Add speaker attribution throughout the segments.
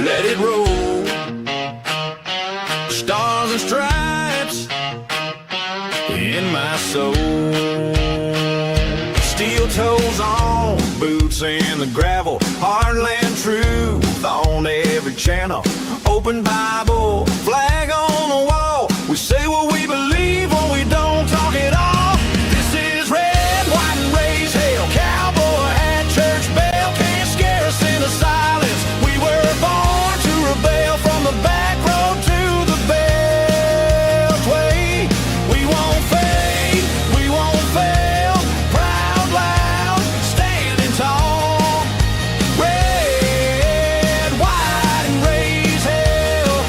Speaker 1: let it roll. Stars and stripes in my soul. Steel toes on, boots in the gravel. Heartland truth on every channel. Open Bible, flag on the wall. We say what we believe when we don't talk at all. This is red, white, and raise hell. Cowboy hat, church bell. Can't scare us into silence. We were born to rebel from the back road to the beltway. We won't fade, we won't fail. Proud, loud, standing tall. Red, white, and raise hell.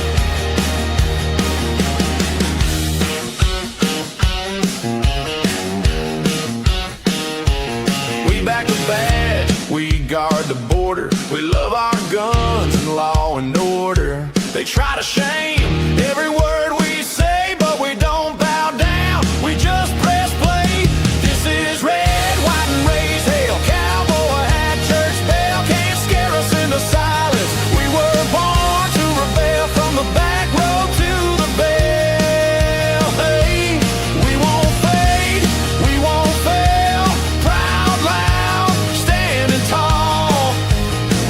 Speaker 1: We back the badge, we guard the border. We love our guns and law and order. They try to shame every word we say, but we don't bow down, we just press play. This is red, white, and raise hell. Cowboy hat, church bell. Can't scare us into silence. We were born to rebel from the back road to the bell. Hey, we won't fade, we won't fail. Proud, loud, standing tall.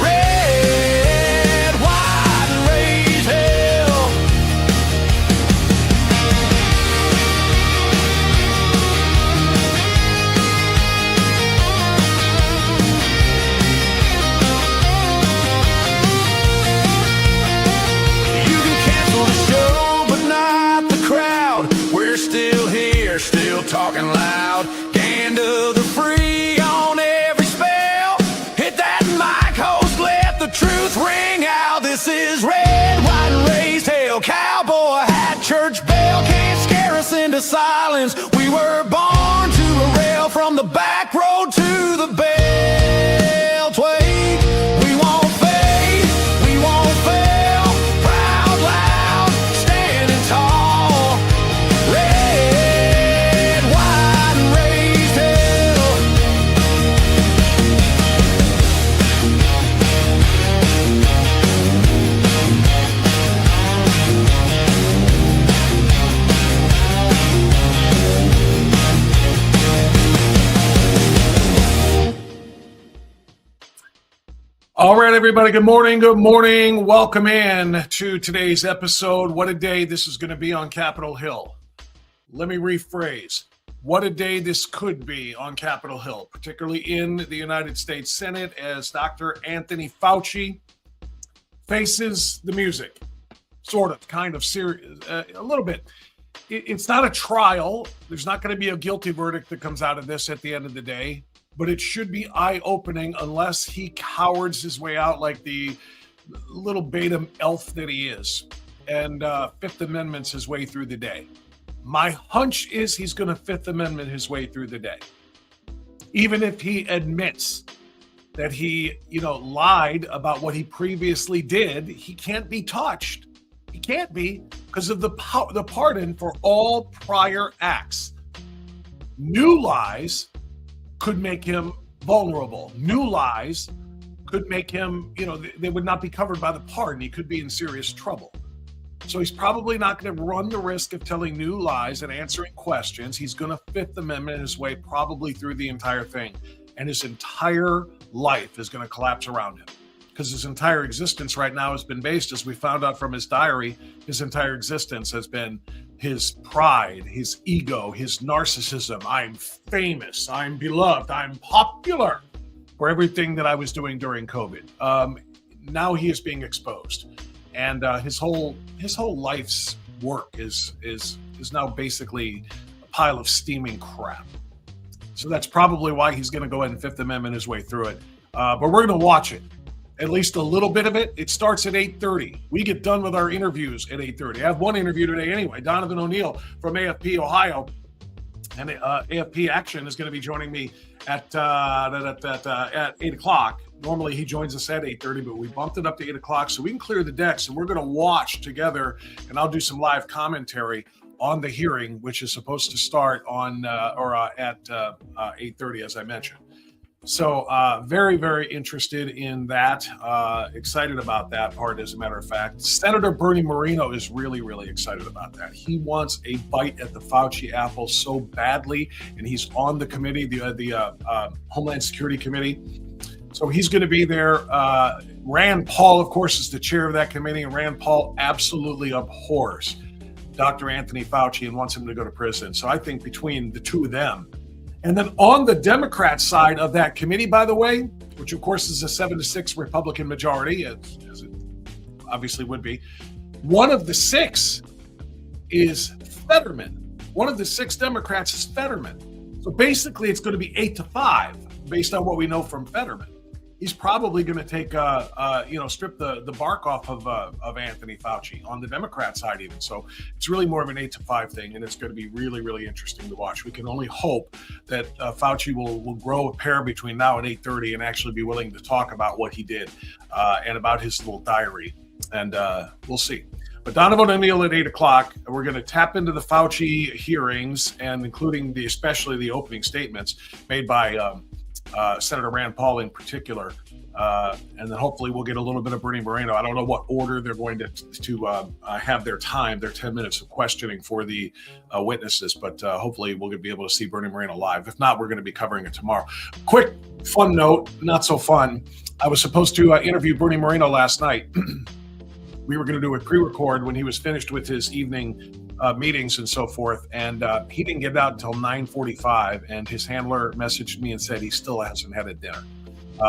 Speaker 1: Red, white, and raise hell. You can cancel the show, but not the crowd. We're still here, still talking loud. Gander the free on every spell. Hit that mic, host, let the truth ring out. This is red, white, and raised hell. Cowboy hat, church bell. Can't scare us into silence. We were born to rail from the back road to the beltway. We won't fade, we won't fail. Proud, loud, standing tall. Red, white, and raised hell.
Speaker 2: All right, everybody. Good morning. Good morning. Welcome in to today's episode. What a day this is going to be on Capitol Hill. Let me rephrase. What a day this could be on Capitol Hill, particularly in the United States Senate as Dr. Anthony Fauci faces the music. Sort of, kind of, serious, a little bit. It's not a trial. There's not going to be a guilty verdict that comes out of this at the end of the day. But it should be eye-opening unless he cowards his way out like the little beta elf that he is and Fifth Amendment's his way through the day. My hunch is he's going to Fifth Amendment his way through the day. Even if he admits that he, lied about what he previously did, he can't be touched. He can't be because of the pardon for all prior acts. New lies could make him vulnerable. New lies could make him, they would not be covered by the pardon. He could be in serious trouble. So he's probably not going to run the risk of telling new lies and answering questions. He's going to Fifth Amendment his way probably through the entire thing. And his entire life is going to collapse around him. Because his entire existence right now has been based, as we found out from his diary, his entire existence has been his pride, his ego, his narcissism. I'm famous, I'm beloved, I'm popular for everything that I was doing during COVID. Now he is being exposed. And his whole life's work is now basically a pile of steaming crap. So that's probably why he's going to go ahead and Fifth Amendment his way through it. But we're going to watch it. At least a little bit of it. It starts at 8:30. We get done with our interviews at 8:30. I have one interview today anyway. Donovan O'Neill from AFP Ohio. And AFP Action is going to be joining me at 8 o'clock. Normally he joins us at 8:30, but we bumped it up to 8 o'clock so we can clear the decks, and we're going to watch together, and I'll do some live commentary on the hearing, which is supposed to start at 8:30, as I mentioned. So very, very interested in that. Excited about that part, as a matter of fact. Senator Bernie Moreno is really, really excited about that. He wants a bite at the Fauci apple so badly, and he's on the committee, the Homeland Security Committee. So he's going to be there. Rand Paul, of course, is the chair of that committee, and Rand Paul absolutely abhors Dr. Anthony Fauci and wants him to go to prison. So I think between the two of them, and then on the Democrat side of that committee, by the way, which of course is a 7-6 Republican majority, as it obviously would be, one of the 6 is Fetterman. One of the 6 Democrats is Fetterman. So basically it's going to be 8-5 based on what we know from Fetterman. He's probably going to take, strip the bark off of Anthony Fauci on the Democrat side even. So it's really more of an 8-5 thing, and it's going to be really, really interesting to watch. We can only hope that Fauci will grow a pair between now and 8:30 and actually be willing to talk about what he did and about his little diary. And we'll see. But Donovan O'Neill at 8 o'clock, we're going to tap into the Fauci hearings, and including especially the opening statements made by Senator Rand Paul in particular, and then hopefully we'll get a little bit of Bernie Moreno. I don't know what order they're going to have their 10 minutes of questioning for the witnesses, but hopefully we'll be able to see Bernie Moreno live. If not, we're going to be covering it tomorrow. Quick fun note, not so fun. I was supposed to interview Bernie Moreno last night. We were going to do a pre-record when he was finished with his evening meetings and so forth, and he didn't get out until 9:45, and his handler messaged me and said he still hasn't had a dinner.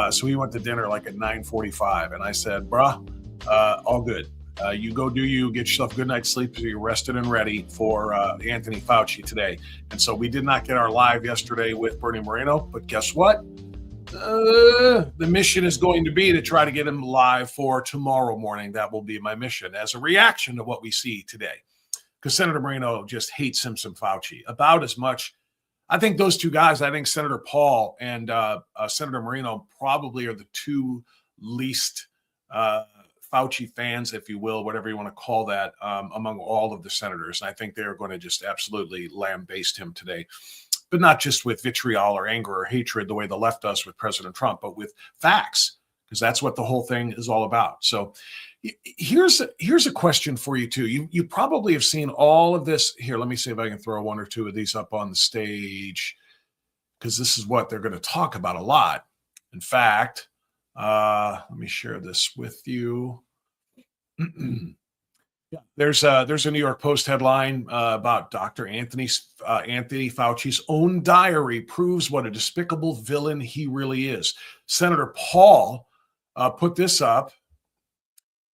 Speaker 2: So he went to dinner like at 9:45, and I said, bruh, all good. You go do you, get yourself a good night's sleep so you're rested and ready for Anthony Fauci today. And so we did not get our live yesterday with Bernie Moreno, but guess what? The mission is going to be to try to get him live for tomorrow morning. That will be my mission as a reaction to what we see today. Because Senator Moreno just hates Simpson Fauci about as much. I think those two guys, I think Senator Paul and Senator Moreno probably are the two least Fauci fans, if you will, whatever you want to call that, among all of the senators. And I think they're going to just absolutely lambaste him today. But not just with vitriol or anger or hatred the way the left does with President Trump, but with facts, because that's what the whole thing is all about. So here's a question for you too. You probably have seen all of this. Here, let me see if I can throw one or two of these up on the stage, because this is what they're going to talk about a lot. In fact, let me share this with you. Yeah, there's a New York Post headline about Dr. Anthony Fauci's own diary proves what a despicable villain he really is. Senator Paul put this up.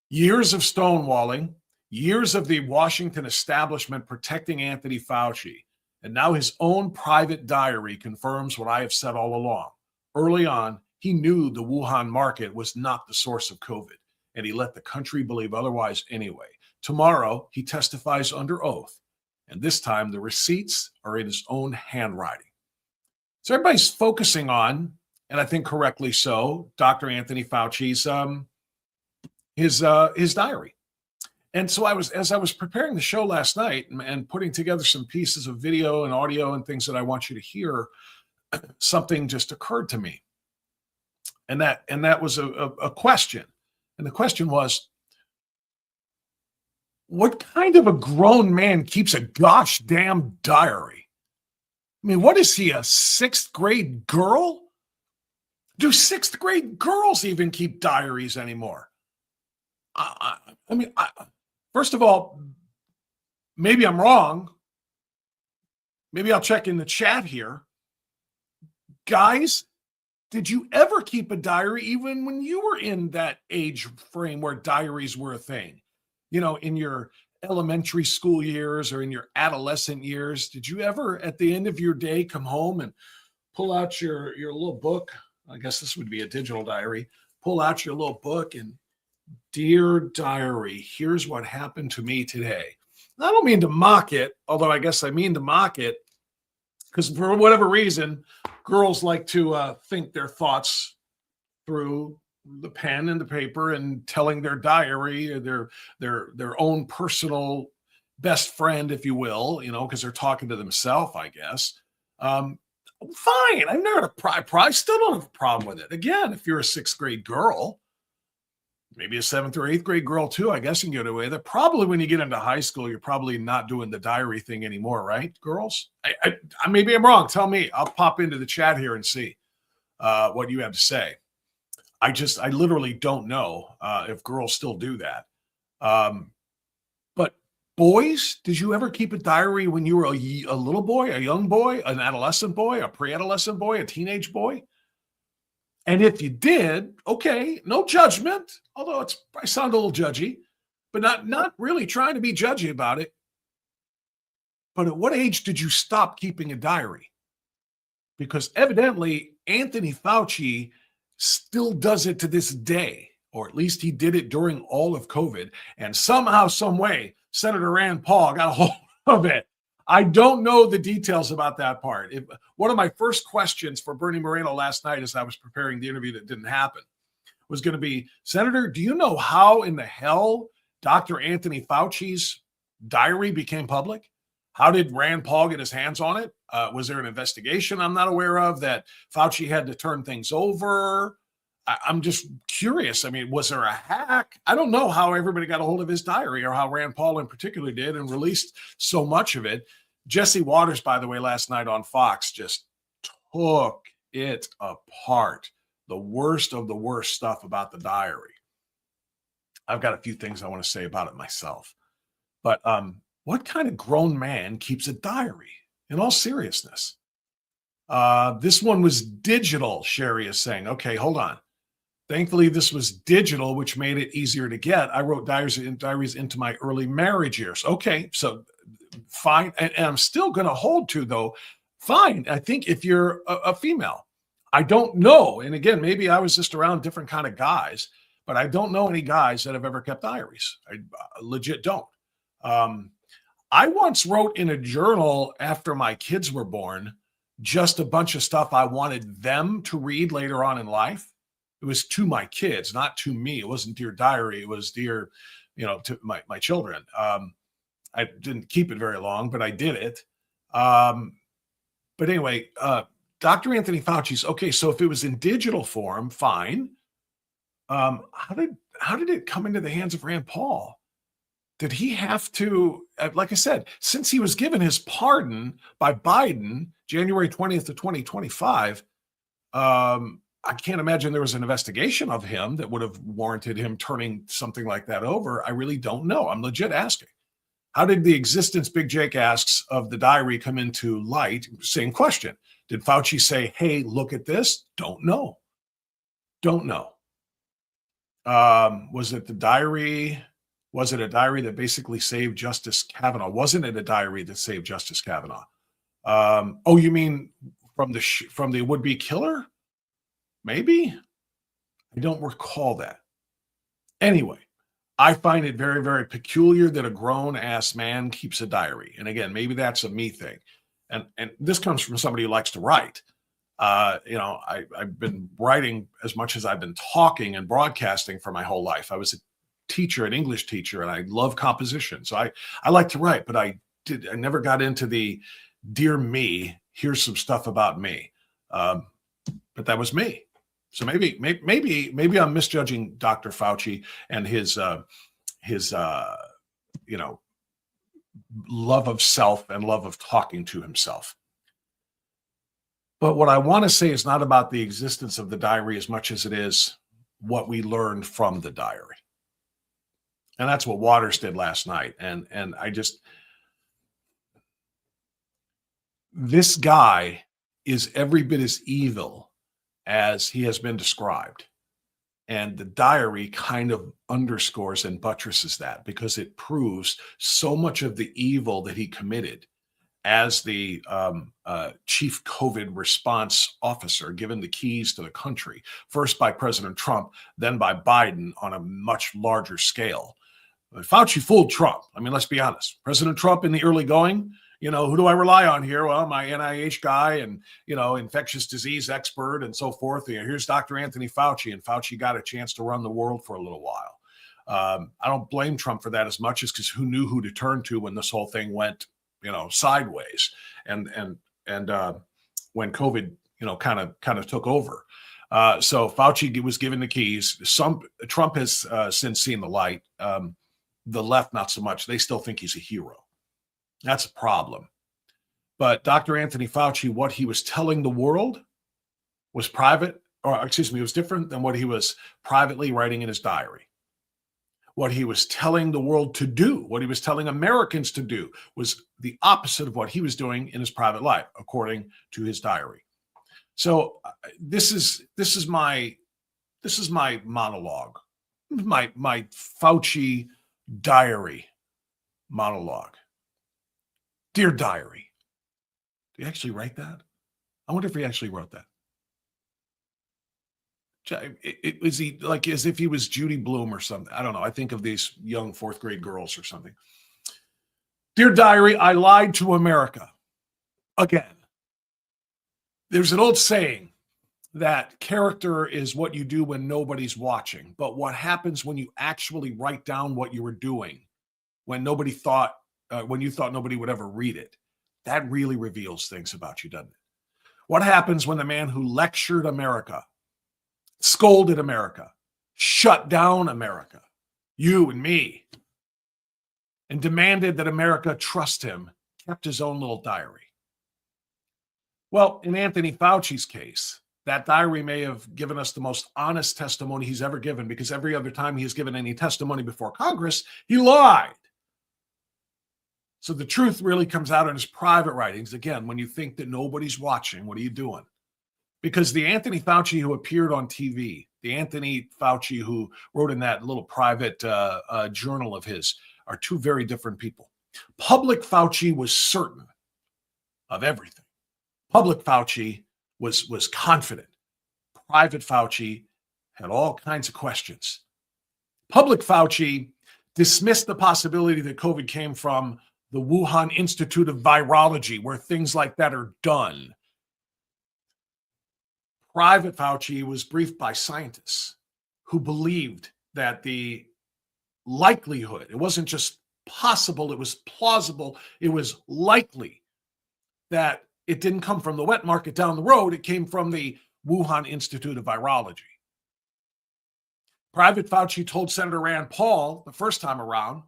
Speaker 2: Years of stonewalling, years of the Washington establishment protecting Anthony Fauci, and now his own private diary confirms what I have said all along. Early on, he knew the Wuhan market was not the source of COVID, and he let the country believe otherwise anyway. Tomorrow, he testifies under oath, and this time the receipts are in his own handwriting. So everybody's focusing on, and I think correctly so, Dr. Anthony Fauci's his diary. And so as I was preparing the show last night and putting together some pieces of video and audio and things that I want you to hear, something just occurred to me. And that was a question. And the question was, what kind of a grown man keeps a gosh damn diary? I mean, what is he, a 6th grade girl? Do 6th grade girls even keep diaries anymore? First of all, maybe I'm wrong. Maybe I'll check in the chat here. Guys, did you ever keep a diary even when you were in that age frame where diaries were a thing? You know, in your elementary school years or in your adolescent years, did you ever at the end of your day come home and pull out your little book? I guess this would be a digital diary. Pull out your little book and, dear diary, here's what happened to me today. I don't mean to mock it, although I guess I mean to mock it, because for whatever reason, girls like to think their thoughts through the pen and the paper and telling their diary or their own personal best friend, if you will, because they're talking to themselves, I guess. Fine. I've never had a probably still don't have a problem with it. Again, if you're a sixth grade girl, maybe a seventh or eighth grade girl too, I guess you can get away with it. Probably when you get into high school, you're probably not doing the diary thing anymore, right, girls? Maybe I'm wrong. Tell me. I'll pop into the chat here and see what you have to say. I literally don't know if girls still do that. But boys, did you ever keep a diary when you were a little boy, a young boy, an adolescent boy, a pre-adolescent boy, a teenage boy? And if you did, okay, no judgment, although I sound a little judgy, but not really trying to be judgy about it. But at what age did you stop keeping a diary? Because evidently Anthony Fauci still does it to this day, or at least he did it during all of COVID. And somehow, some way, Senator Rand Paul got a hold of it. I don't know the details about that part. One of my first questions for Bernie Moreno last night as I was preparing the interview that didn't happen was going to be, Senator, do you know how in the hell Dr. Anthony Fauci's diary became public? How did Rand Paul get his hands on it? Was there an investigation I'm not aware of that Fauci had to turn things over? I'm just curious. I mean, was there a hack? I don't know how everybody got a hold of his diary or how Rand Paul in particular did and released so much of it. Jesse Waters, by the way, last night on Fox just took it apart. The worst of the worst stuff about the diary. I've got a few things I want to say about it myself. But what kind of grown man keeps a diary? In all seriousness. This one was digital, Sherry is saying. Okay, hold on. Thankfully, this was digital, which made it easier to get. I wrote diaries into my early marriage years. Okay, so fine. And I'm still going to hold to, though, fine. I think if you're a female, I don't know. And again, maybe I was just around different kind of guys, but I don't know any guys that have ever kept diaries. I legit don't. I once wrote in a journal after my kids were born, just a bunch of stuff I wanted them to read later on in life. It was to my kids, not to me. It wasn't dear diary. It was dear, to my children. I didn't keep it very long, but I did it. But anyway, Dr. Anthony Fauci's, okay, so if it was in digital form, fine. How did it come into the hands of Rand Paul? Did he have to, like I said, since he was given his pardon by Biden, January 20th of 2025, I can't imagine there was an investigation of him that would have warranted him turning something like that over. I really don't know. I'm legit asking. How did the existence, Big Jake asks, of the diary come into light? Same question. Did Fauci say, hey, look at this? Don't know. Don't know. Was it the diary? Was it a diary that basically saved Justice Kavanaugh? Wasn't it a diary that saved Justice Kavanaugh? Oh, you mean from the would-be killer? Maybe? I don't recall that. Anyway, I find it very, very peculiar that a grown-ass man keeps a diary. And again, maybe that's a me thing. And this comes from somebody who likes to write. I've been writing as much as I've been talking and broadcasting for my whole life. I was a teacher, an English teacher, and I love composition. So I like to write, but I never got into the dear me, here's some stuff about me. But that was me. So maybe I'm misjudging Dr. Fauci and his love of self and love of talking to himself. But what I want to say is not about the existence of the diary as much as it is what we learned from the diary. And that's what Waters did last night. And this guy is every bit as evil as he has been described. And the diary kind of underscores and buttresses that because it proves so much of the evil that he committed as the chief COVID response officer, given the keys to the country, first by President Trump, then by Biden on a much larger scale. But Fauci fooled Trump. I mean, let's be honest. President Trump in the early going, who do I rely on here? Well, my NIH guy and, infectious disease expert and so forth. Here's Dr. Anthony Fauci, and Fauci got a chance to run the world for a little while. I don't blame Trump for that as much as because who knew who to turn to when this whole thing went, sideways. And when COVID, kind of took over. So Fauci was given the keys. Trump has since seen the light. The left, not so much. They still think he's a hero. That's a problem. But Dr. Anthony Fauci, what he was telling the world was was different than what he was privately writing in his diary. What he was telling the world to do, what he was telling Americans to do, was the opposite of what he was doing in his private life, according to his diary. So this is my monologue, my Fauci diary monologue. Dear diary. Did he actually write that? I wonder if he actually wrote that. Was he like as if he was Judy Blume or something? I don't know. I think of these young fourth grade girls or something. Dear diary, I lied to America again. There's an old saying that character is what you do when nobody's watching, but what happens when you actually write down what you were doing when you thought nobody would ever read it? That really reveals things about you, doesn't it? What happens when the man who lectured America, scolded America, shut down America, you and me, and demanded that America trust him, kept his own little diary? Well, in Anthony Fauci's case, that diary may have given us the most honest testimony he's ever given, because every other time he has given any testimony before Congress, he lied. So the truth really comes out in his private writings. Again, when you think that nobody's watching, what are you doing? Because the Anthony Fauci who appeared on TV, the Anthony Fauci who wrote in that little private journal of his, are two very different people. Public Fauci was certain of everything. Public Fauci was confident. Private Fauci had all kinds of questions. Public Fauci dismissed the possibility that COVID came from the Wuhan Institute of Virology, where things like that are done. Private Fauci was briefed by scientists who believed that the likelihood, it wasn't just possible, it was plausible, it was likely that it didn't come from the wet market down the road, it came from the Wuhan Institute of Virology. Private Fauci told Senator Rand Paul the first time around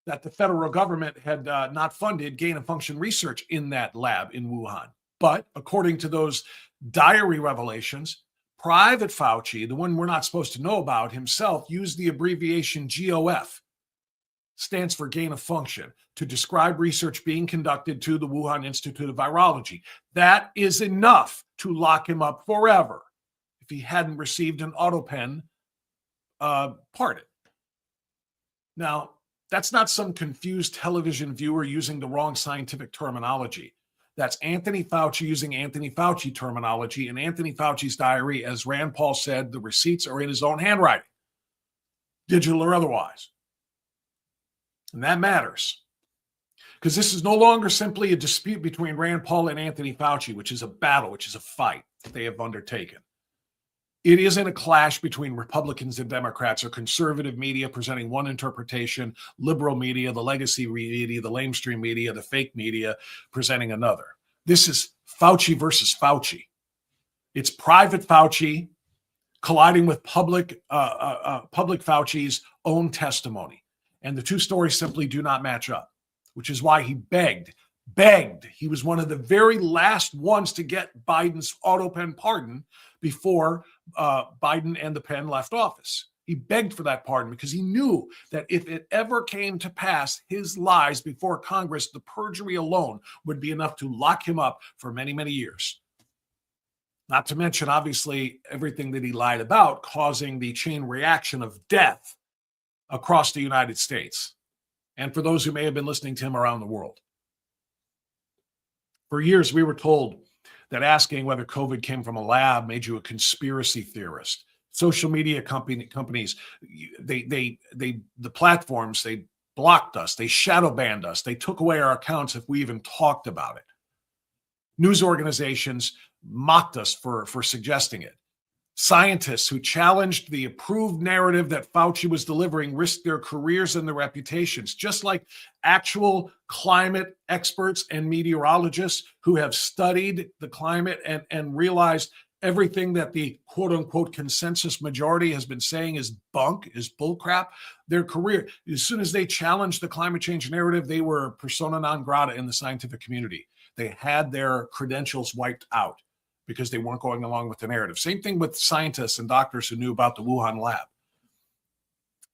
Speaker 2: that the federal government had not funded gain-of-function research in that lab in Wuhan. But according to those diary revelations, Private Fauci, the one we're not supposed to know about himself, used the abbreviation GOF, stands for gain of function, to describe research being conducted to the Wuhan Institute of Virology. That is enough to lock him up forever if he hadn't received an autopen pardon. Now, that's not some confused television viewer using the wrong scientific terminology. That's Anthony Fauci using Anthony Fauci terminology in Anthony Fauci's diary. As Rand Paul said, the receipts are in his own handwriting, digital or otherwise. And that matters, because this is no longer simply a dispute between Rand Paul and Anthony Fauci, which is a battle, which is a fight that they have undertaken. It isn't a clash between Republicans and Democrats or conservative media presenting one interpretation, liberal media, the legacy media, the lamestream media, the fake media presenting another. This is Fauci versus Fauci. It's private Fauci colliding with public Fauci's own testimony. And the two stories simply do not match up, which is why he begged. He was one of the very last ones to get Biden's autopen pardon before Biden and the pen left office. He begged for that pardon because he knew that if it ever came to pass, his lies before Congress, the perjury alone would be enough to lock him up for many, many years. Not to mention, obviously, everything that he lied about, causing the chain reaction of death across the United States, and for those who may have been listening to him around the world. For years, we were told that asking whether COVID came from a lab made you a conspiracy theorist. Social media companies, the platforms, they blocked us, they shadow banned us, they took away our accounts if we even talked about it. News organizations mocked us for suggesting it. Scientists who challenged the approved narrative that Fauci was delivering risked their careers and their reputations, just like actual climate experts and meteorologists who have studied the climate and realized everything that the quote unquote consensus majority has been saying is bunk, is bullcrap. Their career, as soon as they challenged the climate change narrative, they were persona non grata in the scientific community. They had their credentials wiped out because they weren't going along with the narrative. Same thing with scientists and doctors who knew about the Wuhan lab.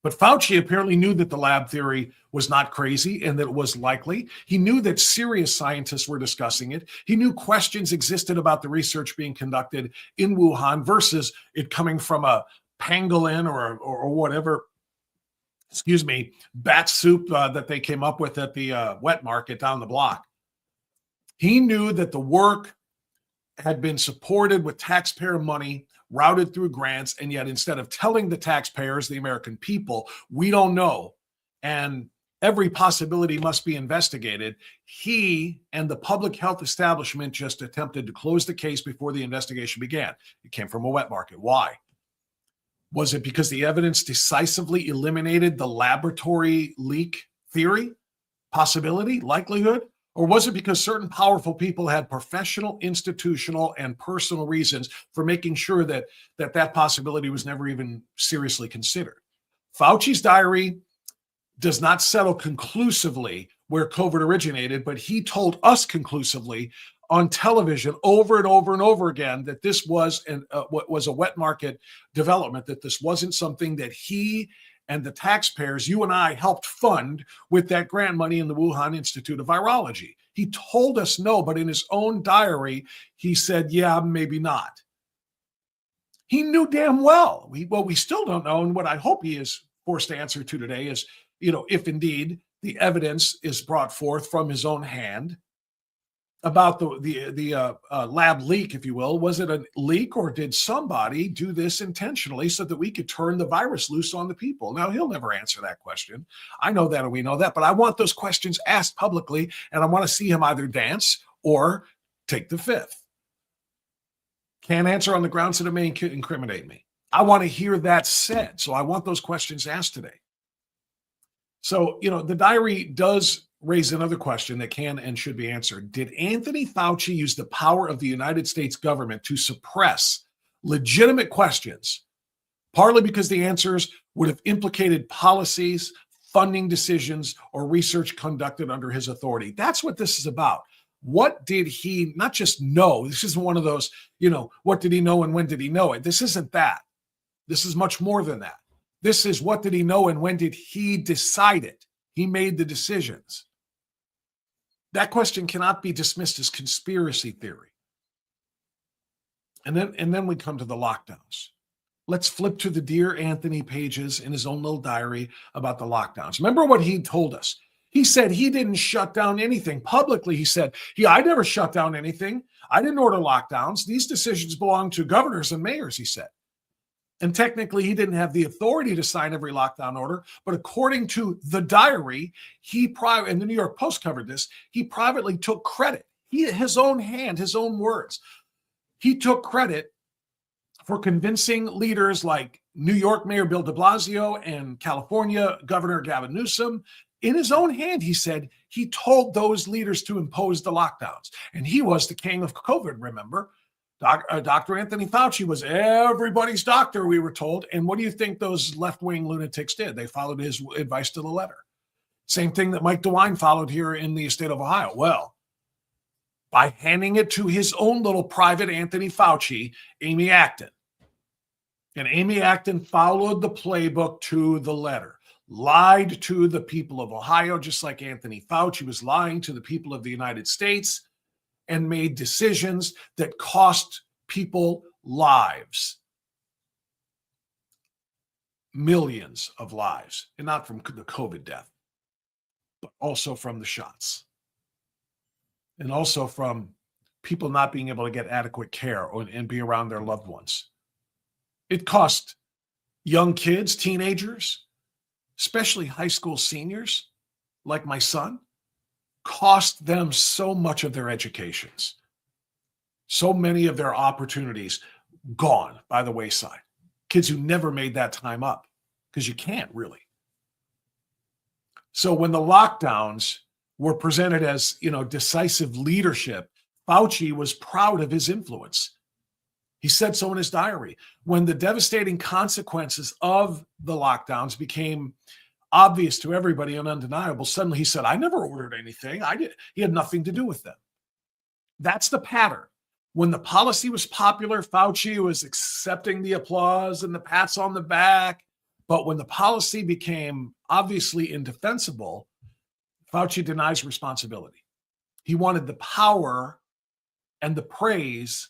Speaker 2: But Fauci apparently knew that the lab theory was not crazy and that it was likely. He knew that serious scientists were discussing it. He knew questions existed about the research being conducted in Wuhan versus it coming from a pangolin or whatever, bat soup that they came up with at the wet market down the block. He knew that the work had been supported with taxpayer money routed through grants, and yet instead of telling the taxpayers, the American people, we don't know, and every possibility must be investigated, he and the public health establishment just attempted to close the case before the investigation began. It came from a wet market. Why? Was it because the evidence decisively eliminated the laboratory leak theory, possibility, likelihood? Or was it because certain powerful people had professional, institutional, and personal reasons for making sure that possibility was never even seriously considered? Fauci's diary does not settle conclusively where COVID originated, but he told us conclusively on television over and over and over again that this was what was a wet market development, that this wasn't something that he and the taxpayers, you and I, helped fund with that grant money in the Wuhan Institute of Virology. He told us no, but in his own diary, he said, yeah, maybe not. He knew damn well. We still don't know, and what I hope he is forced to answer to today is, if indeed the evidence is brought forth from his own hand about the lab leak, if you will. Was it a leak, or did somebody do this intentionally so that we could turn the virus loose on the people? Now, he'll never answer that question. I know that, and we know that, but I want those questions asked publicly, and I want to see him either dance or take the fifth. Can't answer on the grounds that it may incriminate me. I want to hear that said, so I want those questions asked today. So, the diary does raise another question that can and should be answered. Did Anthony Fauci use the power of the United States government to suppress legitimate questions, partly because the answers would have implicated policies, funding decisions, or research conducted under his authority? That's what this is about. What did he not just know? This isn't one of those, what did he know and when did he know it? This isn't that. This is much more than that. This is what did he know and when did he decide it? He made the decisions. That question cannot be dismissed as conspiracy theory. And then we come to the lockdowns. Let's flip to the Dear Anthony pages in his own little diary about the lockdowns. Remember what he told us. He said he didn't shut down anything. Publicly, he said, I never shut down anything. I didn't order lockdowns. These decisions belong to governors and mayors, he said. And technically, he didn't have the authority to sign every lockdown order. But according to the diary, and the New York Post covered this, he privately took credit. His own words. He took credit for convincing leaders like New York Mayor Bill de Blasio and California Governor Gavin Newsom. In his own hand, he said he told those leaders to impose the lockdowns. And he was the king of COVID, remember? Dr. Anthony Fauci was everybody's doctor, we were told. And what do you think those left-wing lunatics did? They followed his advice to the letter. Same thing that Mike DeWine followed here in the state of Ohio. Well, by handing it to his own little private Anthony Fauci, Amy Acton. And Amy Acton followed the playbook to the letter, lied to the people of Ohio, just like Anthony Fauci was lying to the people of the United States, and made decisions that cost people lives. Millions of lives, and not from the COVID death, but also from the shots. And also from people not being able to get adequate care and be around their loved ones. It cost young kids, teenagers, especially high school seniors, like my son, cost them so much of their educations, so many of their opportunities, gone by the wayside. Kids who never made that time up, because you can't really. So when the lockdowns were presented as, decisive leadership, Fauci was proud of his influence. He said so in his diary. When the devastating consequences of the lockdowns became obvious to everybody and undeniable, suddenly he said, I never ordered anything. He had nothing to do with them. That's the pattern. When the policy was popular, Fauci was accepting the applause and the pats on the back. But when the policy became obviously indefensible, Fauci denies responsibility. He wanted the power and the praise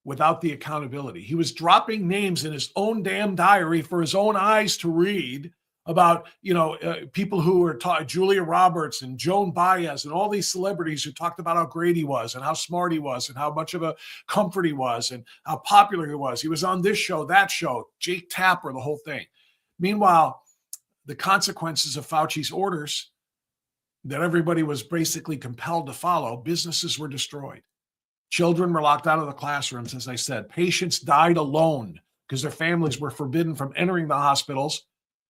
Speaker 2: without the accountability. He was dropping names in his own damn diary for his own eyes to read about, people who were Julia Roberts and Joan Baez and all these celebrities who talked about how great he was and how smart he was and how much of a comfort he was and how popular he was. He was on this show, that show, Jake Tapper, the whole thing. Meanwhile, the consequences of Fauci's orders that everybody was basically compelled to follow, businesses were destroyed. Children were locked out of the classrooms, as I said. Patients died alone because their families were forbidden from entering the hospitals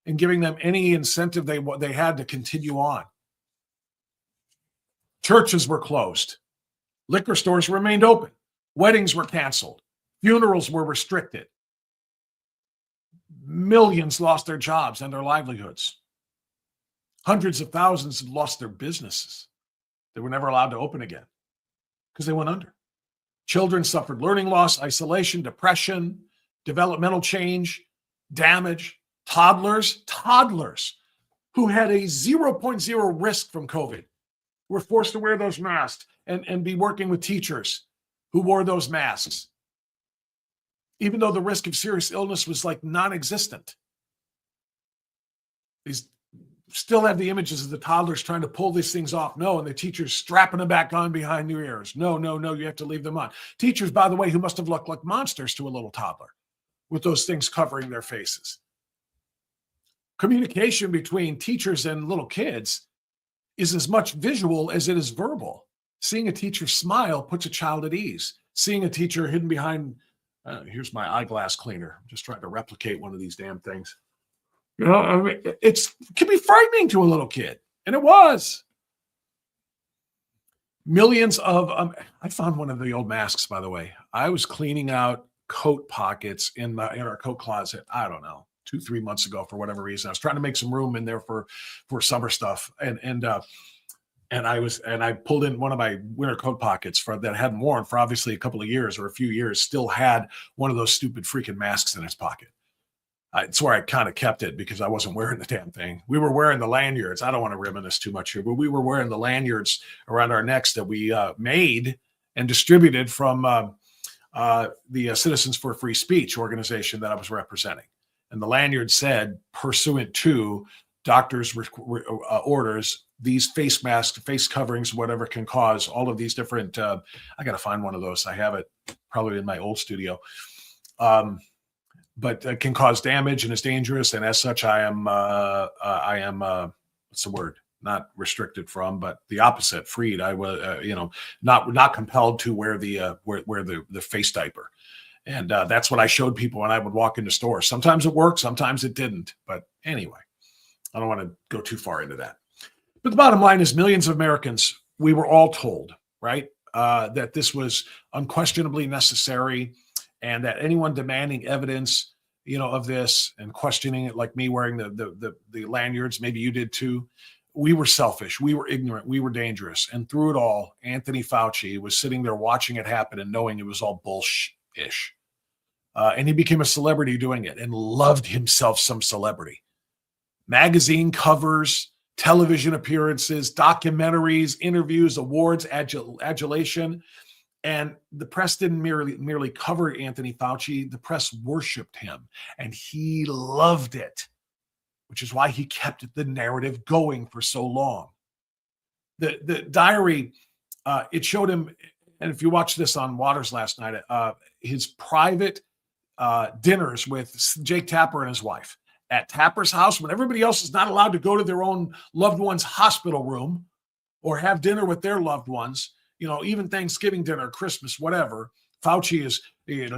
Speaker 2: and giving them any incentive they had to continue on. Churches were closed. Liquor stores remained open. Weddings were canceled. Funerals were restricted. Millions lost their jobs and their livelihoods. Hundreds of thousands had lost their businesses. They were never allowed to open again because they went under. Children suffered learning loss, isolation, depression, developmental change, damage. Toddlers who had a 0.0 risk from COVID were forced to wear those masks and be working with teachers who wore those masks, even though the risk of serious illness was like non-existent. These still have the images of the toddlers trying to pull these things off. No, and the teachers strapping them back on behind their ears. No, you have to leave them on. Teachers, by the way, who must have looked like monsters to a little toddler with those things covering their faces. Communication between teachers and little kids is as much visual as it is verbal. Seeing a teacher smile puts a child at ease. Seeing a teacher hidden behind, here's my eyeglass cleaner. I'm just trying to replicate one of these damn things. It can be frightening to a little kid. And it was. Millions of, I found one of the old masks, by the way. I was cleaning out coat pockets in our coat closet. I don't know. 2-3 months ago, for whatever reason, I was trying to make some room in there for summer stuff, and I pulled in one of my winter coat pockets that I hadn't worn for obviously a couple of years or a few years. Still had one of those stupid freaking masks in its pocket. It's where I kind of kept it because I wasn't wearing the damn thing. We were wearing the lanyards. I don't want to reminisce too much here, but we were wearing the lanyards around our necks that we made and distributed from the Citizens for Free Speech organization that I was representing. And the lanyard said, pursuant to doctors' orders, these face masks, face coverings, whatever can cause all of these different, I got to find one of those. I have it probably in my old studio. But it can cause damage and is dangerous. And as such, I am what's the word? Not restricted from, but the opposite, freed. I was, not compelled to wear the face diaper. And that's what I showed people when I would walk into stores. Sometimes it worked, sometimes it didn't. But anyway, I don't want to go too far into that. But the bottom line is millions of Americans, we were all told, right, that this was unquestionably necessary and that anyone demanding evidence, of this and questioning it, like me wearing the lanyards, maybe you did too, we were selfish, we were ignorant, we were dangerous. And through it all, Anthony Fauci was sitting there watching it happen and knowing it was all bullshit-ish. And he became a celebrity doing it and loved himself some celebrity. Magazine covers, television appearances, documentaries, interviews, awards, adulation. And the press didn't merely cover Anthony Fauci. The press worshiped him and he loved it, which is why he kept the narrative going for so long. The diary, it showed him, and if you watch this on Waters last night, his private dinners with Jake Tapper and his wife at Tapper's house when everybody else is not allowed to go to their own loved one's hospital room or have dinner with their loved ones, even Thanksgiving dinner, Christmas, whatever. Fauci is,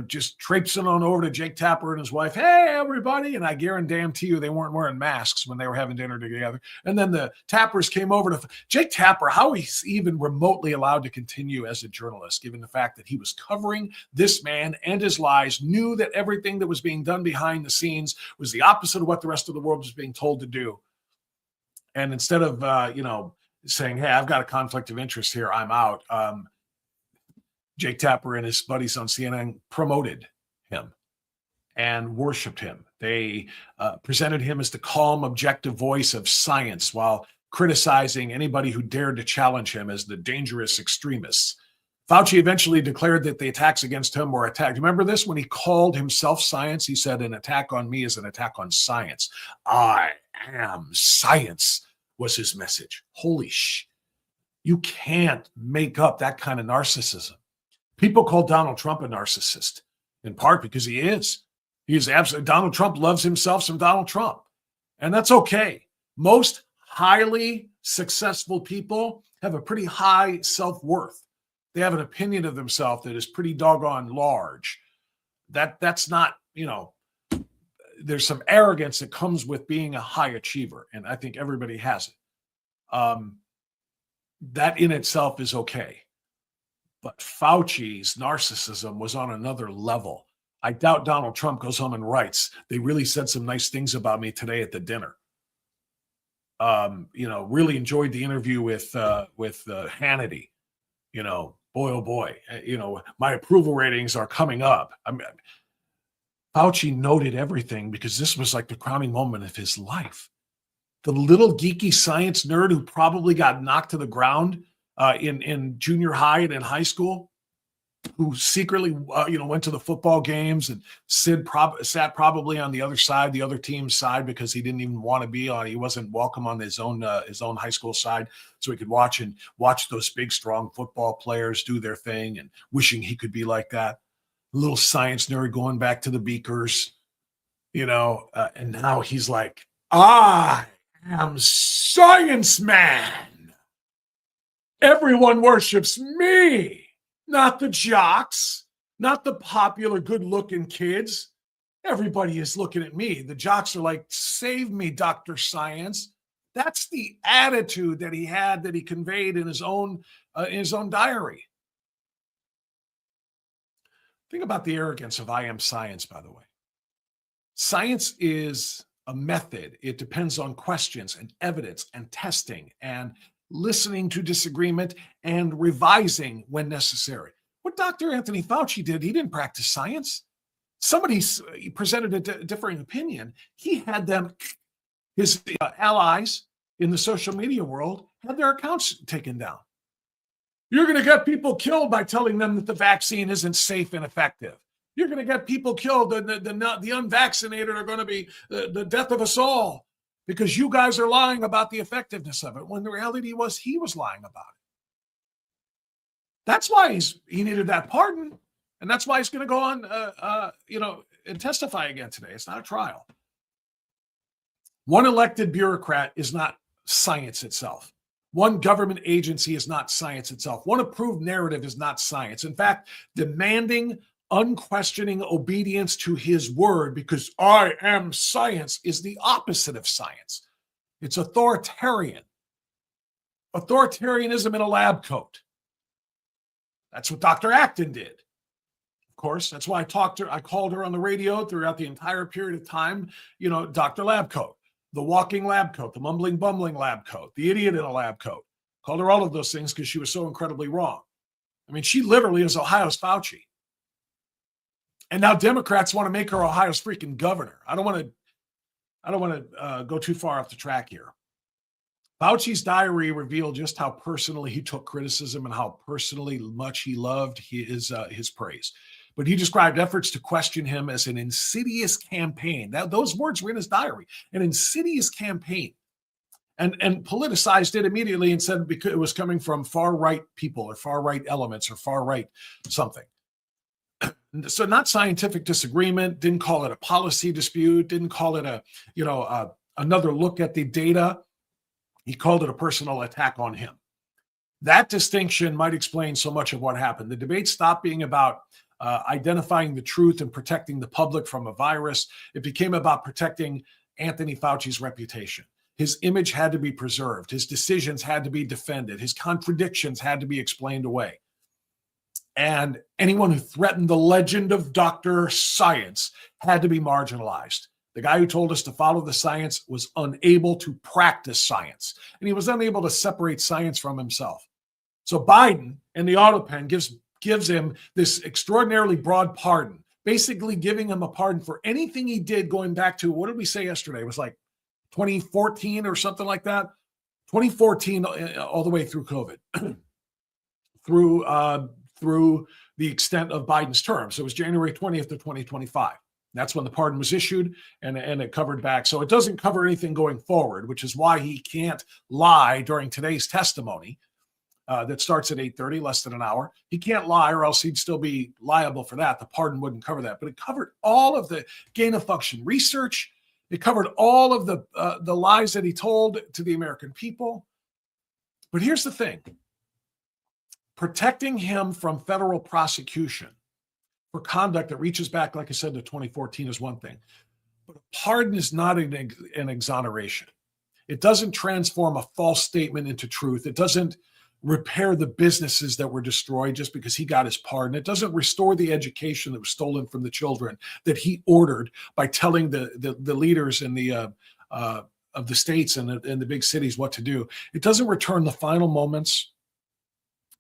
Speaker 2: just traipsing on over to Jake Tapper and his wife. Hey, everybody. And I guarantee you they weren't wearing masks when they were having dinner together. And then the Tappers came over to Jake Tapper. How he's even remotely allowed to continue as a journalist, given the fact that he was covering this man and his lies, knew that everything that was being done behind the scenes was the opposite of what the rest of the world was being told to do. And instead of, saying, hey, I've got a conflict of interest here, I'm out. Jake Tapper and his buddies on CNN promoted him and worshiped him. They presented him as the calm, objective voice of science while criticizing anybody who dared to challenge him as the dangerous extremists. Fauci eventually declared that the attacks against him were attacked. Remember this? When he called himself science, he said, an attack on me is an attack on science. I am science was his message. Holy sh! You can't make up that kind of narcissism. People call Donald Trump a narcissist, in part because he is. He is absolutely. Donald Trump loves himself some Donald Trump, and that's okay. Most highly successful people have a pretty high self-worth. They have an opinion of themselves that is pretty doggone large. That's not, there's some arrogance that comes with being a high achiever, and I think everybody has it. That in itself is okay. But Fauci's narcissism was on another level. I doubt Donald Trump goes home and writes, they really said some nice things about me today at the dinner. Really enjoyed the interview with Hannity. Boy, oh boy, my approval ratings are coming up. Fauci noted everything because this was like the crowning moment of his life. The little geeky science nerd who probably got knocked to the ground in junior high and in high school, who secretly, went to the football games and sat probably on the other side, the other team's side, because he didn't even want to be on. He wasn't welcome on his own high school side, so he could watch those big, strong football players do their thing, and wishing he could be like that. A little science nerd going back to the beakers, and now he's like, I am science man. Everyone worships me, not the jocks, not the popular, good-looking kids. Everybody is looking at me. The jocks are like, save me, Dr. Science. That's the attitude that he had, that he conveyed in his own diary. Think about the arrogance of I am science, by the way. Science is a method. It depends on questions and evidence and testing and listening to disagreement and revising when necessary. What Dr. Anthony Fauci did, he didn't practice science. Somebody presented a differing opinion. He had them, his allies in the social media world, had their accounts taken down. You're going to get people killed by telling them that the vaccine isn't safe and effective. You're going to get people killed. The unvaccinated are going to be the death of us all, because you guys are lying about the effectiveness of it, when the reality was he was lying about it. That's why he needed that pardon, and that's why he's going to go on, and testify again today. It's not a trial. One elected bureaucrat is not science itself. One government agency is not science itself. One approved narrative is not science. In fact, demanding unquestioning obedience to his word, because I am science, is the opposite of science. It's authoritarian. Authoritarianism in a lab coat. That's what Dr. Acton did. Of course, that's why I called her on the radio throughout the entire period of time, Dr. Lab Coat, the walking lab coat, the mumbling, bumbling lab coat, the idiot in a lab coat. Called her all of those things because she was so incredibly wrong. I mean, she literally is Ohio's Fauci. And now Democrats want to make her Ohio's freaking governor. I don't want to go too far off the track here. Fauci's diary revealed just how personally he took criticism and how personally much he loved his praise. But he described efforts to question him as an insidious campaign. Those words were in his diary, an insidious campaign. And politicized it immediately and said because it was coming from far-right people or far-right elements or far-right something. So not scientific disagreement, didn't call it a policy dispute, didn't call it another look at the data. He called it a personal attack on him. That distinction might explain so much of what happened. The debate stopped being about identifying the truth and protecting the public from a virus. It became about protecting Anthony Fauci's reputation. His image had to be preserved. His decisions had to be defended. His contradictions had to be explained away. And anyone who threatened the legend of Dr. Science had to be marginalized. The guy who told us to follow the science was unable to practice science, and he was unable to separate science from himself. So Biden and the auto pen gives him this extraordinarily broad pardon, basically giving him a pardon for anything he did going back to, what did we say yesterday? It was like 2014 or something like that. 2014 all the way through COVID, through the extent of Biden's term. So it was January 20th of 2025. That's when the pardon was issued, and it covered back. So it doesn't cover anything going forward, which is why he can't lie during today's testimony that starts at 8:30, less than an hour. He can't lie, or else he'd still be liable for that. The pardon wouldn't cover that. But it covered all of the gain of function research. It covered all of the lies that he told to the American people. But here's the thing. Protecting him from federal prosecution for conduct that reaches back, like I said, to 2014 is one thing. But a pardon is not an exoneration. It doesn't transform a false statement into truth. It doesn't repair the businesses that were destroyed just because he got his pardon. It doesn't restore the education that was stolen from the children that he ordered by telling the leaders in the of the states and the big cities what to do. It doesn't return the final moments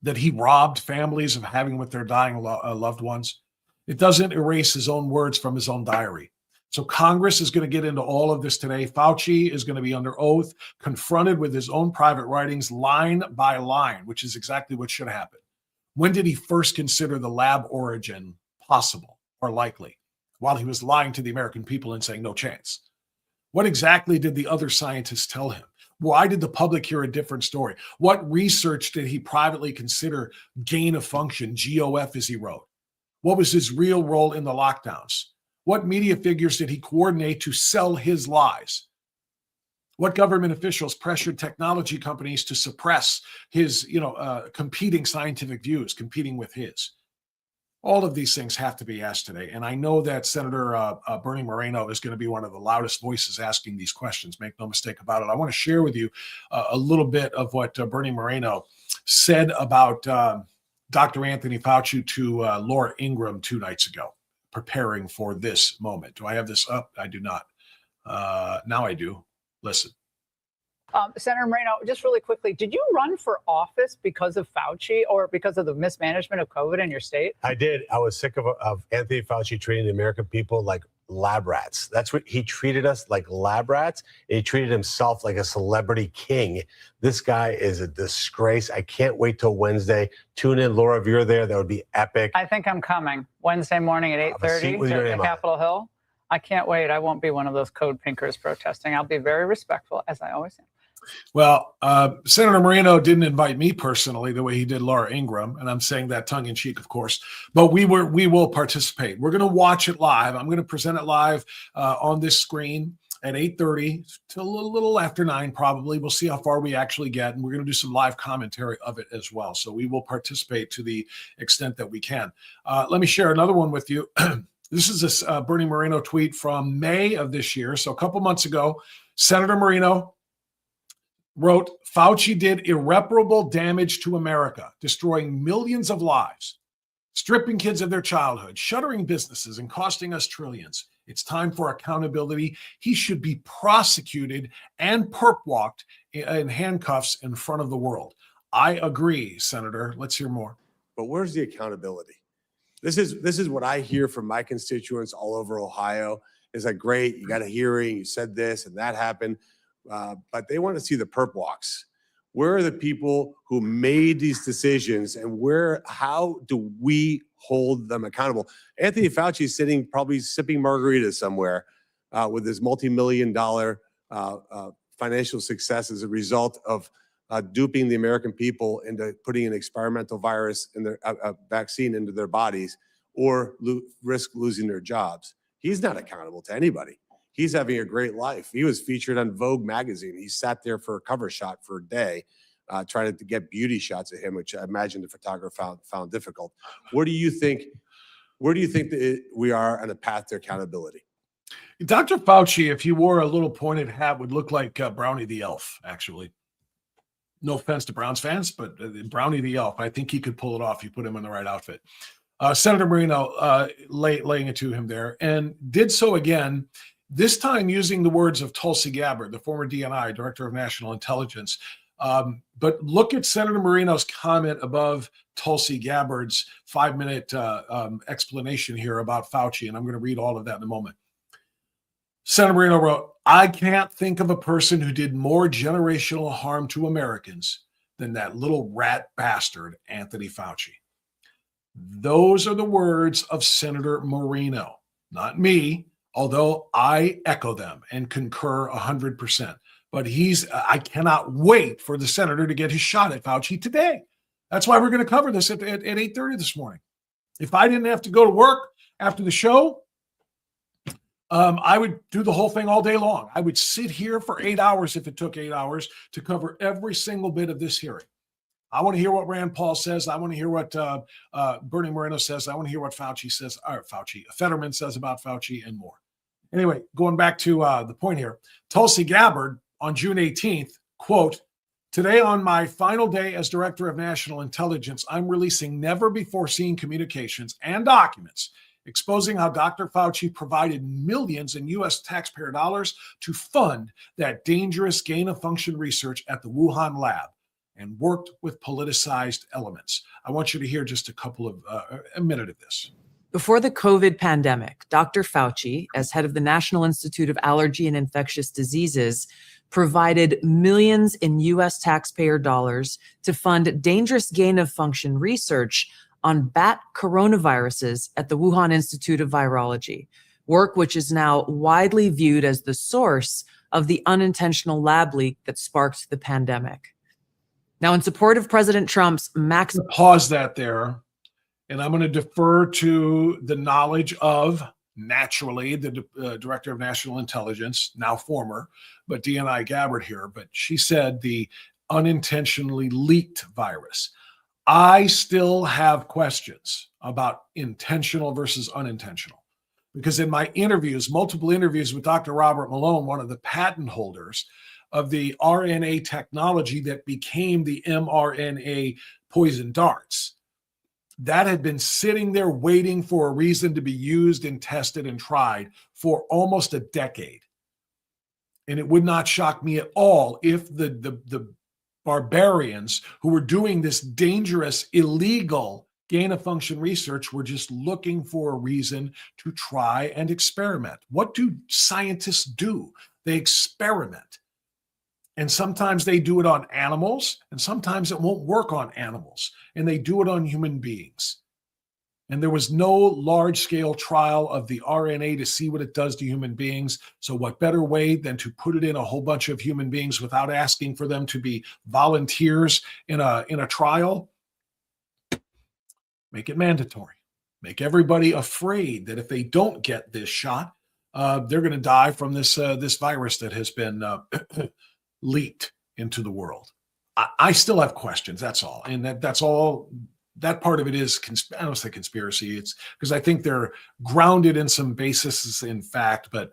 Speaker 2: that he robbed families of having with their dying loved ones. It doesn't erase his own words from his own diary. So Congress is going to get into all of this today. Fauci is going to be under oath, confronted with his own private writings line by line, which is exactly what should happen. When did he first consider the lab origin possible or likely? While he was lying to the American people and saying no chance. What exactly did the other scientists tell him? Why did the public hear a different story? What research did he privately consider gain of function, GOF as he wrote? What was his real role in the lockdowns? What media figures did he coordinate to sell his lies? What government officials pressured technology companies to suppress his, competing scientific views, competing with his? All of these things have to be asked today. And I know that Senator Bernie Moreno is going to be one of the loudest voices asking these questions. Make no mistake about it. I want to share with you a little bit of what Bernie Moreno said about Dr. Anthony Fauci to Laura Ingraham 2 nights ago, preparing for this moment. Do I have this up? I do not. Now I do. Listen.
Speaker 3: Senator Moreno, just really quickly, did you run for office because of Fauci or because of the mismanagement of COVID in your state?
Speaker 4: I did. I was sick of Anthony Fauci treating the American people like lab rats. That's what he treated us, like lab rats. He treated himself like a celebrity king. This guy is a disgrace. I can't wait till Wednesday. Tune in, Laura, if you're there. That would be epic.
Speaker 3: I think I'm coming Wednesday morning at 8:30 at Capitol Hill. I can't wait. I won't be one of those code pinkers protesting. I'll be very respectful, as I always am.
Speaker 2: Well, Senator Moreno didn't invite me personally the way he did Laura Ingraham, and I'm saying that tongue in cheek, of course. But we will participate. We're going to watch it live. I'm going to present it live on this screen at 8:30 till a little after 9, probably. We'll see how far we actually get, and we're going to do some live commentary of it as well. So we will participate to the extent that we can. Let me share another one with you. This is a Bernie Moreno tweet from May of this year. So a couple months ago, Senator Moreno wrote, Fauci did irreparable damage to America, destroying millions of lives, stripping kids of their childhood, shuttering businesses, and costing us trillions. It's time for accountability. He should be prosecuted and perp walked in handcuffs in front of the world. I agree, Senator. Let's hear more.
Speaker 5: But where's the accountability? This is what I hear from my constituents all over Ohio. Is like, great, you got a hearing, you said this and that happened. But they want to see the perp walks. Where are the people who made these decisions, and how do we hold them accountable? Anthony Fauci is sitting, probably sipping margaritas somewhere with his multi-million-dollar financial success as a result of duping the American people into putting an experimental virus in their vaccine into their bodies, or risk losing their jobs. He's not accountable to anybody. He's having a great life. He was featured on Vogue magazine. He sat there for a cover shot for a day, trying to get beauty shots of him, which I imagine the photographer found difficult. Where do you think Where do you think that we are on a path to accountability?
Speaker 2: Dr. Fauci, if he wore a little pointed hat, would look like Brownie the Elf, actually. No offense to Browns fans, but Brownie the Elf, I think he could pull it off. You put him in the right outfit. Senator Moreno laying it to him there, and did so again, this time using the words of Tulsi Gabbard, the former DNI, Director of National Intelligence. But look at Senator Moreno's comment above Tulsi Gabbard's 5-minute explanation here about Fauci, and I'm going to read all of that in a moment. Senator Moreno wrote, "I can't think of a person who did more generational harm to Americans than that little rat bastard, Anthony Fauci." Those are the words of Senator Moreno, not me, although I echo them and concur 100%. But I cannot wait for the senator to get his shot at Fauci today. That's why we're going to cover this at 8:30 this morning. If I didn't have to go to work after the show, I would do the whole thing all day long. I would sit here for 8 hours if it took 8 hours to cover every single bit of this hearing. I want to hear what Rand Paul says. I want to hear what Bernie Moreno says. I want to hear what Fetterman says about Fauci and more. Anyway, going back to the point here, Tulsi Gabbard on June 18th, quote, "Today on my final day as Director of National Intelligence, I'm releasing never before seen communications and documents exposing how Dr. Fauci provided millions in U.S. taxpayer dollars to fund that dangerous gain-of-function research at the Wuhan lab and worked with politicized elements." I want you to hear just a minute of this.
Speaker 6: Before the COVID pandemic, Dr. Fauci, as head of the National Institute of Allergy and Infectious Diseases, provided millions in U.S. taxpayer dollars to fund dangerous gain-of-function research on bat coronaviruses at the Wuhan Institute of Virology, work which is now widely viewed as the source of the unintentional lab leak that sparked the pandemic. Now, in support of President Trump's
Speaker 2: Pause that there, and I'm going to defer to the knowledge of, naturally, the Director of National Intelligence, now former, but DNI Gabbard here, but she said the unintentionally leaked virus. I still have questions about intentional versus unintentional, because in my interviews, multiple interviews with Dr. Robert Malone, one of the patent holders of the RNA technology that became the mRNA poison darts, that had been sitting there waiting for a reason to be used and tested and tried for almost a decade. And it would not shock me at all if the barbarians who were doing this dangerous, illegal gain-of-function research were just looking for a reason to try and experiment. What do scientists do? They experiment. And sometimes they do it on animals, and sometimes it won't work on animals, and they do it on human beings. And there was no large-scale trial of the RNA to see what it does to human beings. So what better way than to put it in a whole bunch of human beings without asking for them to be volunteers in a trial? Make it mandatory. Make everybody afraid that if they don't get this shot, they're going to die from this virus that has been leaked into the world. I still have questions. That's all, and that's all. That part of it is, I don't say conspiracy. It's because I think they're grounded in some basis in fact. But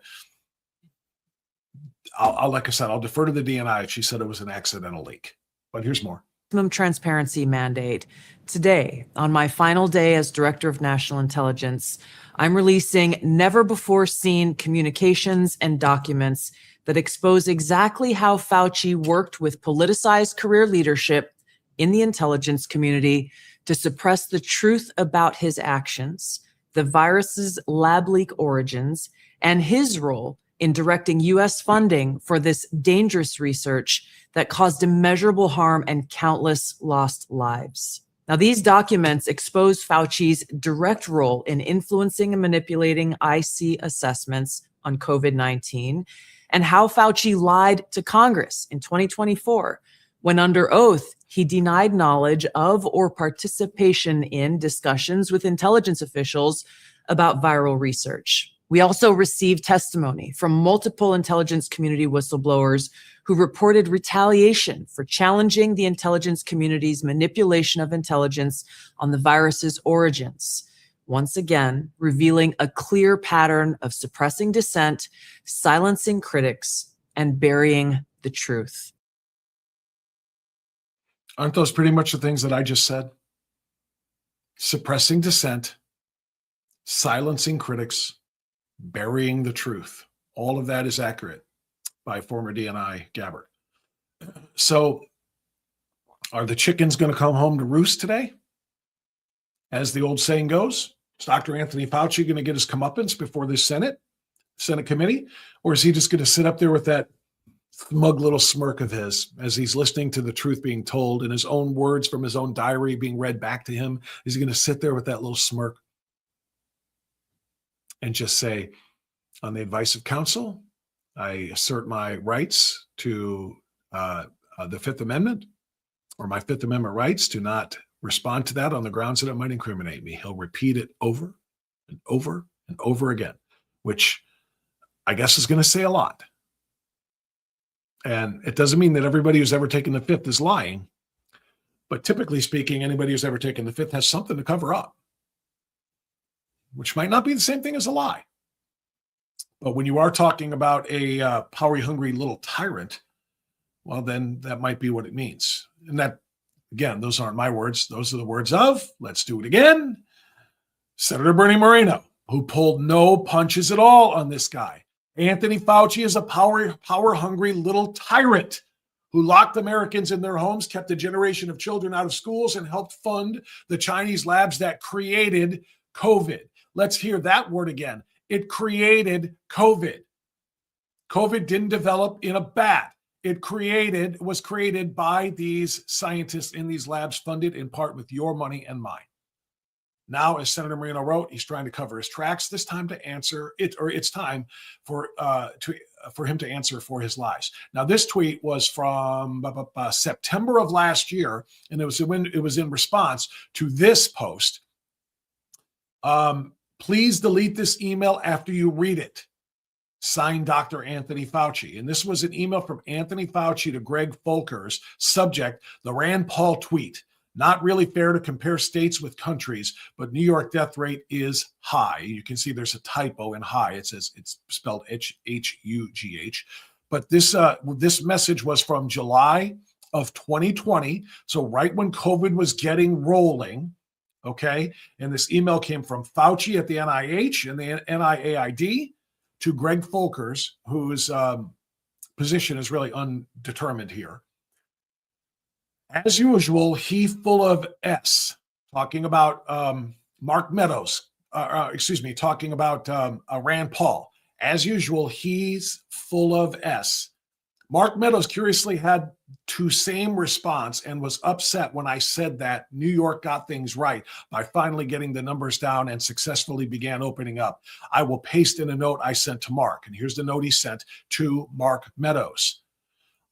Speaker 2: I'll like I said, I'll defer to the DNI. She said it was an accidental leak. But here's more.
Speaker 6: Maximum transparency mandate. Today, on my final day as Director of National Intelligence, I'm releasing never before seen communications and documents that expose exactly how Fauci worked with politicized career leadership in the intelligence community to suppress the truth about his actions, the virus's lab leak origins, and his role in directing U.S. funding for this dangerous research that caused immeasurable harm and countless lost lives. Now, these documents expose Fauci's direct role in influencing and manipulating IC assessments on COVID-19, and how Fauci lied to Congress in 2024 when, under oath, he denied knowledge of or participation in discussions with intelligence officials about viral research. We also received testimony from multiple intelligence community whistleblowers who reported retaliation for challenging the intelligence community's manipulation of intelligence on the virus's origins. once again, revealing a clear pattern of suppressing dissent, silencing critics, and burying the truth.
Speaker 2: Aren't those pretty much the things that I just said? Suppressing dissent, silencing critics, burying the truth. All of that is accurate by former DNI Gabbard. So are the chickens going to come home to roost today? As the old saying goes, is Dr. Anthony Fauci going to get his comeuppance before this Senate committee? Or is he just going to sit up there with that smug little smirk of his as he's listening to the truth being told and his own words from his own diary being read back to him? Is he going to sit there with that little smirk and just say, on the advice of counsel, I assert my rights to the Fifth Amendment, or my Fifth Amendment rights to not respond to that on the grounds that it might incriminate me? He'll repeat it over and over and over again, which I guess is going to say a lot. And it doesn't mean that everybody who's ever taken the Fifth is lying, but typically speaking, anybody who's ever taken the Fifth has something to cover up, which might not be the same thing as a lie. But when you are talking about a power-hungry little tyrant, well, then that might be what it means. And that, again, those aren't my words. Those are the words of, let's do it again, Senator Bernie Moreno, who pulled no punches at all on this guy. Anthony Fauci is a power-hungry little tyrant who locked Americans in their homes, kept a generation of children out of schools, and helped fund the Chinese labs that created COVID. Let's hear that word again. It created COVID. COVID didn't develop in a bat. It was created by these scientists in these labs, funded in part with your money and mine. Now, as Senator Moreno wrote, he's trying to cover his tracks. This time to answer it, or it's time for him to answer for his lies. Now, this tweet was from September of last year, and it was in response to this post. Please delete this email after you read it. Signed, Dr. Anthony Fauci. And this was an email from Anthony Fauci to Greg Folkers. Subject, the Rand Paul tweet. Not really fair to compare states with countries, but New York death rate is high. You can see there's a typo in high. It says it's spelled H-U-G-H. But this message was from July of 2020. So right when COVID was getting rolling, okay? And this email came from Fauci at the NIH and the NIAID to Greg Folkers, whose position is really undetermined here. As usual, he full of S, talking about Mark Meadows, talking about Rand Paul. As usual, he's full of S. Mark Meadows curiously had to same response and was upset when I said that New York got things right by finally getting the numbers down and successfully began opening up. I will paste in a note I sent to Mark. And here's the note he sent to Mark Meadows.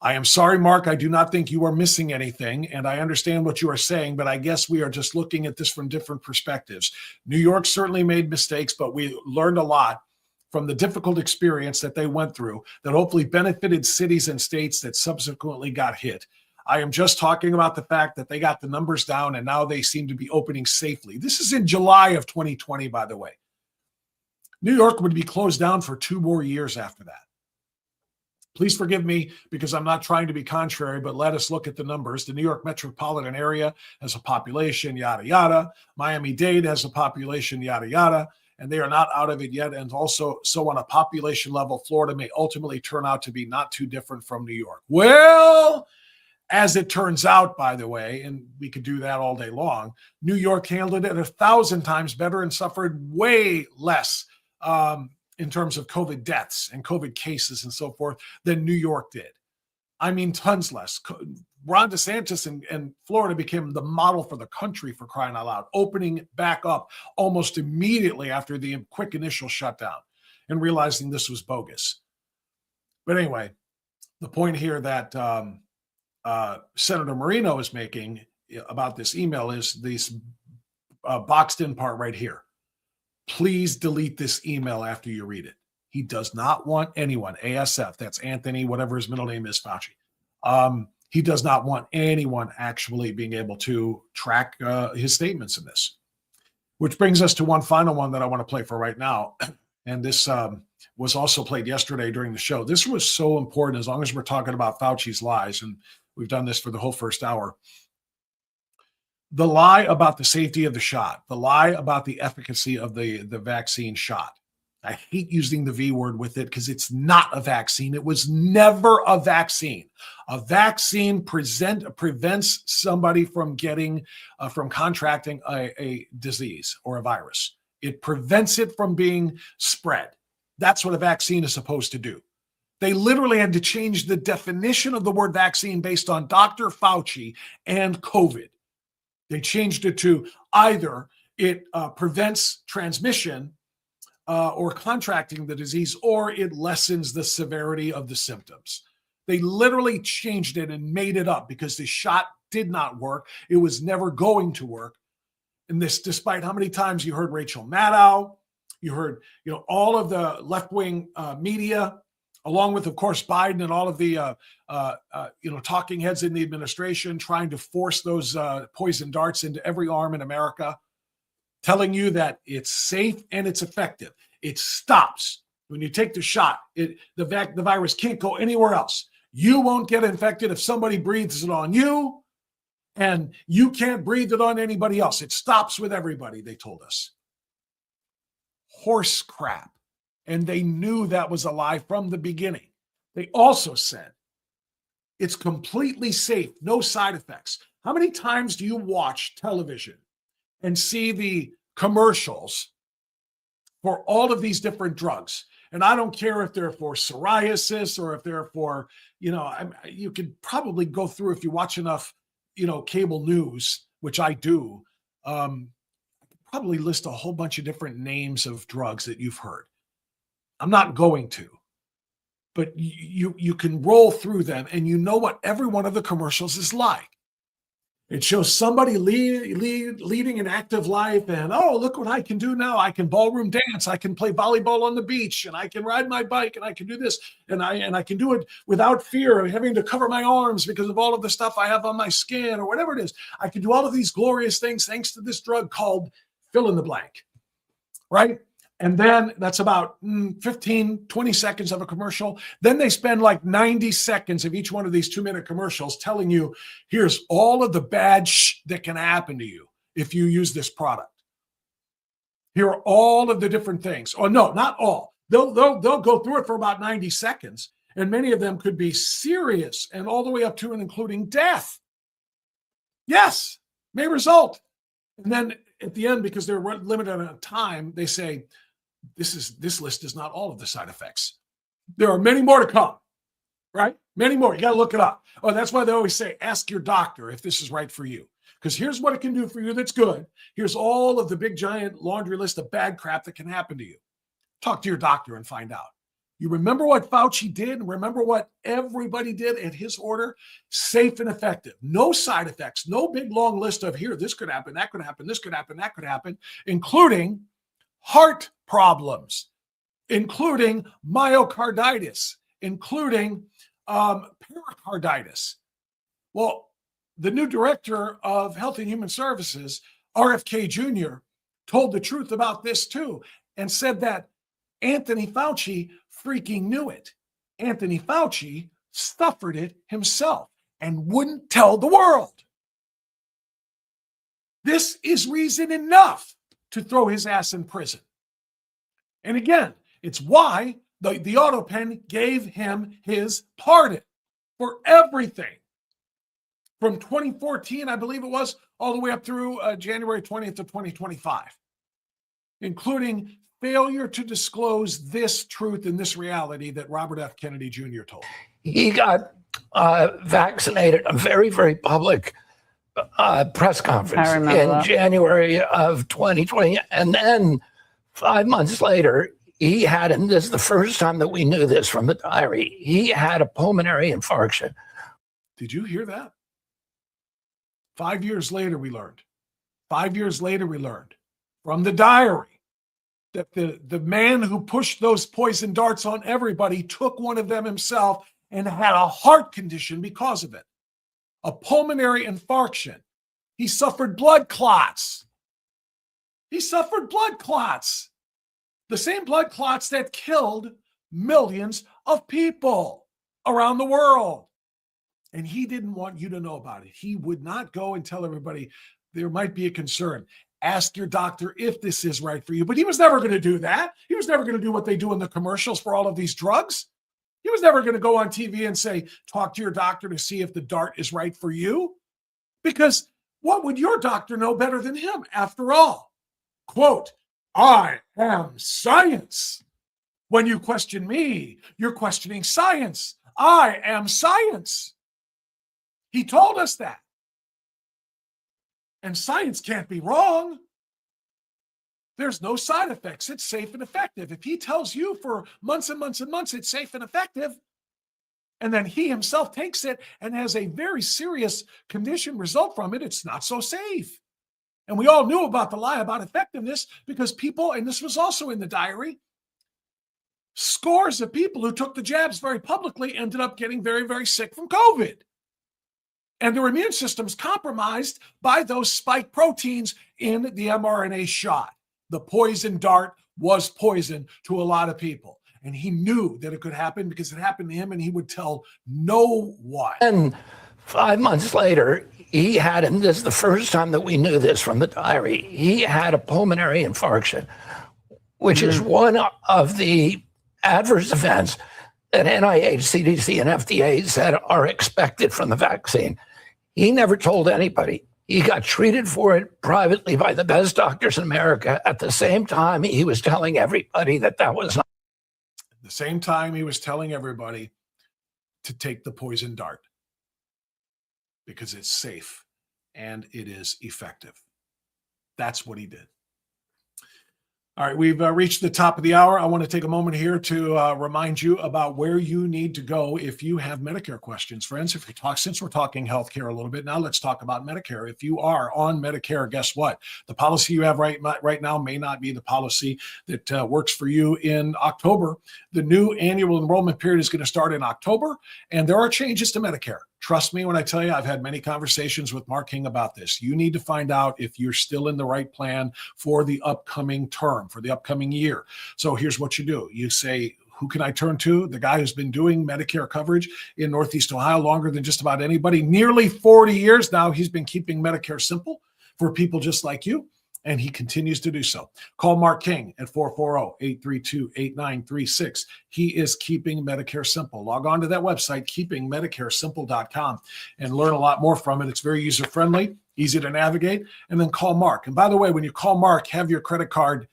Speaker 2: I am sorry, Mark. I do not think you are missing anything, and I understand what you are saying, but I guess we are just looking at this from different perspectives. New York certainly made mistakes, but we learned a lot from the difficult experience that they went through that hopefully benefited cities and states that subsequently got hit. I am just talking about the fact that they got the numbers down and now they seem to be opening safely. This is in July of 2020, by the way. New York would be closed down for 2 more years after that. Please forgive me because I'm not trying to be contrary, but let us look at the numbers. The New York metropolitan area has a population, yada, yada. Miami-Dade has a population, yada, yada. And they are not out of it yet. And also, so on a population level, Florida may ultimately turn out to be not too different from New York. Well, as it turns out, by the way, and we could do that all day long, New York handled it 1,000 times better and suffered way less in terms of COVID deaths and COVID cases and so forth than New York did. I mean, tons less. Ron DeSantis and Florida became the model for the country, for crying out loud, opening back up almost immediately after the quick initial shutdown and realizing this was bogus. But anyway, the point here that Senator Moreno is making about this email is this boxed in part right here. Please delete this email after you read it. He does not want anyone, ASF, that's Anthony, whatever his middle name is, Fauci. He does not want anyone actually being able to track his statements in this. Which brings us to one final one that I want to play for right now. And this was also played yesterday during the show. This was so important as long as we're talking about Fauci's lies, and we've done this for the whole first hour. The lie about the safety of the shot, the lie about the efficacy of the vaccine shot. I hate using the V word with it because it's not a vaccine. It was never a vaccine. A vaccine prevents somebody from from contracting a disease or a virus. It prevents it from being spread. That's what a vaccine is supposed to do. They literally had to change the definition of the word vaccine based on Dr. Fauci and COVID. They changed it to either it prevents transmission or contracting the disease, or it lessens the severity of the symptoms. They literally changed it and made it up because the shot did not work. It was never going to work. And this, despite how many times you heard Rachel Maddow, you heard, all of the left-wing media, along with, of course, Biden and all of the, talking heads in the administration trying to force those poison darts into every arm in America, telling you that it's safe and it's effective. It stops when you take the shot. The virus can't go anywhere else. You won't get infected if somebody breathes it on you, and you can't breathe it on anybody else. It stops with everybody, they told us. Horse crap. And they knew that was a lie from the beginning. They also said it's completely safe, no side effects. How many times do you watch television and see the commercials for all of these different drugs? And I don't care if they're for psoriasis or if they're for, you could probably go through, if you watch enough, cable news, which I do, probably list a whole bunch of different names of drugs that you've heard. I'm not going to, but you can roll through them and you know what every one of the commercials is like. It shows somebody leading an active life and, oh, look what I can do now. I can ballroom dance. I can play volleyball on the beach, and I can ride my bike, and I can do this, and I can do it without fear of having to cover my arms because of all of the stuff I have on my skin or whatever it is. I can do all of these glorious things thanks to this drug called fill in the blank, right? And then that's about 15, 20 seconds of a commercial. Then they spend like 90 seconds of each one of these 2-minute commercials telling you, here's all of the bad that can happen to you if you use this product. Here are all of the different things. Oh, no, not all. They'll go through it for about 90 seconds. And many of them could be serious and all the way up to and including death. Yes, may result. And then at the end, because they're limited on time, they say, this list is not all of the side effects. There are many more to come, right? Many more. You got to look it up. Oh, that's why they always say, ask your doctor if this is right for you. Because here's what it can do for you that's good. Here's all of the big, giant laundry list of bad crap that can happen to you. Talk to your doctor and find out. You remember what Fauci did? Remember what everybody did at his order? Safe and effective. No side effects. No big, long list of here, this could happen, that could happen, this could happen, that could happen, including heart problems, including myocarditis, including pericarditis. Well, the new director of Health and Human Services, RFK Jr., told the truth about this too and said that Anthony Fauci freaking knew it. Anthony Fauci suffered it himself and wouldn't tell the world. This is reason enough to throw his ass in prison. And again, it's why the auto pen gave him his pardon for everything. From 2014, I believe it was, all the way up through January 20th of 2025, including failure to disclose this truth and this reality that Robert F. Kennedy Jr. told.
Speaker 7: He got vaccinated, a very, very public press conference in January of 2020. And then 5 months later, he had, and this is the first time that we knew this from the diary, he had a pulmonary infarction.
Speaker 2: Did you hear that? 5 years later, we learned. 5 years later, we learned from the diary that the man who pushed those poison darts on everybody took one of them himself and had a heart condition because of it, a pulmonary infarction. He suffered blood clots. He suffered blood clots, the same blood clots that killed millions of people around the world. And he didn't want you to know about it. He would not go and tell everybody there might be a concern. Ask your doctor if this is right for you. But he was never going to do that. He was never going to do what they do in the commercials for all of these drugs. He was never going to go on TV and say, talk to your doctor to see if the dart is right for you. Because what would your doctor know better than him after all? Quote, I am science. When you question me, you're questioning science. I am science. He told us that. And science can't be wrong. There's no side effects. It's safe and effective. If he tells you for months and months and months it's safe and effective, and then he himself takes it and has a very serious condition result from it, it's not so safe. And we all knew about the lie about effectiveness because people, and this was also in the diary, scores of people who took the jabs very publicly ended up getting very, very sick from COVID. And their immune system's compromised by those spike proteins in the mRNA shot. The poison dart was poison to a lot of people. And he knew that it could happen because it happened to him, and he would tell no one.
Speaker 7: And 5 months later, he had, and this is the first time that we knew this from the diary, he had a pulmonary infarction, which is one of the adverse events that NIH, CDC, and FDA said are expected from the vaccine. He never told anybody. He got treated for it privately by the best doctors in America. At the same time, he was telling everybody that that was not.
Speaker 2: At the same time, he was telling everybody to take the poison dart because it's safe and it is effective. That's what he did. All right, we've reached the top of the hour. I want to take a moment here to remind you about where you need to go if you have Medicare questions. Friends, if we talk, since we're talking healthcare a little bit, now let's talk about Medicare. If you are on Medicare, guess what? The policy you have right now may not be the policy that works for you in October. The new annual enrollment period is going to start in October, and there are changes to Medicare. Trust me when I tell you, I've had many conversations with Mark King about this. You need to find out if you're still in the right plan for the upcoming term, for the upcoming year. So here's what you do. You say, who can I turn to? The guy who's been doing Medicare coverage in Northeast Ohio longer than just about anybody. Nearly 40 years now, he's been keeping Medicare simple for people just like you. And he continues to do so. Call Mark King at 440-832-8936. He is keeping Medicare simple. Log on to that website, keepingmedicaresimple.com, and learn a lot more from it. It's very user-friendly, easy to navigate, and then call Mark. And by the way, when you call Mark, have your credit card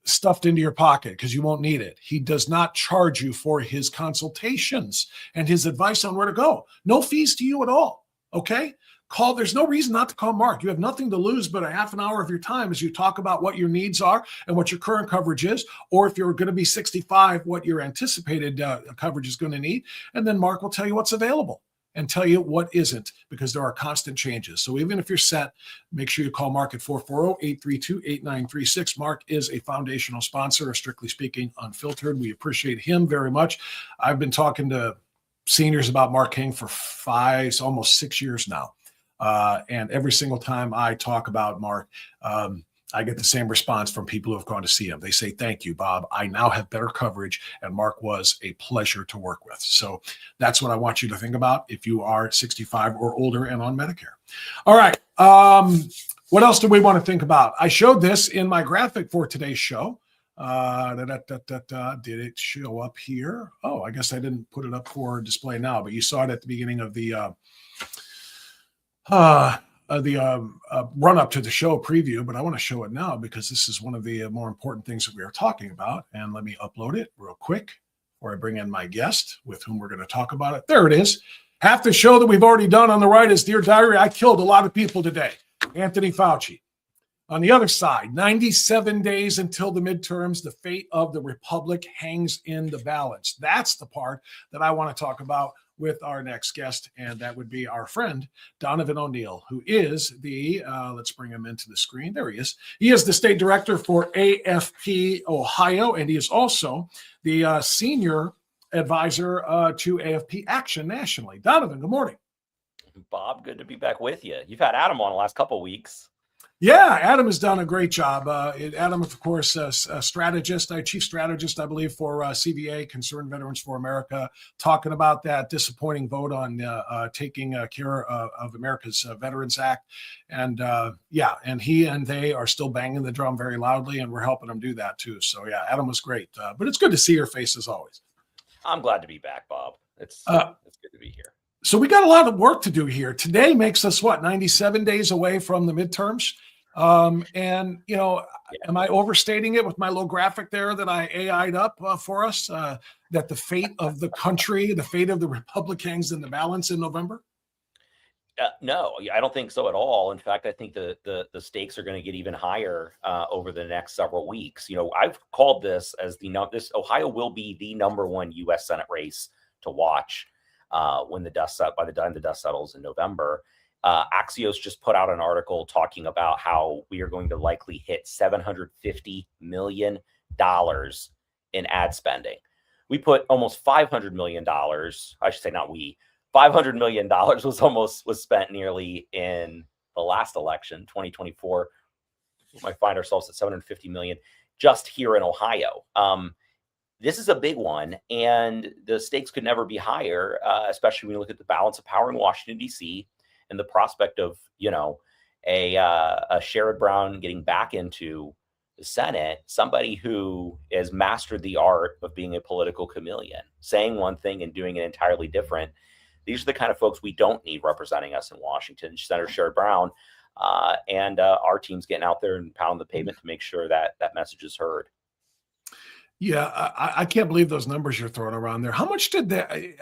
Speaker 2: stuffed into your pocket because you won't need it. He does not charge you for his consultations and his advice on where to go. No fees to you at all, okay? Call. There's no reason not to call Mark. You have nothing to lose but a half an hour of your time as you talk about what your needs are and what your current coverage is, or if you're going to be 65, what your anticipated coverage is going to need. And then Mark will tell you what's available and tell you what isn't, because there are constant changes. So even if you're set, make sure you call Mark at 440-832-8936. Mark is a foundational sponsor of Strictly Speaking Unfiltered. We appreciate him very much. I've been talking to seniors about Mark King for almost 6 years now. And every single time I talk about Mark, I get the same response from people who have gone to see him. They say, thank you, Bob. I now have better coverage, and Mark was a pleasure to work with. So that's what I want you to think about if you are 65 or older and on Medicare. All right. What else do we want to think about? I showed this in my graphic for today's show. Did it show up here? Oh, I guess I didn't put it up for display now, but you saw it at the beginning of the run up to the show preview, but I want to show it now because this is one of the more important things that we are talking about. And let me upload it real quick before I bring in my guest with whom we're going to talk about it. There it is. Half the show that we've already done on the right is Dear Diary, I killed a lot of people today. Anthony Fauci. On the other side, 97 days until the midterms, the fate of the republic hangs in the balance. That's the part that I want to talk about with our next guest, and that would be our friend, Donovan O'Neill, who is the, let's bring him into the screen. There he is. He is the state director for AFP Ohio, and he is also the senior advisor to AFP Action nationally. Donovan, good morning.
Speaker 8: Bob, good to be back with you. You've had Adam on the last couple of weeks.
Speaker 2: Yeah, Adam has done a great job. Adam, of course, a strategist, chief strategist, I believe, for CVA, Concerned Veterans for America, talking about that disappointing vote on taking care of America's Veterans Act. And and he and they are still banging the drum very loudly, and we're helping them do that too. So yeah, Adam was great. But it's good to see your face as always.
Speaker 8: I'm glad to be back, Bob. It's good to be here.
Speaker 2: So we got a lot of work to do here. Today makes us 97 days away from the midterms. And am I overstating it with my little graphic there that I AI'd up for us, that the fate of the country, the fate of the Republicans in the balance in November?
Speaker 8: No, I don't think so at all. In fact, I think the stakes are going to get even higher over the next several weeks. I've called this as this Ohio will be the #1 U.S. Senate race to watch when by the time the dust settles in November. Axios just put out an article talking about how we are going to likely hit $750 million in ad spending. We put almost $500 million. I should say not we. $500 million was spent nearly in the last election, 2024. We might find ourselves at $750 million just here in Ohio. This is a big one, and the stakes could never be higher, especially when you look at the balance of power in Washington, D.C., and the prospect of, a Sherrod Brown getting back into the Senate, somebody who has mastered the art of being a political chameleon, saying one thing and doing it entirely different. These are the kind of folks we don't need representing us in Washington. Senator Sherrod Brown and our team's getting out there and pounding the pavement to make sure that that message is heard.
Speaker 2: Yeah, I can't believe those numbers you're throwing around there. How much did they?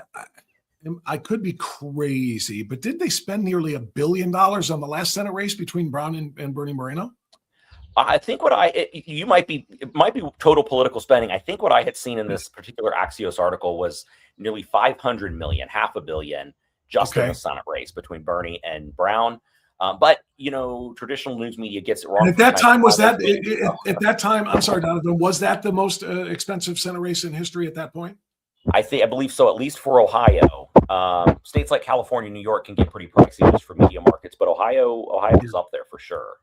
Speaker 2: I could be crazy, but did they spend nearly $1 billion on the last Senate race between Brown and Bernie Moreno?
Speaker 8: I think it might be total political spending. I think what I had seen in this particular Axios article was nearly $500 million, $500 million, just in the Senate race between Bernie and Brown. But traditional news media gets it wrong.
Speaker 2: And at that time, at that time, I'm sorry, Donovan, was that the most expensive Senate race in history at that point?
Speaker 8: I believe so, at least for Ohio. States like California, New York can get pretty pricey just for media markets, but Ohio is up there for sure.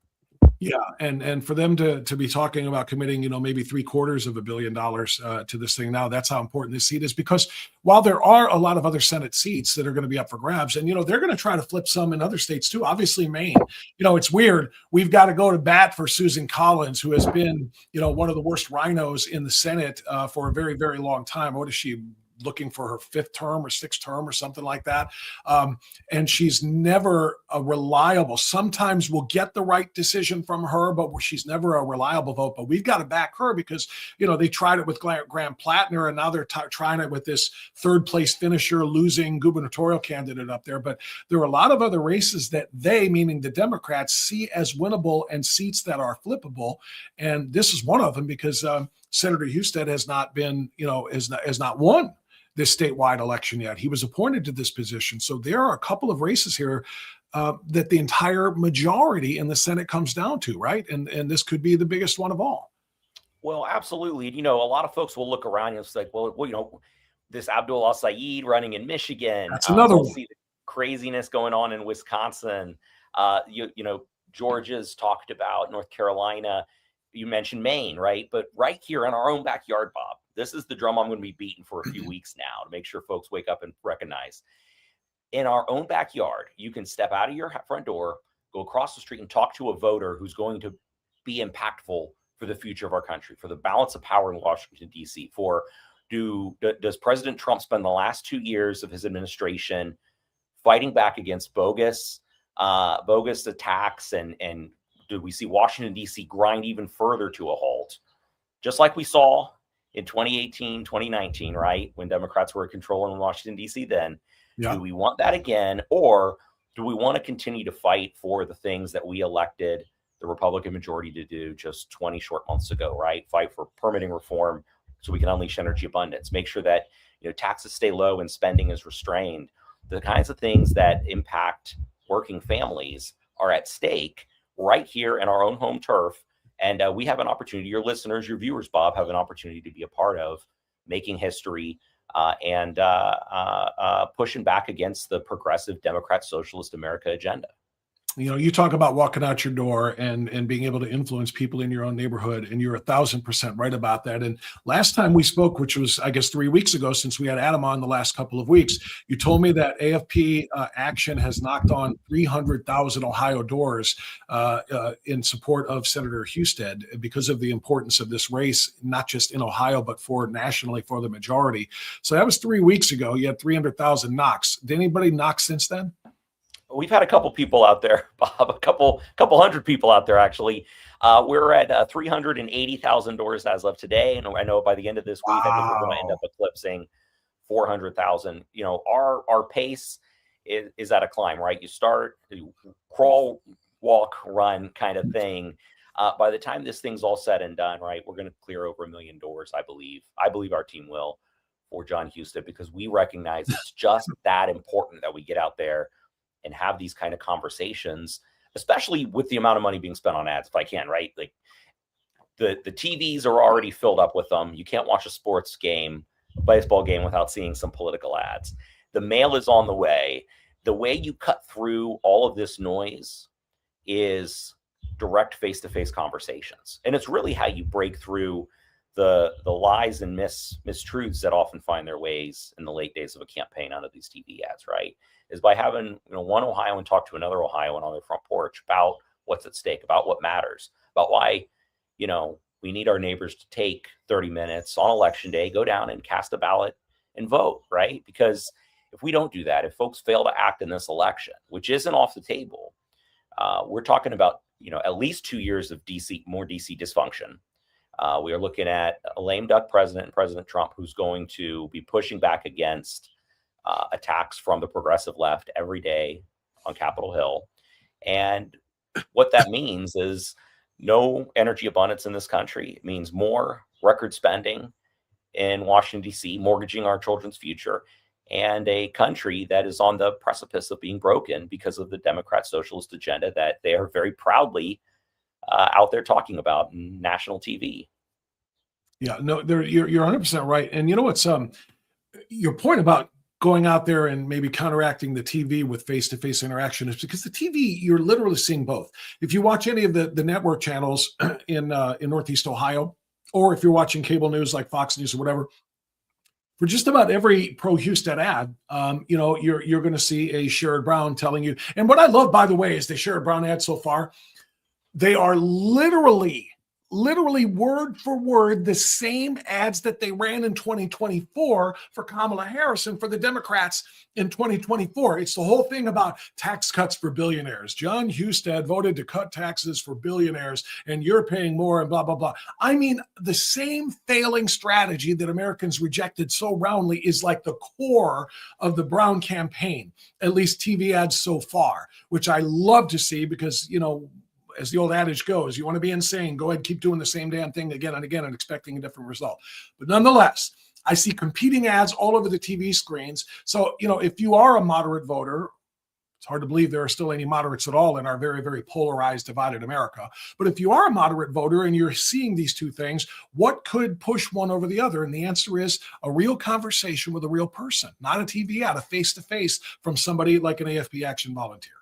Speaker 2: Yeah, and for them to be talking about committing, maybe $750 million to this thing now, that's how important this seat is. Because while there are a lot of other Senate seats that are going to be up for grabs, and they're going to try to flip some in other states too. Obviously, Maine. It's weird. We've got to go to bat for Susan Collins, who has been, one of the worst rhinos in the Senate for a very, very long time. What is she? Looking for her 5th term or 6th term or something like that. And she's never a reliable. Sometimes we'll get the right decision from her, but she's never a reliable vote. But we've got to back her because, they tried it with Graham Plattner, and now they're trying it with this 3rd place finisher, losing gubernatorial candidate up there. But there are a lot of other races that they, meaning the Democrats, see as winnable and seats that are flippable. And this is one of them because Senator Husted has not been, has not won this statewide election yet. He was appointed to this position. So there are a couple of races here that the entire majority in the Senate comes down to, right? And this could be the biggest one of all.
Speaker 8: Well, absolutely. A lot of folks will look around and it's like, well, this Abdul Al-Sayed running in Michigan.
Speaker 2: That's another one.
Speaker 8: See the craziness going on in Wisconsin. Georgia's talked about, North Carolina. You mentioned Maine, right? But right here in our own backyard, Bob, this is the drum I'm going to be beating for a few weeks now to make sure folks wake up and recognize. In our own backyard, you can step out of your front door, go across the street and talk to a voter who's going to be impactful for the future of our country, for the balance of power in Washington, D.C., does President Trump spend the last 2 years of his administration fighting back against bogus attacks, and do we see Washington, D.C. grind even further to a halt, just like we saw in 2018, 2019, right? When Democrats were in control in Washington, D.C. then. Yeah. Do we want that again? Or do we want to continue to fight for the things that we elected the Republican majority to do just 20 short months ago, right? Fight for permitting reform so we can unleash energy abundance, make sure that taxes stay low and spending is restrained. The kinds of things that impact working families are at stake right here in our own home turf. And we have an opportunity, your listeners, your viewers, Bob, have an opportunity to be a part of making history and pushing back against the progressive Democrat Socialist America agenda.
Speaker 2: You know, you talk about walking out your door and being able to influence people in your own neighborhood, and you're 1,000% right about that. And last time we spoke, which was, I guess, 3 weeks ago, since we had Adam on the last couple of weeks, you told me that AFP Action has knocked on 300,000 Ohio doors in support of Senator Husted because of the importance of this race, not just in Ohio, but for nationally for the majority. So that was 3 weeks ago. You had 300,000 knocks. Did anybody knock since then?
Speaker 8: We've had a couple people out there, Bob, a couple hundred people out there, actually. We're at 380,000 doors as of today. And I know by the end of this week, I think we're going to end up eclipsing 400,000. You know, our pace is at a climb, right? You start, you crawl, walk, run kind of thing. By the time this thing's all said and done, right, we're going to clear over 1 million doors, I believe. I believe our team will, for John Husted, because we recognize it's just that important that we get out there and have these kind of conversations, especially with the amount of money being spent on ads, if I can, right? Like the TVs are already filled up with them. You can't watch a sports game, a baseball game, without seeing some political ads. The mail is on the way. The way you cut through all of this noise is direct face-to-face conversations. And it's really how you break through the lies and mistruths that often find their ways in the late days of a campaign out of these TV ads, right? Is by having one Ohioan talk to another Ohioan on their front porch about what's at stake, about what matters, about why, we need our neighbors to take 30 minutes on election day, go down and cast a ballot and vote, right? Because if we don't do that, if folks fail to act in this election, which isn't off the table, we're talking about, at least 2 years of more DC dysfunction. We are looking at a lame duck president, President Trump, who's going to be pushing back against attacks from the progressive left every day on Capitol Hill. And what that means is no energy abundance in this country. It means more record spending in Washington, D.C., mortgaging our children's future, and a country that is on the precipice of being broken because of the Democrat socialist agenda that they are very proudly out there talking about in national TV.
Speaker 2: Yeah, no, you're 100% right. And you know what's your point about going out there and maybe counteracting the TV with face-to-face interaction is because the TV, you're literally seeing both. If you watch any of the network channels in Northeast Ohio, or if you're watching cable news like Fox News or whatever, for just about every pro-Husted ad, you're going to see a Sherrod Brown telling you. And what I love, by the way, is the Sherrod Brown ads so far. They are literally word for word the same ads that they ran in 2024 for Kamala Harris and for the Democrats in 2024. It's the whole thing about tax cuts for billionaires. John Husted voted to cut taxes for billionaires and you're paying more and blah, blah, blah. I mean, the same failing strategy that Americans rejected so roundly is like the core of the Brown campaign, at least TV ads so far, which I love to see because, as the old adage goes, you want to be insane, go ahead, keep doing the same damn thing again and again and expecting a different result. But nonetheless, I see competing ads all over the TV screens. So, if you are a moderate voter, it's hard to believe there are still any moderates at all in our very, very polarized, divided America. But if you are a moderate voter and you're seeing these two things, what could push one over the other? And the answer is a real conversation with a real person, not a TV ad, a face-to-face from somebody like an AFP Action volunteer.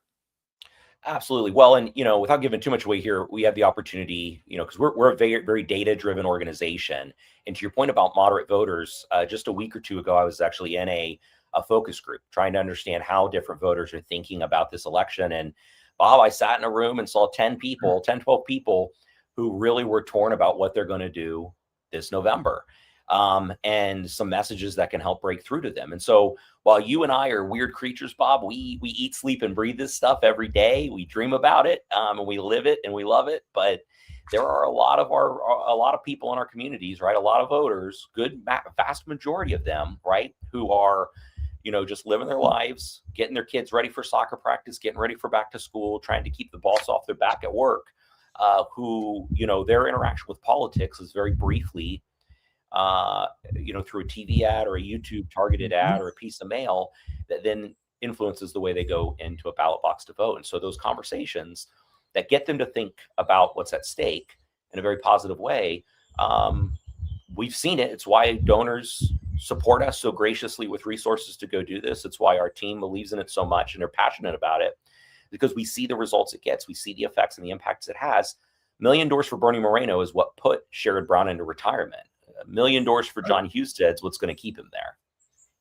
Speaker 8: Absolutely. Well, and, without giving too much away here, we have the opportunity, because we're a very, very data-driven organization. And to your point about moderate voters, just a week or two ago, I was actually in a focus group trying to understand how different voters are thinking about this election. And Bob, I sat in a room and saw 12 people who really were torn about what they're going to do this November. And some messages that can help break through to them. And so while you and I are weird creatures, Bob, we eat, sleep, and breathe this stuff every day. We dream about it, and we live it, and we love it. But there are a lot of people in our communities, right? A lot of voters, vast majority of them, right, who are, just living their lives, getting their kids ready for soccer practice, getting ready for back to school, trying to keep the boss off their back at work, who, their interaction with politics is very briefly through a TV ad or a YouTube targeted ad or a piece of mail that then influences the way they go into a ballot box to vote. And so those conversations that get them to think about what's at stake in a very positive way, we've seen it. It's why donors support us so graciously with resources to go do this. It's why our team believes in it so much and are passionate about it. because we see the results it gets. We see the effects and the impacts it has. $1 million for Bernie Moreno is what put Sherrod Brown into retirement. $1 million for John Husted is what's going to keep him there.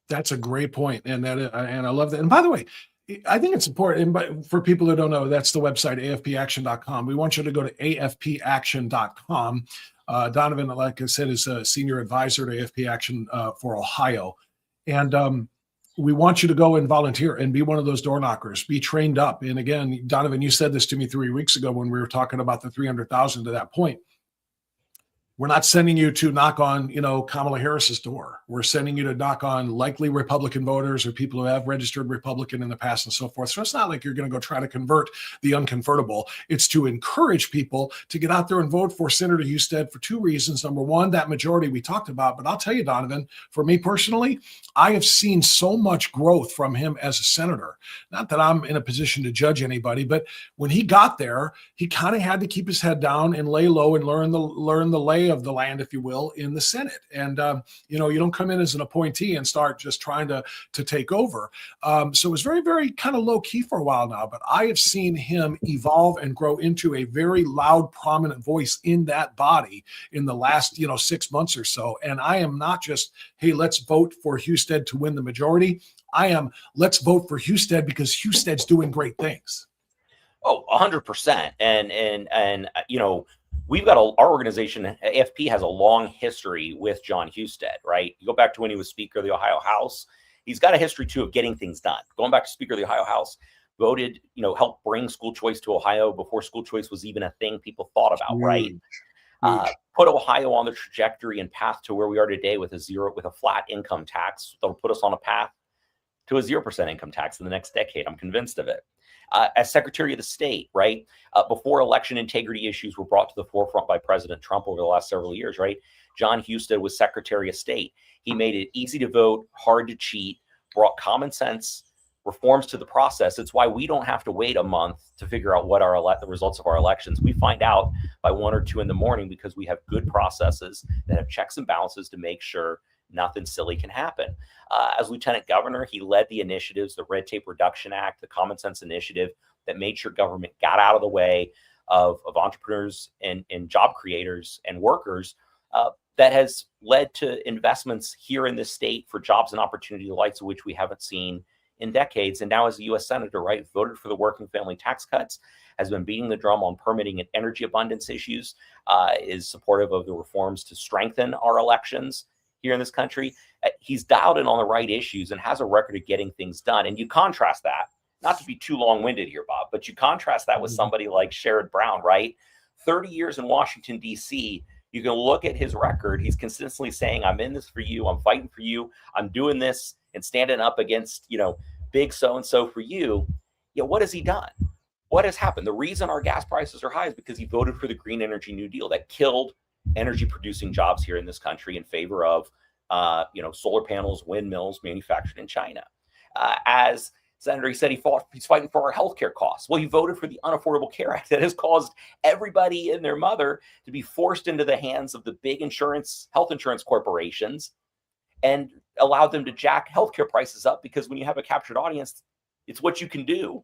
Speaker 2: That's a great point, and I love that. And by the way, I think it's important, but for people who don't know, that's the website, afpaction.com. We want you to go to afpaction.com. Donovan, like I said, is a senior advisor to AFP Action for Ohio. And we want you to go and volunteer and be one of those door knockers, be trained up. And again, Donovan, you said this to me 3 weeks ago when we were talking about the 300,000 to that point. We're not sending you to knock on, Kamala Harris's door. We're sending you to knock on likely Republican voters or people who have registered Republican in the past and so forth. So it's not like you're going to go try to convert the unconvertible. It's to encourage people to get out there and vote for Senator Husted for two reasons. Number one, that majority we talked about. But I'll tell you, Donovan, for me personally, I have seen so much growth from him as a senator. Not that I'm in a position to judge anybody, but when he got there, he kind of had to keep his head down and lay low and learn the lay of the land, if you will, in the Senate. And, you don't come in as an appointee and start just trying to take over. So it was very, very kind of low key for a while now, but I have seen him evolve and grow into a very loud, prominent voice in that body in the last, 6 months or so. And I am not just, hey, let's vote for Husted to win the majority. I am, let's vote for Husted because Husted's doing great things.
Speaker 8: Oh, 100%. And we've got our organization, AFP, has a long history with John Husted, right? You go back to when he was Speaker of the Ohio House. He's got a history, too, of getting things done. Going back to Speaker of the Ohio House, voted, helped bring school choice to Ohio before school choice was even a thing people thought about, right? Put Ohio on the trajectory and path to where we are today with a flat income tax. That'll put us on a path to a 0% income tax in the next decade. I'm convinced of it. As Secretary of the State, right, before election integrity issues were brought to the forefront by President Trump over the last several years, right, John Husted was Secretary of State. He made it easy to vote, hard to cheat, brought common sense reforms to the process. It's why we don't have to wait a month to figure out what the results of our elections. We find out by 1 or 2 in the morning because we have good processes that have checks and balances to make sure nothing silly can happen. As Lieutenant Governor, he led the initiatives, the Red Tape Reduction Act, the Common Sense Initiative that made sure government got out of the way of entrepreneurs and job creators and workers. That has led to investments here in this state for jobs and opportunity, the likes of which we haven't seen in decades. And now as a U.S. Senator, right, voted for the working family tax cuts, has been beating the drum on permitting and energy abundance issues, is supportive of the reforms to strengthen our elections here in this country. He's dialed in on the right issues and has a record of getting things done. And you contrast that, not to be too long-winded here, Bob, but you contrast that with somebody like Sherrod Brown, right? 30 years in Washington, D.C., you can look at his record. He's consistently saying, I'm in this for you. I'm fighting for you. I'm doing this and standing up against, big so-and-so for you. What has he done? What has happened? The reason our gas prices are high is because he voted for the Green Energy New Deal that killed energy producing jobs here in this country in favor of, solar panels, windmills manufactured in China. As Senator, he said he's fighting for our healthcare costs. Well, he voted for the Unaffordable Care Act that has caused everybody and their mother to be forced into the hands of the big health insurance corporations and allowed them to jack healthcare prices up because when you have a captured audience, it's what you can do,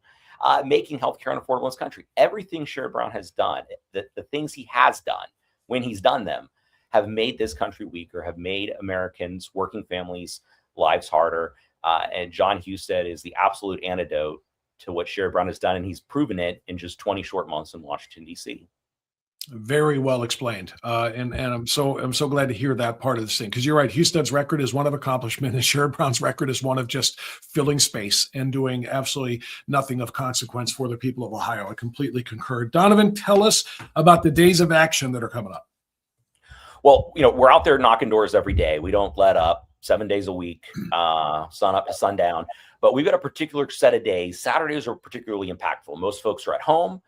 Speaker 8: making healthcare unaffordable in this country. Everything Sherrod Brown has done, the things he has done when he's done them, have made this country weaker, have made Americans, working families' lives harder. And John Husted is the absolute antidote to what Sherrod Brown has done, and he's proven it in just 20 short months in Washington, D.C.
Speaker 2: Very well explained, and I'm so glad to hear that part of this thing, because you're right. Husted's record is one of accomplishment, and Sherrod Brown's record is one of just filling space and doing absolutely nothing of consequence for the people of Ohio. I completely concur. Donovan, tell us about the days of action that are coming up.
Speaker 8: Well, we're out there knocking doors every day. We don't let up. 7 days a week, sun up to sundown. But we've got a particular set of days. Saturdays are particularly impactful. Most folks are at home.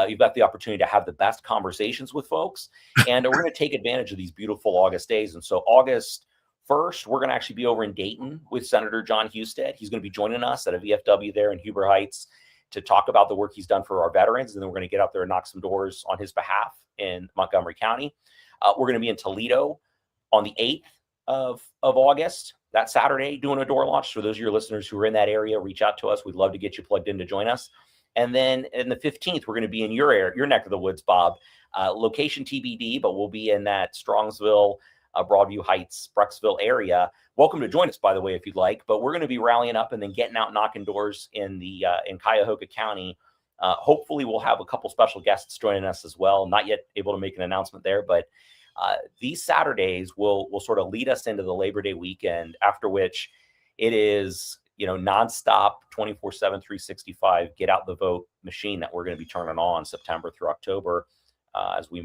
Speaker 8: You've got the opportunity to have the best conversations with folks. And we're going to take advantage of these beautiful August days. And so August 1st, we're going to actually be over in Dayton with Senator John Husted. He's going to be joining us at a VFW there in Huber Heights to talk about the work he's done for our veterans. And then we're going to get out there and knock some doors on his behalf in Montgomery County. We're going to be in Toledo on the 8th of August, that Saturday, doing a door launch. For those of your listeners who are in that area, reach out to us. We'd love to get you plugged in to join us. And then in the 15th, we're going to be in your neck of the woods, Bob. Location TBD, but we'll be in that Strongsville, Broadview Heights, Brecksville area. Welcome to join us, by the way, if you'd like. But we're going to be rallying up and then getting out knocking doors in Cuyahoga County. Hopefully, we'll have a couple special guests joining us as well. Not yet able to make an announcement there, but these Saturdays will sort of lead us into the Labor Day weekend, after which it is, nonstop, 24/7, 365, get out the vote machine that we're going to be turning on September through October as we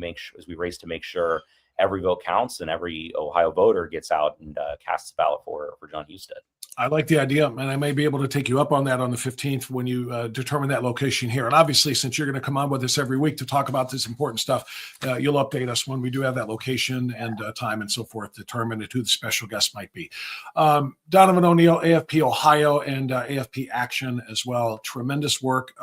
Speaker 8: race to make sure every vote counts and every Ohio voter gets out and casts a ballot for John Husted.
Speaker 2: I like the idea, and I may be able to take you up on that on the 15th when you determine that location here. And obviously, since you're going to come on with us every week to talk about this important stuff, you'll update us when we do have that location and time and so forth, determine who the special guest might be. Donovan O'Neill, AFP Ohio, and AFP Action as well. Tremendous work.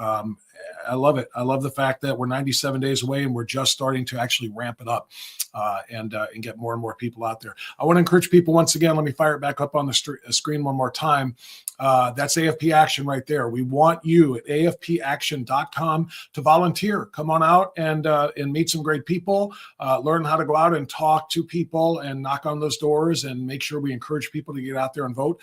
Speaker 2: I love it. I love the fact that we're 97 days away and we're just starting to actually ramp it up and get more and more people out there. I want to encourage people once again. Let me fire it back up on the screen one more time. That's AFP Action right there. We want you at afpaction.com to volunteer. Come on out and meet some great people. Learn how to go out and talk to people and knock on those doors and make sure we encourage people to get out there and vote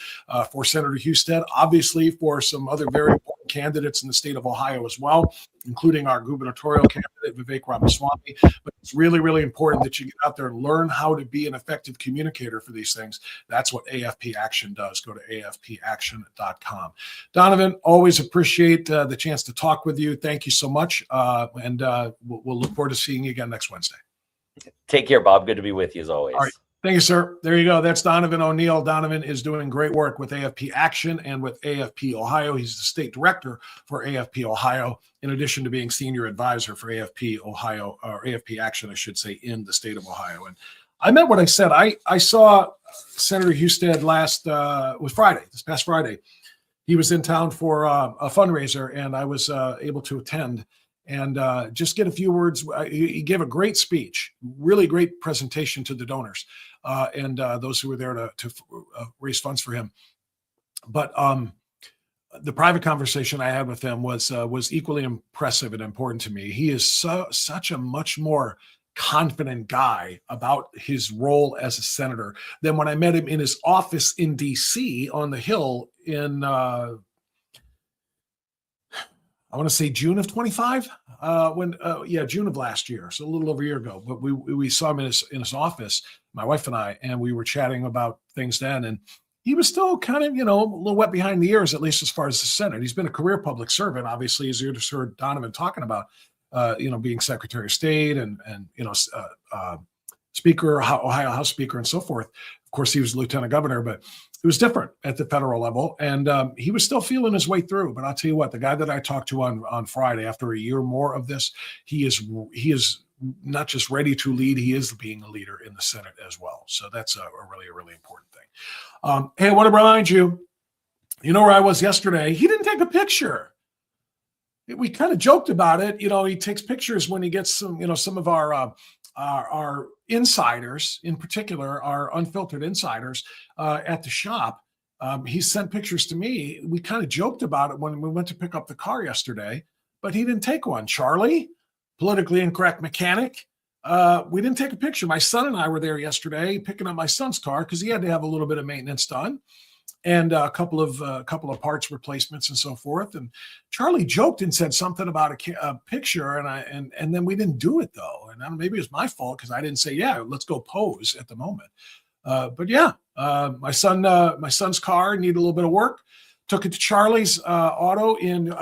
Speaker 2: for Senator Husted. Obviously, for some other very important candidates in the state of Ohio as well, including our gubernatorial candidate, Vivek Ramaswamy. But it's really, really important that you get out there and learn how to be an effective communicator for these things. That's what AFP Action does. Go to afpaction.com. Donovan, always appreciate the chance to talk with you. Thank you so much. And we'll look forward to seeing you again next Wednesday.
Speaker 8: Take care, Bob. Good to be with you as always.
Speaker 2: All right. Thank you, sir. There you go. That's Donovan O'Neill. Donovan is doing great work with AFP Action and with AFP Ohio. He's the state director for AFP Ohio, in addition to being senior advisor for AFP Ohio, or AFP Action, I should say, in the state of Ohio. And I meant what I said. I saw Senator Husted this past Friday. He was in town for a fundraiser, and I was able to attend and just get a few words. He gave a great speech, really great presentation to the donors and those who were there to raise funds for him. But the private conversation I had with him was equally impressive and important to me. He is such a much more confident guy about his role as a senator than when I met him in his office in D.C. on the Hill in I want to say June of 25, June of last year, so a little over a year ago. But we saw him in his office, my wife and I, and we were chatting about things then. And he was still kind of, a little wet behind the ears, at least as far as the Senate. He's been a career public servant, obviously, as you just heard Donovan talking about, being Secretary of State and Speaker, Ohio House Speaker, and so forth. Of course, he was Lieutenant Governor, but it was different at the federal level, and he was still feeling his way through. But I'll tell you what, the guy that I talked to on Friday, after a year more of this, he is not just ready to lead, he is being a leader in the Senate as well. So that's a really important thing. Hey, I want to remind you, where I was yesterday. He didn't take a picture. We kind of joked about it. He takes pictures when he gets some of our insiders, in particular, our unfiltered insiders at the shop. He sent pictures to me. We kind of joked about it when we went to pick up the car yesterday, but he didn't take one. Charlie, politically incorrect mechanic. We didn't take a picture. My son and I were there yesterday picking up my son's car because he had to have a little bit of maintenance done and a couple of parts replacements and so forth. And Charlie joked and said something about a picture, and then we didn't do it though. And maybe it was my fault because I didn't say, yeah, let's go pose at the moment. But yeah, my son's car needed a little bit of work. Took it to Charlie's auto in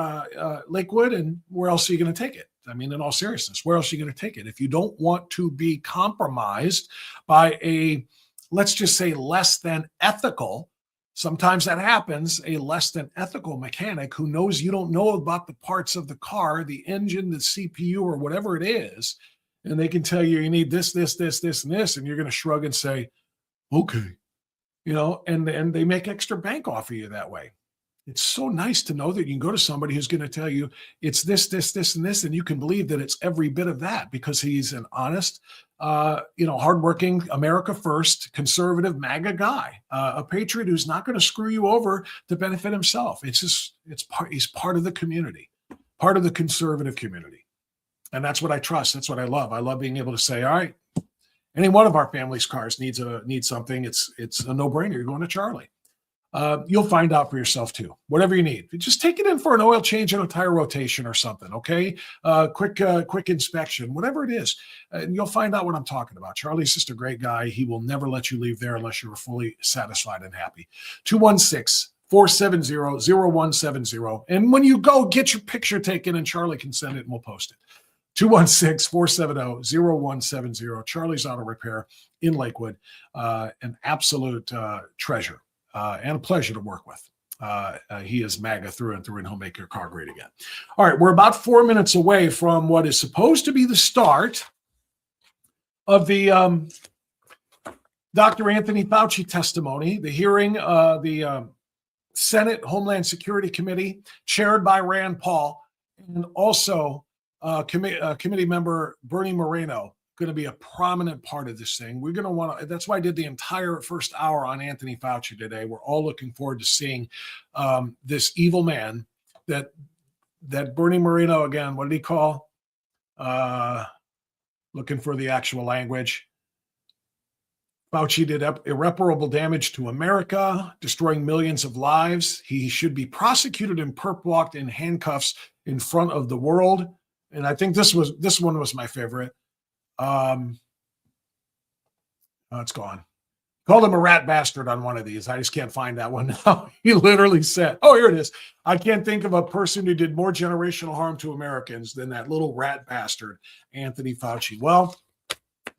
Speaker 2: Lakewood, and where else are you going to take it? I mean, in all seriousness, where else are you going to take it? If you don't want to be compromised by a, let's just say, less than ethical, sometimes that happens, a less than ethical mechanic who knows you don't know about the parts of the car, the engine, the CPU, or whatever it is, and they can tell you need this, and this, and you're going to shrug and say, okay, and they make extra bank off of you that way. It's so nice to know that you can go to somebody who's going to tell you it's this, and this, and you can believe that it's every bit of that because he's an honest, hardworking, America first, conservative MAGA guy, a patriot who's not going to screw you over to benefit himself. He's part of the community. part of the conservative community. And that's what I trust. That's what I love. I love being able to say, all right, any one of our family's cars needs something. It's a no-brainer. You're going to Charlie. You'll find out for yourself too. Whatever you need, just take it in for an oil change and a tire rotation or something. Okay, quick inspection, whatever it is, and you'll find out what I'm talking about. Charlie's just a great guy. He will never let you leave there unless you're fully satisfied and happy. 216-470-0170. And when you go, get your picture taken, and Charlie can send it, and we'll post it. 216-470-0170. Charlie's Auto Repair in Lakewood, an absolute treasure. And a pleasure to work with. He is MAGA through and through, and he'll make your car great again. All right, we're about 4 minutes away from what is supposed to be the start of the Dr. Anthony Fauci testimony, the hearing, the Senate Homeland Security Committee, chaired by Rand Paul, and also committee member Bernie Moreno, going to be a prominent part of this thing. We're going to want to, that's why I did the entire first hour on Anthony Fauci today. We're all looking forward to seeing this evil man that Bernie Moreno, again, what did he call? Looking for the actual language. Fauci did irreparable damage to America, destroying millions of lives. He should be prosecuted and perp walked in handcuffs in front of the world. And I think this one was my favorite. It's gone. Called him a rat bastard on one of these. I just can't find that one now. He literally said, oh, here it is. I can't think of a person who did more generational harm to Americans than that little rat bastard, Anthony Fauci. Well,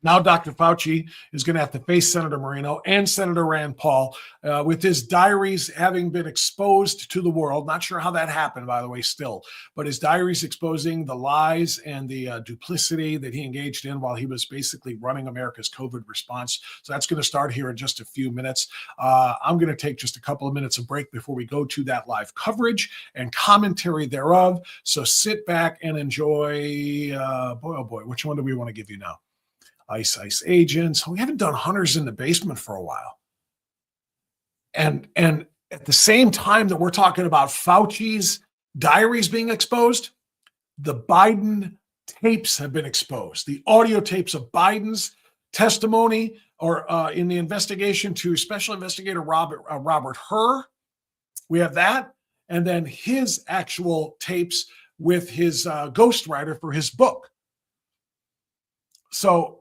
Speaker 2: now Dr. Fauci is going to have to face Senator Moreno and Senator Rand Paul with his diaries having been exposed to the world. Not sure how that happened, by the way, still. But his diaries exposing the lies and the duplicity that he engaged in while he was basically running America's COVID response. So that's going to start here in just a few minutes. I'm going to take just a couple of minutes of break before we go to that live coverage and commentary thereof. So sit back and enjoy. Boy, oh boy, which one do we want to give you now? Ice agents. We haven't done hunters in the basement for a while. And at the same time that we're talking about Fauci's diaries being exposed, the Biden tapes have been exposed. The audio tapes of Biden's testimony or in the investigation to Special Investigator Robert Hur. We have that. And then his actual tapes with his ghostwriter for his book. So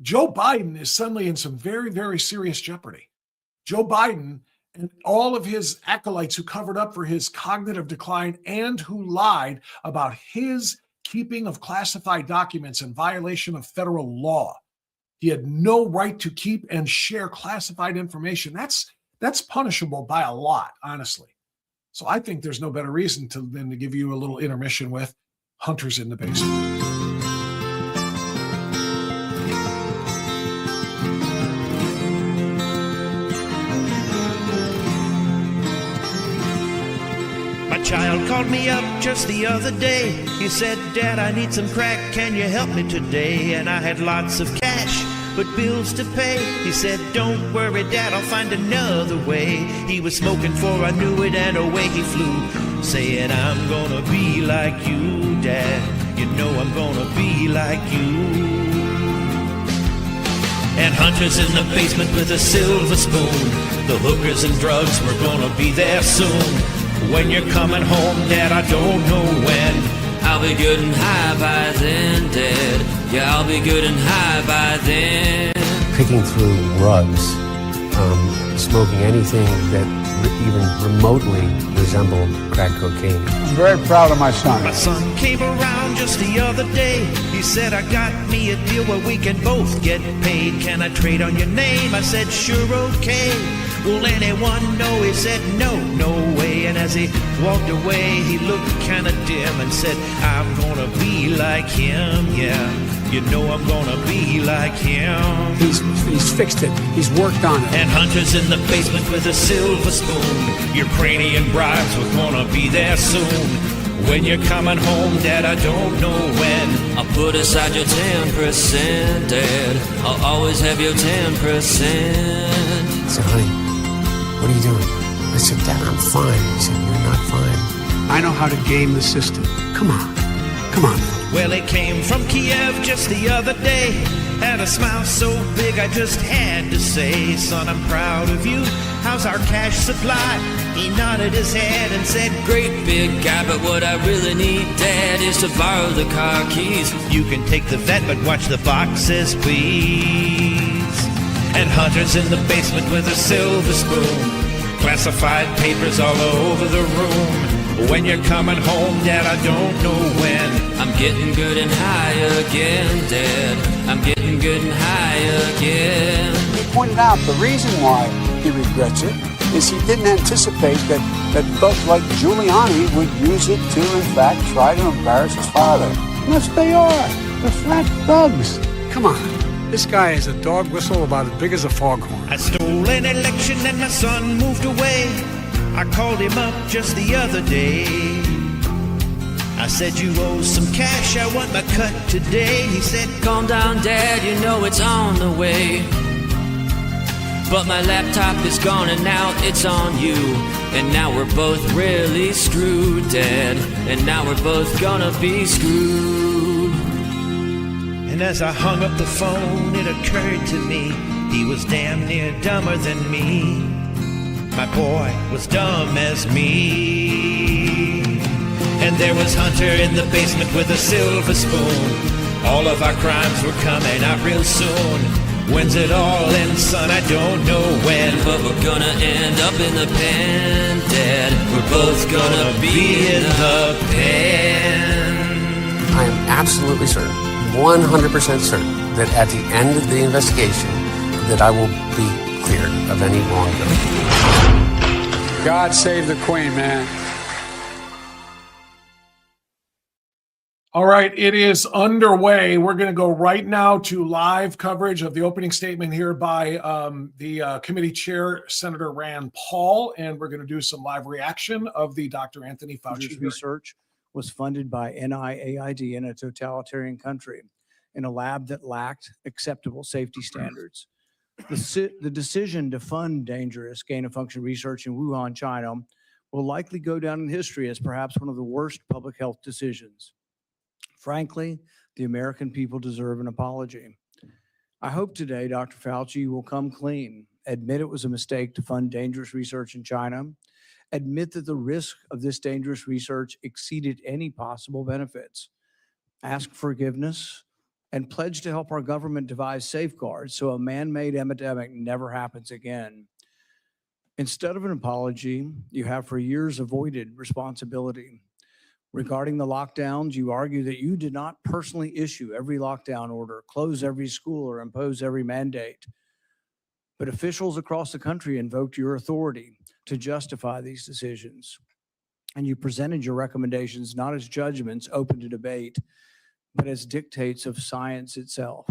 Speaker 2: Joe Biden is suddenly in some very, very serious jeopardy. Joe Biden and all of his acolytes who covered up for his cognitive decline and who lied about his keeping of classified documents in violation of federal law. He had no right to keep and share classified information. That's punishable by a lot, honestly. So I think there's no better reason than to give you a little intermission with Hunters in the Basement.
Speaker 9: Child called me up just the other day. He said, Dad, I need some crack. Can you help me today? And I had lots of cash, but bills to pay. He said, don't worry, Dad, I'll find another way. He was smoking before I knew it, and away he flew, saying, I'm gonna be like you, Dad. You know I'm gonna be like you. And hunters in the basement with a silver spoon. The hookers and drugs, we're gonna be there soon. When you're coming home, Dad, I don't know when.
Speaker 10: I'll be good and high by then, Dad. Yeah, I'll be good and high by then.
Speaker 11: Picking through rugs, smoking anything that even remotely resembled crack cocaine.
Speaker 12: I'm very proud of my son.
Speaker 9: My son came around just the other day. He said, I got me a deal where we can both get paid. Can I trade on your name? I said, sure, okay. Will anyone know? He said, no way. And as he walked away, he looked kind of dim and said, I'm gonna be like him, yeah. You know I'm gonna be like him.
Speaker 12: He's fixed it. He's worked on it.
Speaker 9: And hunters in the basement with a silver spoon. Ukrainian brides, we're gonna be there soon. When you're coming home, Dad, I don't know when.
Speaker 10: I'll put aside your 10%, Dad. I'll always have your 10%.
Speaker 11: So, honey, what are you doing? I said, Dad, I'm fine. He said, you're not fine.
Speaker 12: I know how to game the system. Come on. Come on.
Speaker 9: Well, it came from Kiev just the other day. Had a smile so big I just had to say, son, I'm proud of you. How's our cash supply? He nodded his head and said,
Speaker 10: Great big guy, but what I really need, Dad, is to borrow the car keys.
Speaker 9: You can take the vet, but watch the boxes, please. And Hunter's in the basement with a silver spoon. Classified papers all over the room. When you're coming home, Dad, I don't know when.
Speaker 10: I'm getting good and high again, Dad. I'm getting good and high again.
Speaker 12: He pointed out the reason why he regrets it is he didn't anticipate that folks like Giuliani would use it to, in fact, try to embarrass his father. Yes, they are. They're flat thugs. Come on. This guy is a dog whistle about as big as a foghorn.
Speaker 9: I stole an election and my son moved away. I called him up just the other day. I said, you owe some cash, I want my cut today. He said,
Speaker 10: calm down, Dad, you know it's on the way. But my laptop is gone and now it's on you. And now we're both really screwed, Dad. And now we're both gonna be screwed.
Speaker 9: And as I hung up the phone, it occurred to me, he was damn near dumber than me. My boy was dumb as me. And there was Hunter in the basement with a silver spoon. All of our crimes were coming out real soon. When's it all end, son? I don't know when.
Speaker 10: But we're gonna end up in the pen, Dad. We're both gonna be in the pen.
Speaker 11: I am absolutely certain, 100% certain, that at the end of the investigation, that I will be cleared of any wrongdoing.
Speaker 12: God save the Queen, man.
Speaker 2: All right, it is underway. We're going to go right now to live coverage of the opening statement here by the committee chair, Senator Rand Paul, and we're going to do some live reaction of the Dr. Anthony Fauci
Speaker 13: research was funded by NIAID in a totalitarian country in a lab that lacked acceptable safety standards. The decision to fund dangerous gain-of-function research in Wuhan, China, will likely go down in history as perhaps one of the worst public health decisions. Frankly, the American people deserve an apology. I hope today Dr. Fauci will come clean, admit it was a mistake to fund dangerous research in China, admit that the risk of this dangerous research exceeded any possible benefits, ask forgiveness, and pledge to help our government devise safeguards so a man-made epidemic never happens again. Instead of an apology, you have for years avoided responsibility. Regarding the lockdowns, you argue that you did not personally issue every lockdown order, close every school, or impose every mandate. But officials across the country invoked your authority to justify these decisions. And you presented your recommendations not as judgments open to debate, but as dictates of science itself.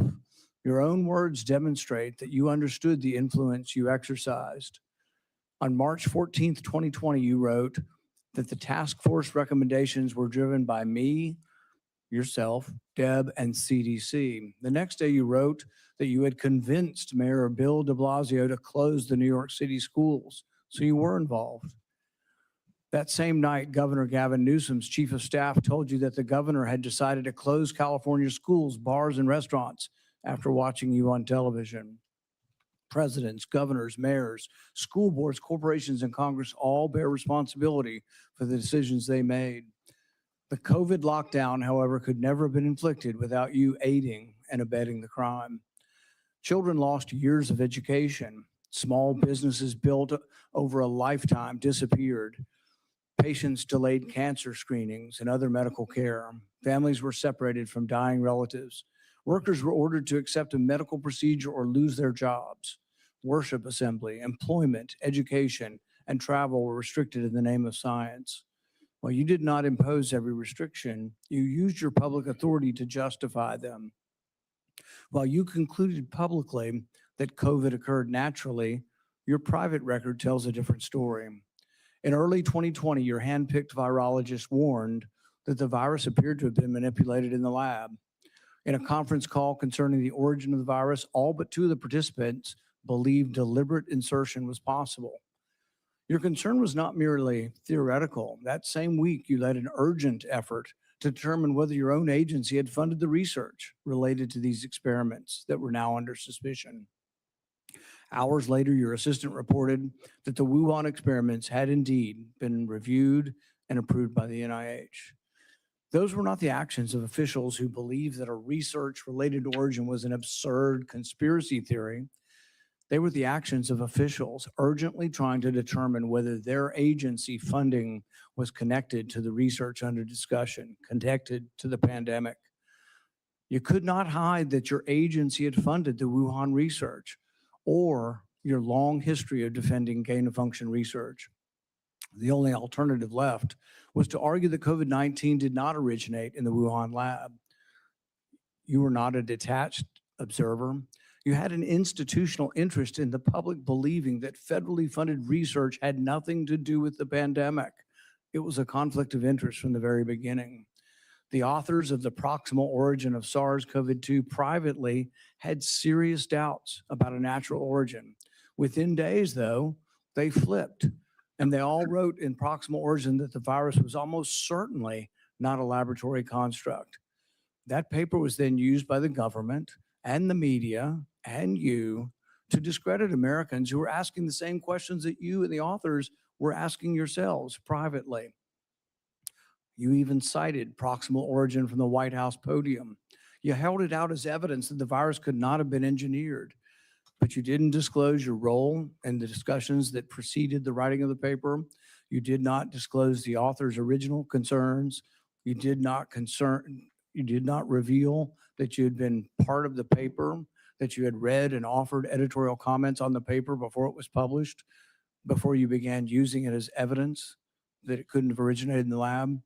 Speaker 13: Your own words demonstrate that you understood the influence you exercised. On March 14th, 2020, you wrote that the task force recommendations were driven by me, yourself, Deb, and CDC. The next day you wrote that you had convinced Mayor Bill de Blasio to close the New York City schools, so you were involved. That same night, Governor Gavin Newsom's chief of staff told you that the governor had decided to close California schools, bars, and restaurants after watching you on television. Presidents, governors, mayors, school boards, corporations, and Congress all bear responsibility for the decisions they made. The COVID lockdown, however, could never have been inflicted without you aiding and abetting the crime. Children lost years of education. Small businesses built over a lifetime disappeared. Patients delayed cancer screenings and other medical care. Families were separated from dying relatives. Workers were ordered to accept a medical procedure or lose their jobs. Worship assembly, employment, education, and travel were restricted in the name of science. While you did not impose every restriction, you used your public authority to justify them. While you concluded publicly that COVID occurred naturally, your private record tells a different story. In early 2020, your hand-picked virologist warned that the virus appeared to have been manipulated in the lab. In a conference call concerning the origin of the virus, all but two of the participants believed deliberate insertion was possible. Your concern was not merely theoretical. That same week, you led an urgent effort to determine whether your own agency had funded the research related to these experiments that were now under suspicion. Hours later, your assistant reported that the Wuhan experiments had indeed been reviewed and approved by the NIH. Those were not the actions of officials who believed that a research-related origin was an absurd conspiracy theory. They were the actions of officials urgently trying to determine whether their agency funding was connected to the research under discussion, connected to the pandemic. You could not hide that your agency had funded the Wuhan research or your long history of defending gain-of-function research. The only alternative left was to argue that COVID-19 did not originate in the Wuhan lab. You were not a detached observer. You had an institutional interest in the public believing that federally funded research had nothing to do with the pandemic. It was a conflict of interest from the very beginning. The authors of the proximal origin of SARS-CoV-2 privately had serious doubts about a natural origin. Within days, though, they flipped, and they all wrote in proximal origin that the virus was almost certainly not a laboratory construct. That paper was then used by the government and the media and you to discredit Americans who were asking the same questions that you and the authors were asking yourselves privately. You even cited proximal origin from the White House podium. You held it out as evidence that the virus could not have been engineered, but you didn't disclose your role in the discussions that preceded the writing of the paper. You did not disclose the author's original concerns. You did not reveal that you had been part of the paper, that you had read and offered editorial comments on the paper before it was published, before you began using it as evidence that it couldn't have originated in the lab.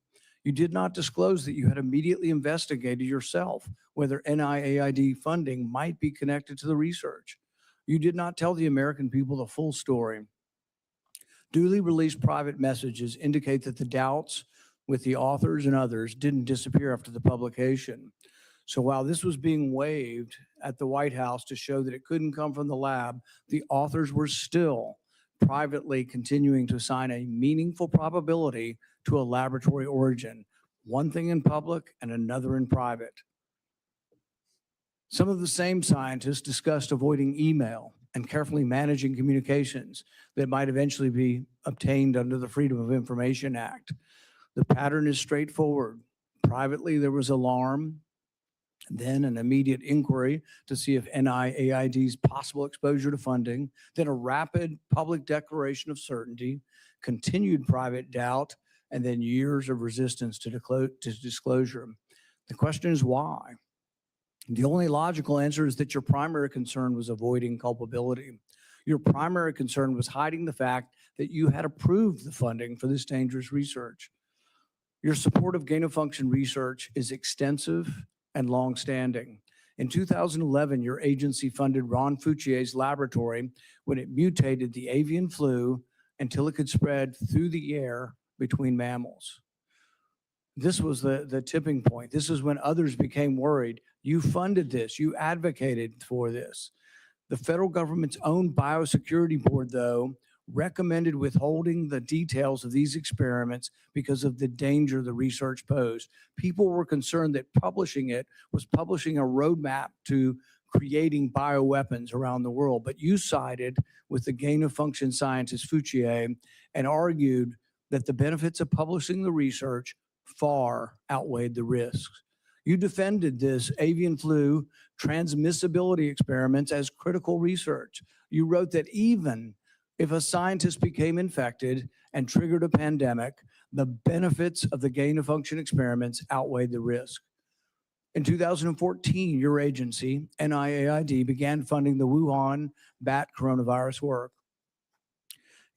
Speaker 13: You did not disclose that you had immediately investigated yourself whether NIAID funding might be connected to the research. You did not tell the American people the full story. Duly released private messages indicate that the doubts with the authors and others didn't disappear after the publication. So while this was being waived at the White House to show that it couldn't come from the lab, the authors were still privately continuing to assign a meaningful probability to a laboratory origin, one thing in public and another in private. Some of the same scientists discussed avoiding email and carefully managing communications that might eventually be obtained under the Freedom of Information Act. The pattern is straightforward. Privately, there was alarm, then an immediate inquiry to see if NIAID's possible exposure to funding, then a rapid public declaration of certainty, continued private doubt, and then years of resistance to disclosure. The question is why? The only logical answer is that your primary concern was avoiding culpability. Your primary concern was hiding the fact that you had approved the funding for this dangerous research. Your support of gain-of-function research is extensive and long-standing. In 2011, your agency funded Ron Fauci's laboratory when it mutated the avian flu until it could spread through the air between mammals. This was the tipping point. This is when others became worried. You funded this. You advocated for this. The federal government's own biosecurity board, though, recommended withholding the details of these experiments because of the danger the research posed. People were concerned that publishing it was publishing a roadmap to creating bioweapons around the world. But you sided with the gain-of-function scientist Fauci and argued that the benefits of publishing the research far outweighed the risks. You defended this avian flu transmissibility experiments as critical research. You wrote that even if a scientist became infected and triggered a pandemic, the benefits of the gain-of-function experiments outweighed the risk. In 2014, your agency, NIAID, began funding the Wuhan bat coronavirus work.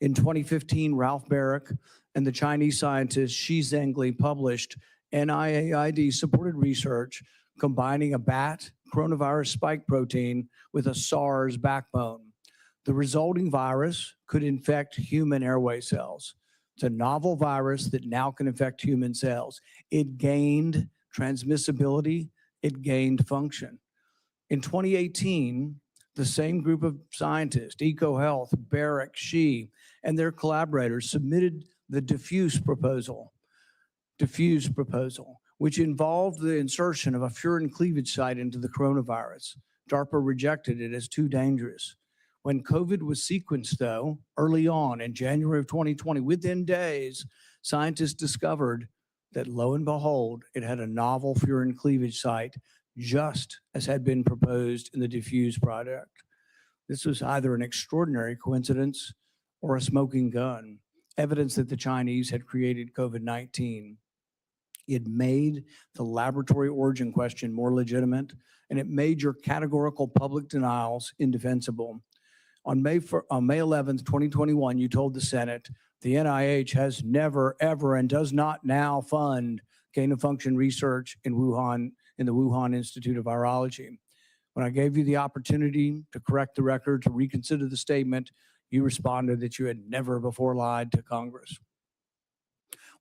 Speaker 13: In 2015, Ralph Barrick and the Chinese scientist Shi Zhengli published NIAID-supported research combining a bat coronavirus spike protein with a SARS backbone. The resulting virus could infect human airway cells. It's a novel virus that now can infect human cells. It gained transmissibility, it gained function. In 2018, the same group of scientists, EcoHealth, Barrick, Shi, and their collaborators submitted the diffuse proposal, which involved the insertion of a furin cleavage site into the coronavirus. DARPA rejected it as too dangerous. When COVID was sequenced, though, early on in January of 2020, within days, scientists discovered that, lo and behold, it had a novel furin cleavage site, just as had been proposed in the diffuse product. This was either an extraordinary coincidence or a smoking gun, evidence that the Chinese had created COVID-19. It made the laboratory origin question more legitimate, and it made your categorical public denials indefensible. On May 11th, 2021, you told the Senate, the NIH has never, ever, and does not now fund gain-of-function research in Wuhan, in the Wuhan Institute of Virology. When I gave you the opportunity to correct the record, to reconsider the statement, you responded that you had never before lied to Congress.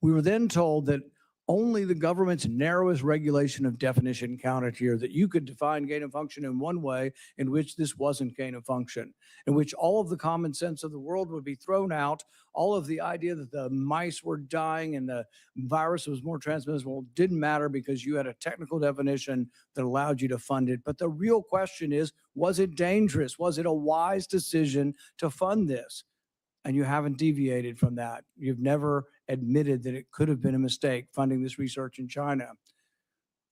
Speaker 13: We were then told that only the government's narrowest regulation of definition counted here, that you could define gain of function in one way in which this wasn't gain of function, in which all of the common sense of the world would be thrown out, all of the idea that the mice were dying and the virus was more transmissible didn't matter because you had a technical definition that allowed you to fund it. But the real question is, was it dangerous? Was it a wise decision to fund this? And you haven't deviated from that. You've never admitted that it could have been a mistake funding this research in China.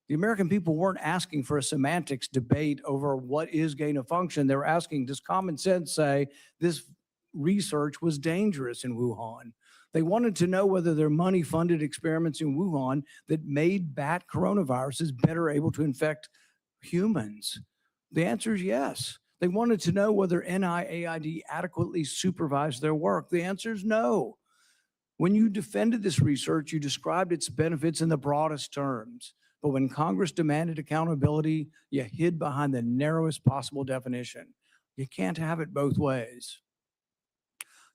Speaker 13: The American people weren't asking for a semantics debate over what is gain of function. They were asking, does common sense say this research was dangerous in Wuhan? They wanted to know whether their money-funded experiments in Wuhan that made bat coronaviruses better able to infect humans. The answer is yes. They wanted to know whether NIAID adequately supervised their work. The answer is no. When you defended this research, you described its benefits in the broadest terms. But when Congress demanded accountability, you hid behind the narrowest possible definition. You can't have it both ways.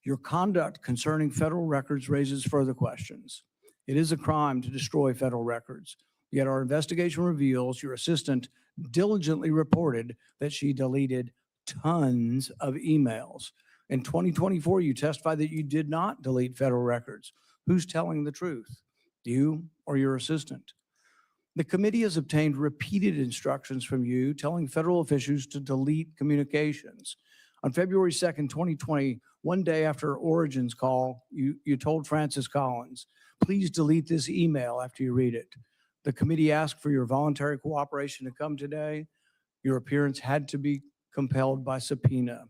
Speaker 13: Your conduct concerning federal records raises further questions. It is a crime to destroy federal records. Yet our investigation reveals your assistant diligently reported that she deleted tons of emails. In 2024, you testified that you did not delete federal records. Who's telling the truth, you or your assistant? The committee has obtained repeated instructions from you telling federal officials to delete communications. On February 2nd, 2020, one day after Origin's call, you told Francis Collins, please delete this email after you read it. The committee asked for your voluntary cooperation to come today. Your appearance had to be compelled by subpoena.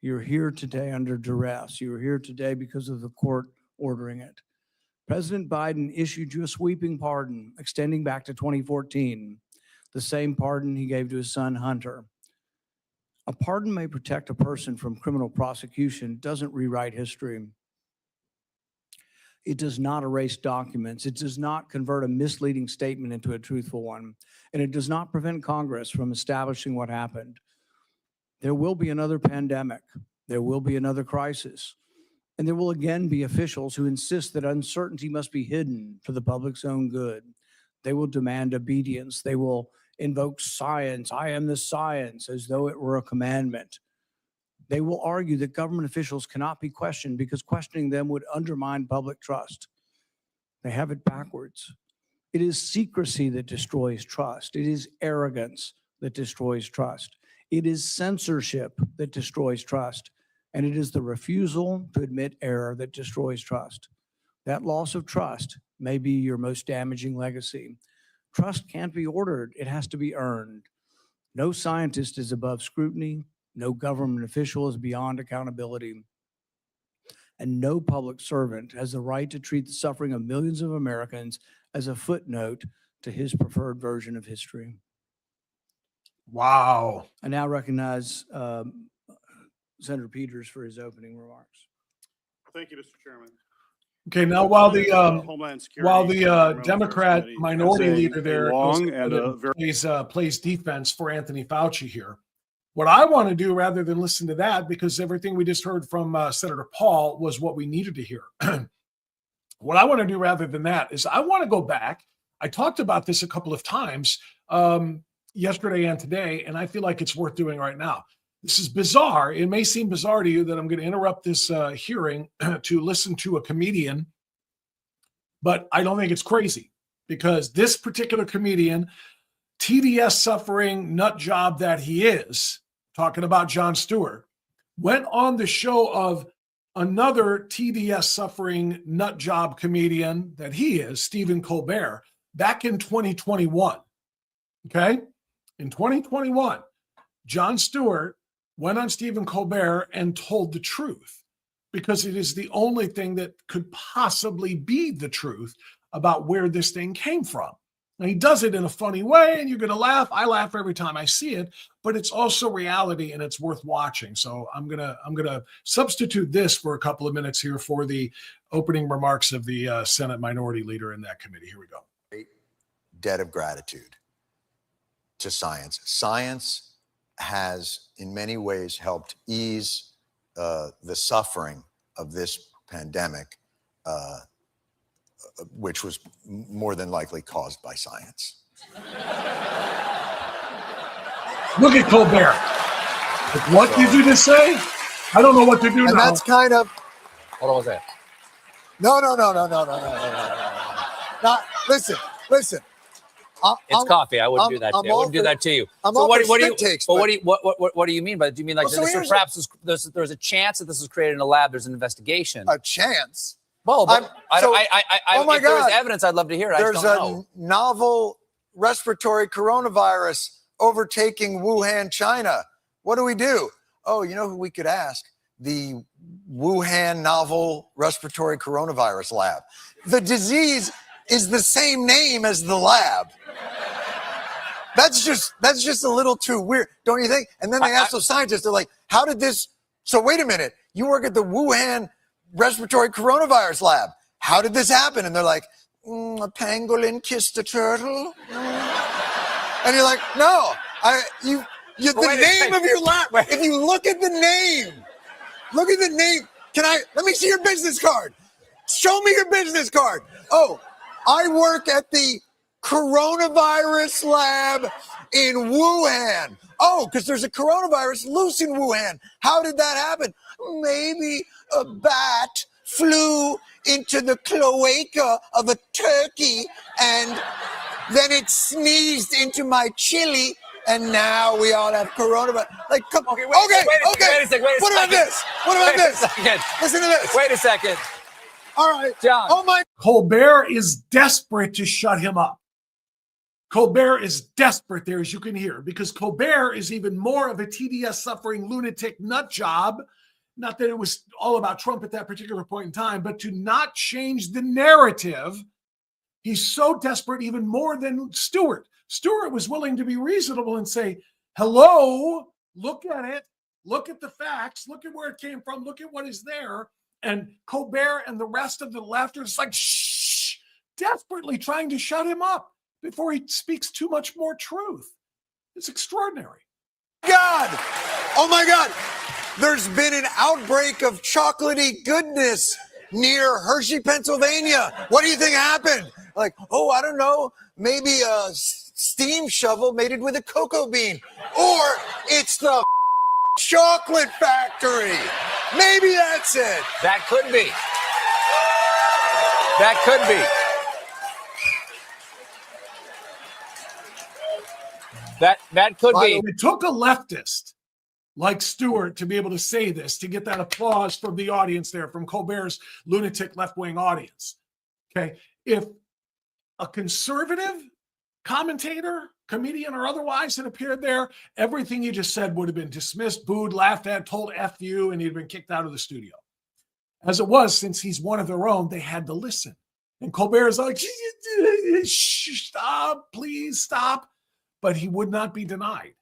Speaker 13: You're here today under duress. You're here today because of the court ordering it. President Biden issued you a sweeping pardon extending back to 2014, the same pardon he gave to his son Hunter. A pardon may protect a person from criminal prosecution, doesn't rewrite history. It does not erase documents. It does not convert a misleading statement into a truthful one. And it does not prevent Congress from establishing what happened. There will be another pandemic. There will be another crisis. And there will again be officials who insist that uncertainty must be hidden for the public's own good. They will demand obedience. They will invoke science. I am the science, as though it were a commandment. They will argue that government officials cannot be questioned because questioning them would undermine public trust. They have it backwards. It is secrecy that destroys trust. It is arrogance that destroys trust. It is censorship that destroys trust. And it is the refusal to admit error that destroys trust. That loss of trust may be your most damaging legacy. Trust can't be ordered. It has to be earned. No scientist is above scrutiny. No government official is beyond accountability. And no public servant has the right to treat the suffering of millions of Americans as a footnote to his preferred version of history.
Speaker 2: Wow.
Speaker 13: I now recognize Senator Peters for his opening remarks.
Speaker 14: Thank you, Mr. Chairman.
Speaker 2: Okay, now while the
Speaker 14: Security
Speaker 2: Democrat
Speaker 14: Committee
Speaker 2: minority
Speaker 14: has
Speaker 2: leader there
Speaker 14: long and a very
Speaker 2: plays defense for Anthony Fauci here, what I want to do rather than listen to that, because everything we just heard from Senator Paul was what we needed to hear. What I want to do rather than that is I want to go back. I talked about this a couple of times yesterday and today, and I feel like it's worth doing right now. This is bizarre. It may seem bizarre to you that I'm going to interrupt this hearing to listen to a comedian, but I don't think it's crazy because this particular comedian, TDS suffering nut job that he is, talking about Jon Stewart, went on the show of another TDS suffering nut job comedian that he is, Stephen Colbert, back in 2021. Okay? In 2021, Jon Stewart went on Stephen Colbert and told the truth because it is the only thing that could possibly be the truth about where this thing came from. Now, he does it in a funny way, and you're going to laugh. I laugh every time I see it, but it's also reality, and it's worth watching. So I'm gonna substitute this for a couple of minutes here for the opening remarks of the Senate Minority Leader in that committee. Here we go.
Speaker 15: Debt of gratitude to science. Science has, in many ways, helped ease the suffering of this pandemic, which was more than likely caused by science.
Speaker 2: Look at Colbert. Like, what did you just say? I don't know what to do now.
Speaker 15: And that's kind of.
Speaker 16: Hold on one second.
Speaker 15: No. Not, listen.
Speaker 16: It's coffee. I wouldn't do that to you. I wouldn't do that to you. What do you mean by that? Do you mean like perhaps there's a chance that this was created in a lab? There's an investigation.
Speaker 15: A chance?
Speaker 16: Well, but
Speaker 15: oh my
Speaker 16: if there was
Speaker 15: God.
Speaker 16: evidence, I'd love to hear it.
Speaker 15: There's a novel respiratory coronavirus overtaking Wuhan, China. What do we do? Oh, you know who we could ask? The Wuhan novel respiratory coronavirus lab. The disease is the same name as the lab. That's just a little too weird, don't you think? And then they ask those scientists, they're like, how did this? So wait a minute, you work at the Wuhan respiratory coronavirus lab. How did this happen? And they're like, a pangolin kissed a turtle. And you're like, no, the name of your lab. If you look at the name, let me see your business card. Show me your business card. Oh, I work at the coronavirus lab in Wuhan. Oh, because there's a coronavirus loose in Wuhan. How did that happen? Maybe a bat flew into the cloaca of a turkey and then it sneezed into my chili and now we all have coronavirus. Like, come on. Okay.
Speaker 16: Wait a second.
Speaker 15: What about this? Listen to this.
Speaker 16: Wait a second.
Speaker 15: All right.
Speaker 16: John.
Speaker 15: Oh my.
Speaker 2: Colbert is desperate to shut him up. Colbert is desperate there, as you can hear, because Colbert is even more of a TDS suffering lunatic nut job. Not that it was all about Trump at that particular point in time, but to not change the narrative. He's so desperate, even more than Stewart. Stewart was willing to be reasonable and say, hello, look at it. Look at the facts. Look at where it came from. Look at what is there. And Colbert and the rest of the left are just like, shh, desperately trying to shut him up before he speaks too much more truth. It's extraordinary.
Speaker 15: God. Oh my God. There's been an outbreak of chocolatey goodness near Hershey, Pennsylvania. What do you think happened? Like, oh, I don't know. Maybe a steam shovel mated with a cocoa bean. Or it's the chocolate factory. Maybe that's it.
Speaker 16: That could be. That could be. That could be.
Speaker 2: It took a leftist like Stewart to be able to say this, to get that applause from the audience there, from Colbert's lunatic left-wing audience. Okay. If a conservative commentator, comedian, or otherwise had appeared there, everything you just said would have been dismissed, booed, laughed at, told F you, and he'd been kicked out of the studio. As it was, since he's one of their own, they had to listen. And Colbert is like, stop, please stop. But he would not be denied.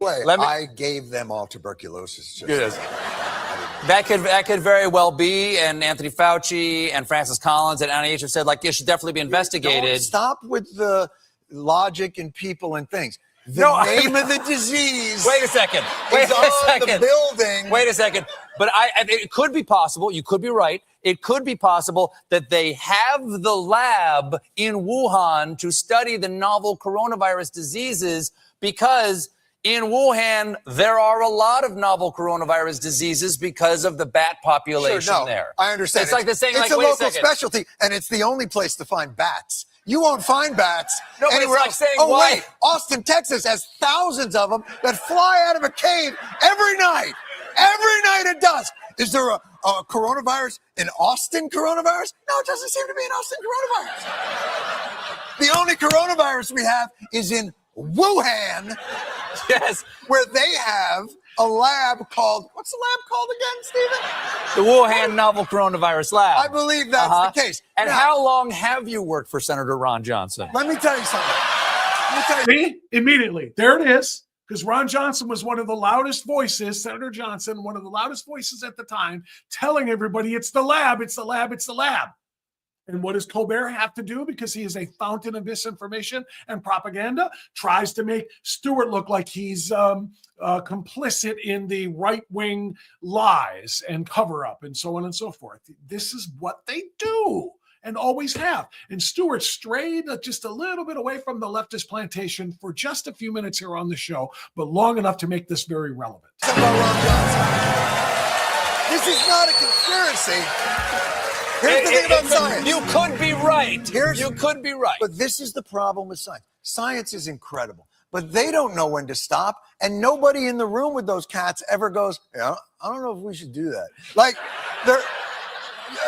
Speaker 15: I gave them all tuberculosis.
Speaker 16: That could very well be. And Anthony Fauci and Francis Collins and NIH have said, like, it should definitely be investigated.
Speaker 15: Don't stop with the logic and people and things. The name of the disease.
Speaker 16: Wait a second.
Speaker 15: The building.
Speaker 16: Wait a second. But it could be possible. You could be right. It could be possible that they have the lab in Wuhan to study the novel coronavirus diseases because In Wuhan, there are a lot of novel coronavirus diseases because of the bat population there.
Speaker 15: I understand.
Speaker 16: It's like the saying,
Speaker 15: it's
Speaker 16: like,
Speaker 15: a
Speaker 16: wait
Speaker 15: local
Speaker 16: a second.
Speaker 15: specialty, and it's the only place to find bats. You won't find bats
Speaker 16: No, but
Speaker 15: anywhere
Speaker 16: it's like
Speaker 15: else.
Speaker 16: saying,
Speaker 15: oh,
Speaker 16: why?
Speaker 15: wait, Austin, Texas has thousands of them that fly out of a cave every night. Every night it does. Is there a coronavirus, an Austin coronavirus? No, it doesn't seem to be an Austin coronavirus. The only coronavirus we have is in Wuhan.
Speaker 16: Yes.
Speaker 15: Where they have a lab called, what's the lab called again, Stephen?
Speaker 16: The Wuhan Novel Coronavirus Lab.
Speaker 15: I believe that's the case.
Speaker 16: And
Speaker 15: Now,
Speaker 16: how long have you worked for Senator Ron Johnson?
Speaker 15: Let me tell you something.
Speaker 2: See? Immediately. There it is. Because Ron Johnson was one of the loudest voices, Senator Johnson, one of the loudest voices at the time, telling everybody it's the lab, it's the lab, it's the lab. And what does Colbert have to do? Because he is a fountain of misinformation and propaganda, tries to make Stewart look like he's complicit in the right-wing lies and cover-up and so on and so forth. This is what they do and always have. And Stewart strayed just a little bit away from the leftist plantation for just a few minutes here on the show, but long enough to make this very relevant.
Speaker 15: This is not a conspiracy. Here's the thing about science.
Speaker 16: You could be right. You could be right.
Speaker 15: But this is the problem with science. Science is incredible, but they don't know when to stop. And nobody in the room with those cats ever goes, yeah, I don't know if we should do that. Like, they're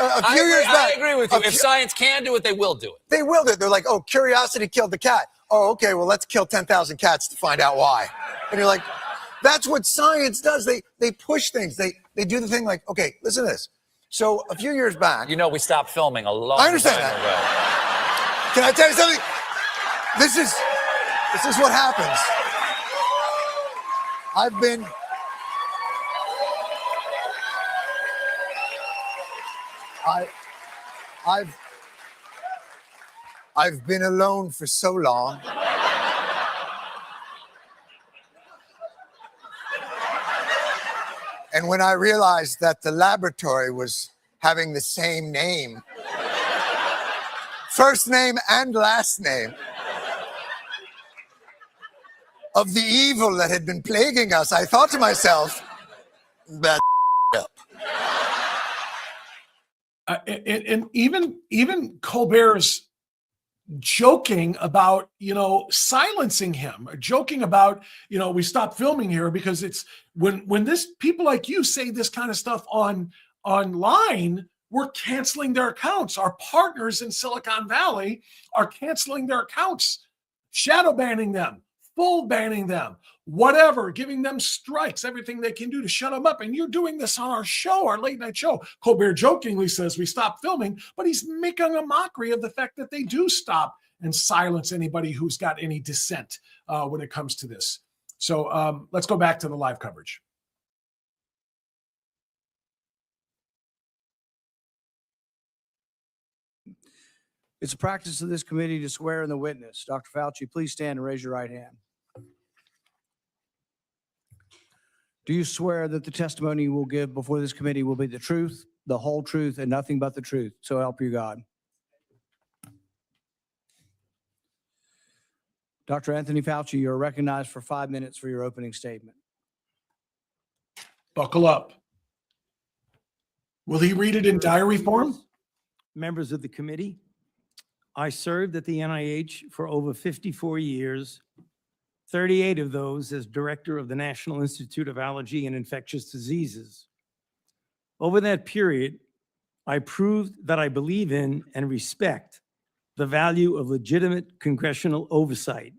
Speaker 15: a few years back.
Speaker 16: I agree with you. If science can do it, they will do it.
Speaker 15: They will do it. They're like, oh, curiosity killed the cat. Oh, okay, well, let's kill 10,000 cats to find out why. And you're like, that's what science does. They push things. They do the thing like, okay, listen to this. So a few years back.
Speaker 16: You know, we stopped filming a long
Speaker 15: I understand
Speaker 16: time
Speaker 15: that.
Speaker 16: ago.
Speaker 15: Can I tell you something? This is what happens. I've been alone for so long. And when I realized that the laboratory was having the same name, first name and last name, of the evil that had been plaguing us, I thought to myself, that up.
Speaker 2: And even Colbert's joking about, silencing him, joking about, we stopped filming here because it's when this people like you say this kind of stuff online, we're canceling their accounts. Our partners in Silicon Valley are canceling their accounts, shadow banning them, full banning them, whatever, giving them strikes, everything they can do to shut them up. And you're doing this on our show, our late night show. Colbert jokingly says we stopped filming, but he's making a mockery of the fact that they do stop and silence anybody who's got any dissent when it comes to this. So let's go back to the live coverage.
Speaker 13: It's a practice of this committee to swear in the witness. Dr. Fauci, please stand and raise your right hand. Do you swear that the testimony you will give before this committee will be the truth, the whole truth, and nothing but the truth? So help you God. Dr. Anthony Fauci, you are recognized for 5 minutes for your opening statement.
Speaker 2: Buckle up. Will he read it in diary form?
Speaker 17: Members of the committee, I served at the NIH for over 54 years, 38 of those as director of the National Institute of Allergy and Infectious Diseases. Over that period, I proved that I believe in and respect the value of legitimate congressional oversight.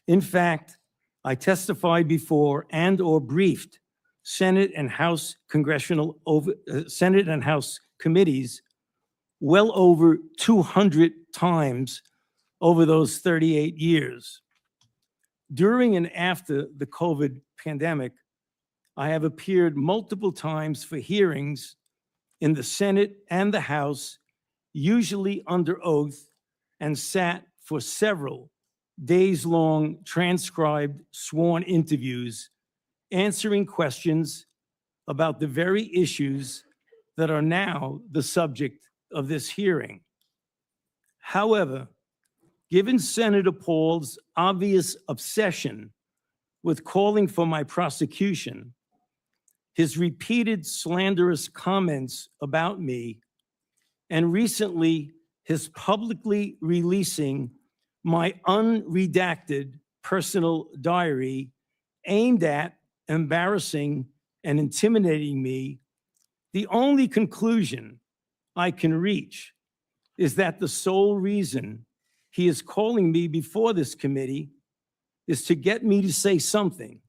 Speaker 17: In fact, I testified before and or briefed Senate and House Senate and House committees well over 200 times over those 38 years. During and after the COVID pandemic, I have appeared multiple times for hearings in the Senate and the House, usually under oath, and sat for several days-long transcribed sworn interviews, answering questions about the very issues that are now the subject of this hearing. However, given Senator Paul's obvious obsession with calling for my prosecution, his repeated slanderous comments about me, and recently his publicly releasing my unredacted personal diary aimed at embarrassing and intimidating me, the only conclusion I can reach is that the sole reason he is calling me before this committee is to get me to say something,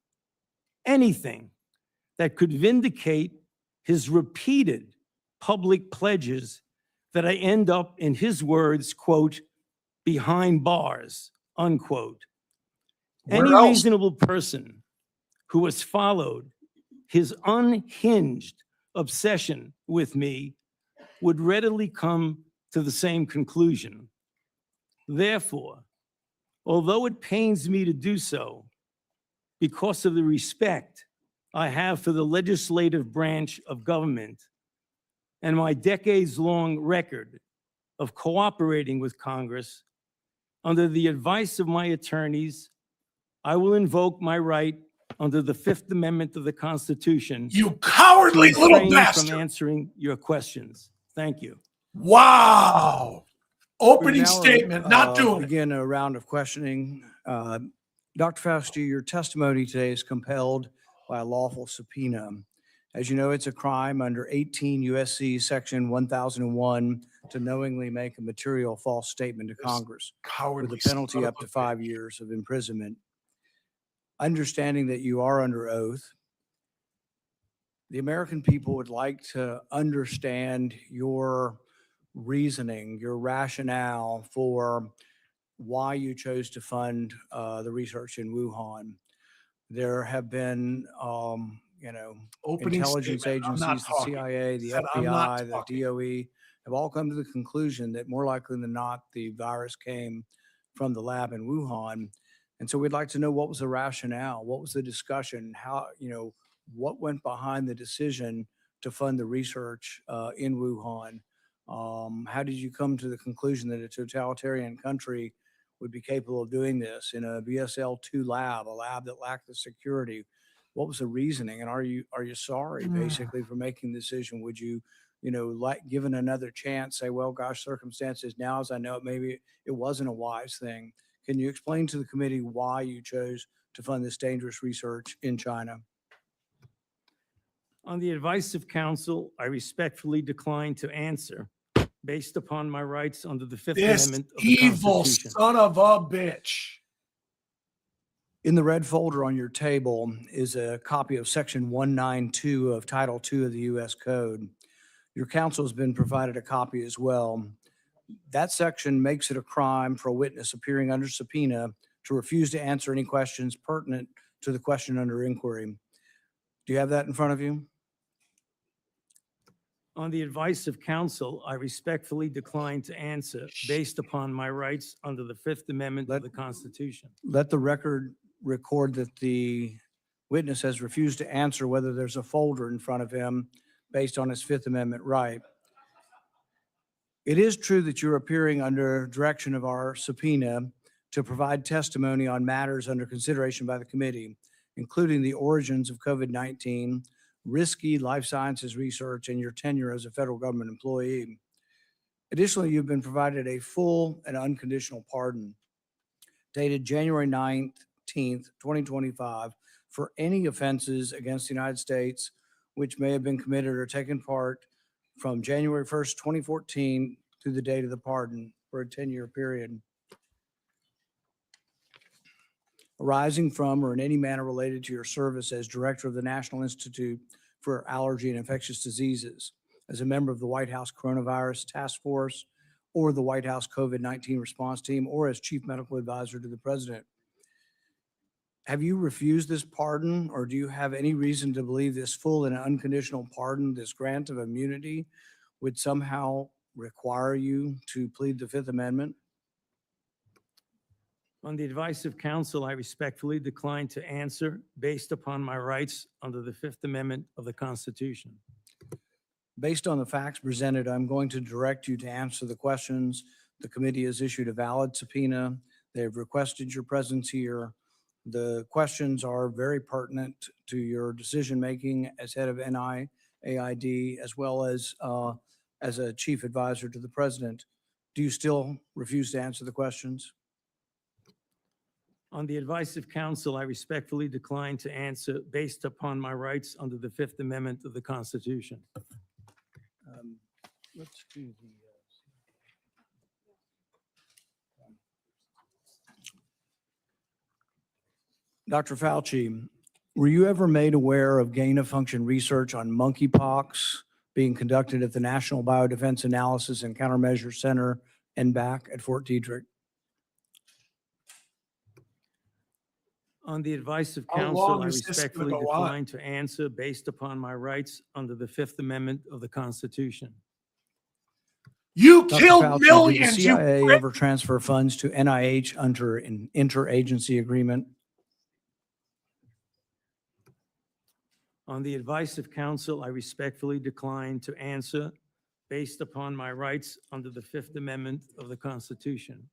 Speaker 17: anything, that could vindicate his repeated public pledges that I end up, in his words, quote, behind bars, unquote. Any reasonable person who has followed his unhinged obsession with me would readily come to the same conclusion. Therefore, although it pains me to do so, because of the respect I have for the legislative branch of government and my decades-long record of cooperating with Congress, under the advice of my attorneys, I will invoke my right under the Fifth Amendment of the Constitution.
Speaker 2: You cowardly
Speaker 17: to
Speaker 2: little
Speaker 17: refrain
Speaker 2: bastard.
Speaker 17: From answering your questions. Thank you.
Speaker 2: Wow. Opening
Speaker 13: Now,
Speaker 2: statement, not doing it.
Speaker 13: Begin a round of questioning. Dr. Fauci, your testimony today is compelled by a lawful subpoena. As you know, it's a crime under 18 U.S.C. Section 1001 to knowingly make a material false statement to Congress with a penalty up to 5 years of imprisonment. Understanding that you are under oath, the American people would like to understand your reasoning, your rationale for why you chose to fund the research in Wuhan. There have been,
Speaker 2: Opening
Speaker 13: intelligence
Speaker 2: statement. I'm not
Speaker 13: agencies, the
Speaker 2: talking.
Speaker 13: CIA, the
Speaker 2: Said I'm not
Speaker 13: FBI, the
Speaker 2: talking.
Speaker 13: DOE, have all come to the conclusion that more likely than not, the virus came from the lab in Wuhan. And so we'd like to know, what was the rationale? What was the discussion? How, what went behind the decision to fund the research in Wuhan? How did you come to the conclusion that a totalitarian country would be capable of doing this in a BSL-2 lab, a lab that lacked the security? What was the reasoning? And are you sorry, basically, for making the decision? Would you, like, given another chance, say, well, gosh, circumstances now, as I know it, maybe it wasn't a wise thing. Can you explain to the committee why you chose to fund this dangerous research in China?
Speaker 17: On the advice of counsel, I respectfully decline to answer based upon my rights under the Fifth
Speaker 2: This
Speaker 17: Amendment of the
Speaker 2: evil
Speaker 17: Constitution.
Speaker 2: son of a bitch.
Speaker 13: In the red folder on your table is a copy of Section 192 of Title II of the U.S. Code. Your counsel has been provided a copy as well. That section makes it a crime for a witness appearing under subpoena to refuse to answer any questions pertinent to the question under inquiry. Do you have that in front of you?
Speaker 17: On the advice of counsel, I respectfully decline to answer based upon my rights under the Fifth Amendment of the Constitution.
Speaker 13: Let the record record that the witness has refused to answer whether there's a folder in front of him based on his Fifth Amendment right. It is true that you're appearing under direction of our subpoena to provide testimony on matters under consideration by the committee, including the origins of COVID-19, risky life sciences research, and your tenure as a federal government employee. Additionally, you've been provided a full and unconditional pardon dated January 19th, 2025, for any offenses against the United States which may have been committed or taken part from January 1st, 2014 through the date of the pardon for a 10-year period, arising from or in any manner related to your service as director of the National Institute for Allergy and Infectious Diseases, as a member of the White House Coronavirus Task Force or the White House COVID-19 response team, or as chief medical advisor to the president. Have you refused this pardon, or do you have any reason to believe this full and unconditional pardon, this grant of immunity, would somehow require you to plead the Fifth Amendment?
Speaker 17: On the advice of counsel, I respectfully decline to answer based upon my rights under the Fifth Amendment of the Constitution.
Speaker 13: Based on the facts presented, I'm going to direct you to answer the questions. The committee has issued a valid subpoena. They have requested your presence here. The questions are very pertinent to your decision-making as head of NIAID, as well as a chief advisor to the president. Do you still refuse to answer the questions?
Speaker 17: On the advice of counsel, I respectfully decline to answer based upon my rights under the Fifth Amendment of the Constitution.
Speaker 13: Let's do the. Dr. Fauci, were you ever made aware of gain-of-function research on monkeypox being conducted at the National Biodefense Analysis and Countermeasure Center, NBAC, at Fort Detrick?
Speaker 17: On the advice of
Speaker 2: How
Speaker 17: counsel,
Speaker 2: long
Speaker 17: I
Speaker 2: is this gonna
Speaker 17: respectfully
Speaker 2: go on?
Speaker 17: decline to answer based upon my rights under the Fifth Amendment of the Constitution.
Speaker 2: You
Speaker 13: Dr.
Speaker 2: killed
Speaker 13: Fauci,
Speaker 2: millions.
Speaker 13: Did the
Speaker 2: You
Speaker 13: CIA
Speaker 2: prick.
Speaker 13: ever transfer funds to NIH under an interagency agreement?
Speaker 17: On the advice of counsel, I respectfully decline to answer based upon my rights under the Fifth Amendment of the Constitution.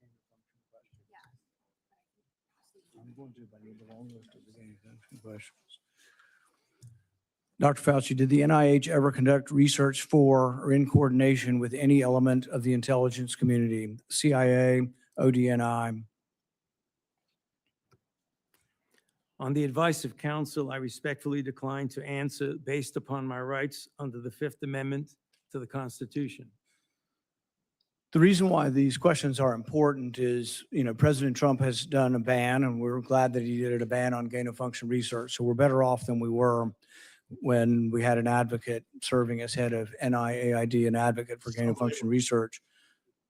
Speaker 13: Dr. Fauci, did the NIH ever conduct research for or in coordination with any element of the intelligence community, CIA, ODNI?
Speaker 17: On the advice of counsel, I respectfully decline to answer based upon my rights under the Fifth Amendment to the Constitution.
Speaker 13: The reason why these questions are important is, President Trump has done a ban, and we're glad that he did a ban on gain-of-function research. So we're better off than we were when we had an advocate serving as head of NIAID, an advocate for gain-of-function research.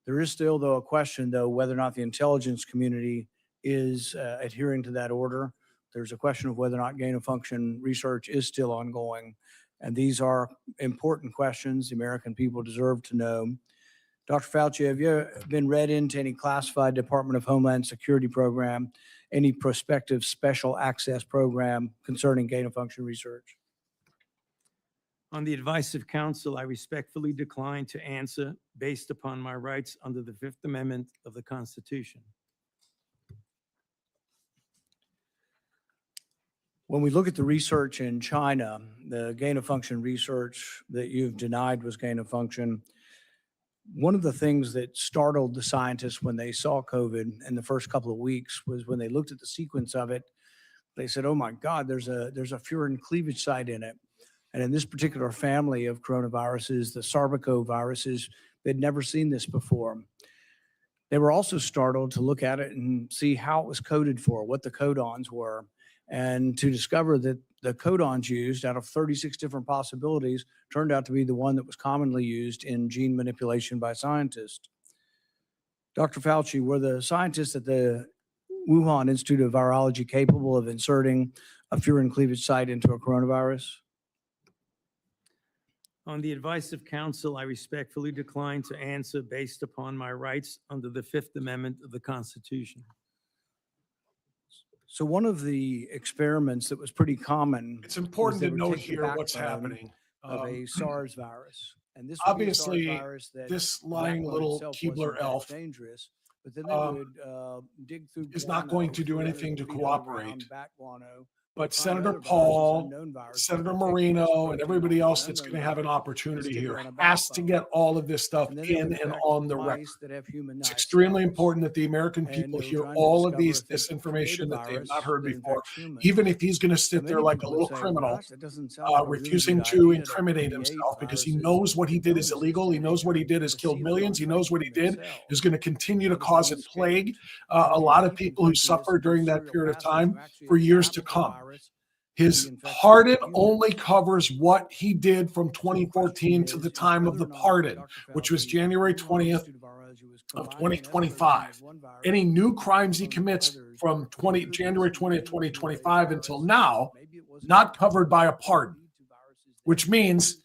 Speaker 13: There is still, though, a question, though, whether or not the intelligence community is adhering to that order. There's a question of whether or not gain-of-function research is still ongoing. And these are important questions the American people deserve to know. Dr. Fauci, have you been read into any classified Department of Homeland Security program, any prospective special access program concerning gain-of-function research?
Speaker 17: On the advice of counsel, I respectfully decline to answer based upon my rights under the Fifth Amendment of the Constitution.
Speaker 13: When we look at the research in China, the gain-of-function research that you've denied was gain-of-function, one of the things that startled the scientists when they saw COVID in the first couple of weeks was when they looked at the sequence of it, they said, oh my God, there's a furin cleavage site in it. And in this particular family of coronaviruses, the sarbecoviruses, they'd never seen this before. They were also startled to look at it and see how it was coded for, what the codons were, and to discover that the codons used out of 36 different possibilities turned out to be the one that was commonly used in gene manipulation by scientists. Dr. Fauci, were the scientists at the Wuhan Institute of Virology capable of inserting a furin cleavage site into a coronavirus?
Speaker 17: On the advice of counsel, I respectfully decline to answer based upon my rights under the Fifth Amendment of the Constitution.
Speaker 13: So one of the experiments that was pretty common.
Speaker 2: It's important to note here what's happening.
Speaker 13: Of a SARS virus. And this
Speaker 2: obviously,
Speaker 13: that
Speaker 2: this lying little Keebler elf
Speaker 13: dangerous, but then they would dig through
Speaker 2: is not going to do anything to cooperate.
Speaker 13: Bat guano,
Speaker 2: But Senator Paul, Senator Marino, and everybody else that's going to have an opportunity here has to get all of this stuff in and on the record. It's extremely important that the American people hear all of this information that they have not heard before, even if he's going to sit there like a little criminal, refusing to incriminate himself because he knows what he did is illegal. He knows what he did has killed millions. He knows what he did is going to continue to cause a plague. A lot of people who suffered during that period of time for years to come. His pardon only covers what he did from 2014 to the time of the pardon, which was January 20th of 2025. Any new crimes he commits from January 20th, 2025 until now, not covered by a pardon, which means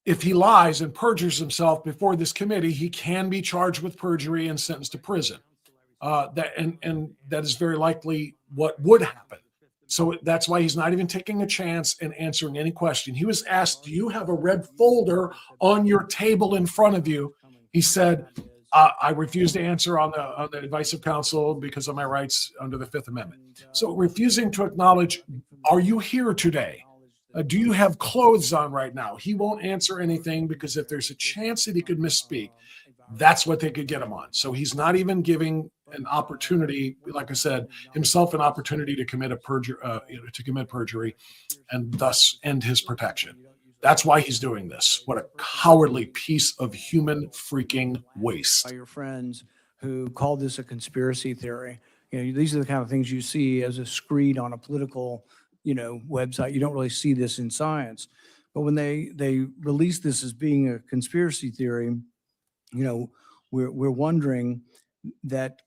Speaker 2: if he lies and perjures himself before this committee, he can be charged with perjury and sentenced to prison. And that is very likely what would happen. So that's why he's not even taking a chance and answering any question. He was asked, do you have a red folder on your table in front of you? He said, I refuse to answer on the advice of counsel because of my rights under the Fifth Amendment. So refusing to acknowledge, are you here today? Do you have clothes on right now? He won't answer anything because if there's a chance that he could misspeak, that's what they could get him on. So he's not even giving an opportunity, like I said, himself an opportunity to commit perjury, and thus end his protection. That's why he's doing this. What a cowardly piece of human freaking waste.
Speaker 13: By your friends who called this a conspiracy theory. These are the kind of things you see as a screed on a political, website. You don't really see this in science. But when they release this as being a conspiracy theory, we're wondering that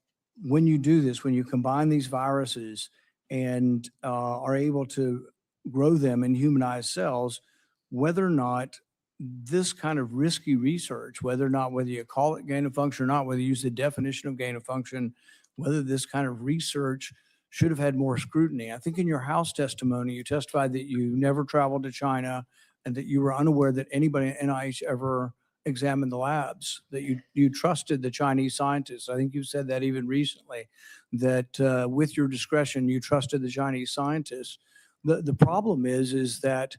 Speaker 13: when you do this, when you combine these viruses and are able to grow them in humanized cells, whether or not this kind of risky research, whether you call it gain of function or not, whether you use the definition of gain of function, whether this kind of research should have had more scrutiny. I think in your House testimony, you testified that you never traveled to China and that you were unaware that anybody at NIH ever examined the labs, that you trusted the Chinese scientists. I think you said that even recently, that with your discretion, you trusted the Chinese scientists. The problem is that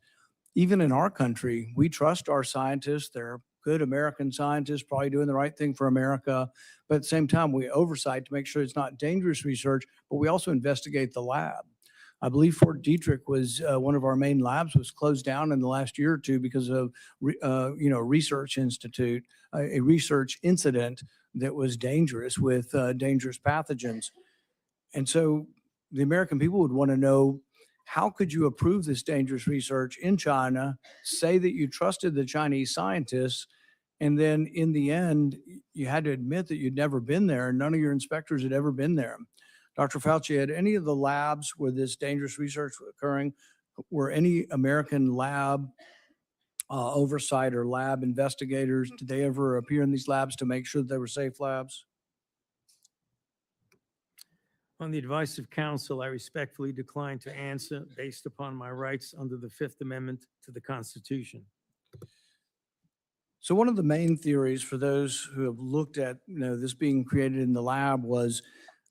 Speaker 13: even in our country, we trust our scientists. They're good American scientists, probably doing the right thing for America. But at the same time, we oversight to make sure it's not dangerous research, but we also investigate the lab. I believe Fort Detrick was one of our main labs was closed down in the last year or two because of, research institute, a research incident that was dangerous with dangerous pathogens. And so the American people would want to know, how could you approve this dangerous research in China, say that you trusted the Chinese scientists, and then in the end, you had to admit that you'd never been there, and none of your inspectors had ever been there. Dr. Fauci, had any of the labs where this dangerous research was occurring, were any American lab oversight or lab investigators, did they ever appear in these labs to make sure that they were safe labs?
Speaker 17: On the advice of counsel, I respectfully decline to answer based upon my rights under the Fifth Amendment to the Constitution.
Speaker 13: So one of the main theories for those who have looked at this being created in the lab was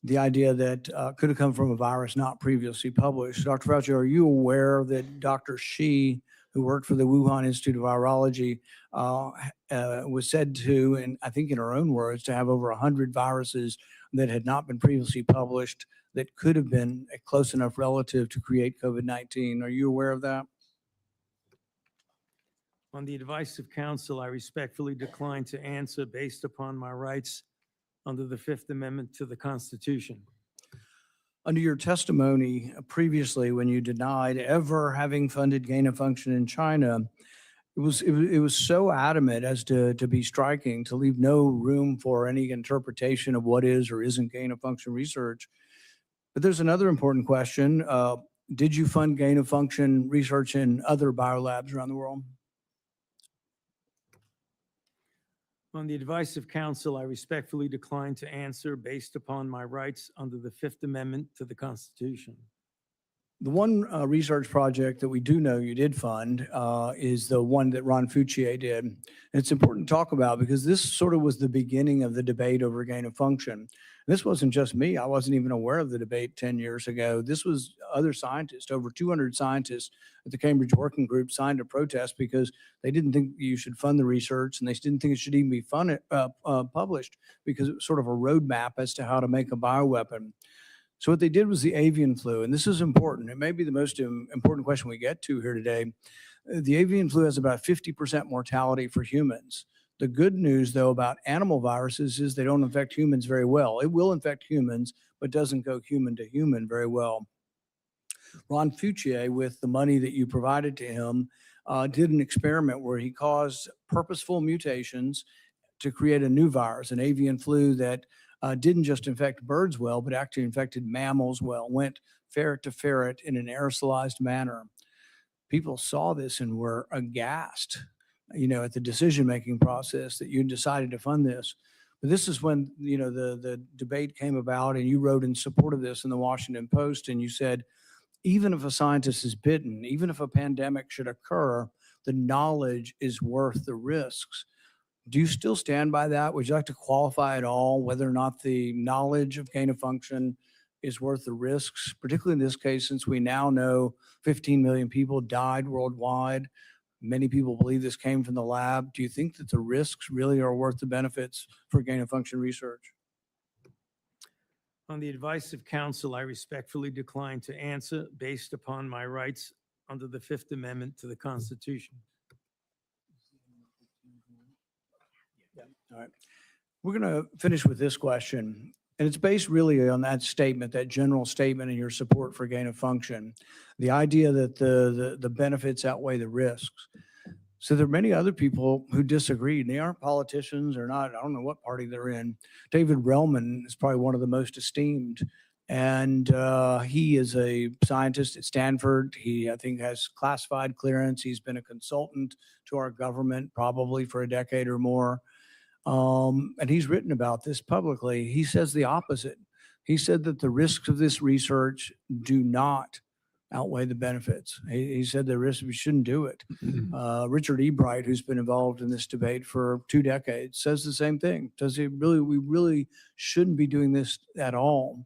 Speaker 13: the idea that could have come from a virus not previously published. Dr. Fauci, are you aware that Dr. Shi, who worked for the Wuhan Institute of Virology, was said to, and I think in her own words, to have over 100 viruses that had not been previously published that could have been a close enough relative to create COVID-19. Are you aware of that?
Speaker 17: On the advice of counsel, I respectfully decline to answer based upon my rights under the Fifth Amendment to the Constitution.
Speaker 13: Under your testimony previously, when you denied ever having funded gain of function in China, it was so adamant as to be striking, to leave no room for any interpretation of what is or isn't gain of function research. But there's another important question. Did you fund gain of function research in other biolabs around the world?
Speaker 17: On the advice of counsel, I respectfully decline to answer based upon my rights under the Fifth Amendment to the Constitution.
Speaker 13: The one research project that we do know you did fund is the one that Ron Fauci did. And it's important to talk about because this sort of was the beginning of the debate over gain of function. This wasn't just me. I wasn't even aware of the debate 10 years ago. This was other scientists. Over 200 scientists at the Cambridge Working Group signed a protest because they didn't think you should fund the research, and they didn't think it should even be published because it was sort of a roadmap as to how to make a bioweapon. So what they did was the avian flu, and this is important. It may be the most important question we get to here today. The avian flu has about 50% mortality for humans. The good news, though, about animal viruses is they don't infect humans very well. It will infect humans, but doesn't go human to human very well. Ron Fauci, with the money that you provided to him, did an experiment where he caused purposeful mutations to create a new virus, an avian flu that didn't just infect birds well, but actually infected mammals well, went ferret to ferret in an aerosolized manner. People saw this and were aghast, at the decision-making process that you decided to fund this. But this is when, the debate came about, and you wrote in support of this in the Washington Post, and you said, even if a scientist is bitten, even if a pandemic should occur, the knowledge is worth the risks. Do you still stand by that? Would you like to qualify at all whether or not the knowledge of gain of function is worth the risks, particularly in this case, since we now know 15 million people died worldwide? Many people believe this came from the lab. Do you think that the risks really are worth the benefits for gain of function research?
Speaker 17: On the advice of counsel, I respectfully decline to answer based upon my rights under the Fifth Amendment to the Constitution.
Speaker 13: All right. We're going to finish with this question. And it's based really on that statement, that general statement and your support for gain of function. The idea that the benefits outweigh the risks. So there are many other people who disagree. They aren't politicians or not. I don't know what party they're in. David Relman is probably one of the most esteemed. And he is a scientist at Stanford. He, I think, has classified clearance. He's been a consultant to our government probably for a decade or more. And he's written about this publicly. He says the opposite. He said that the risks of this research do not outweigh the benefits. He said the risks, we shouldn't do it. Richard E. Bright, who's been involved in this debate for 2 decades, says the same thing. We really shouldn't be doing this at all.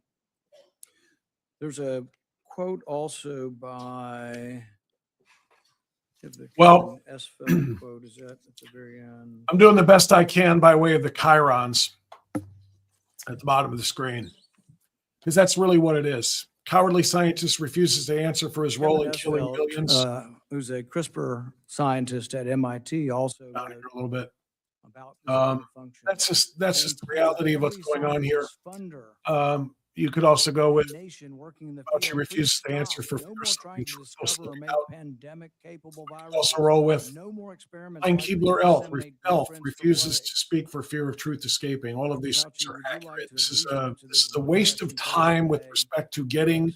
Speaker 13: There's a quote also by
Speaker 2: Well,
Speaker 13: quote is that at the very end.
Speaker 2: I'm doing the best I can by way of the chyrons at the bottom of the screen, because that's really what it is. Cowardly scientist refuses to answer for his role in killing billions.
Speaker 13: Who's a CRISPR scientist at MIT, also
Speaker 2: Down here a little bit.
Speaker 13: about
Speaker 2: That's just the reality of what's going on here. You could also go with Fauci refuses to answer for fear of something truthful slipping out. Also roll with Keebler Elf refuses to speak for fear of truth escaping. All of these things are accurate. This is a waste of time with respect to getting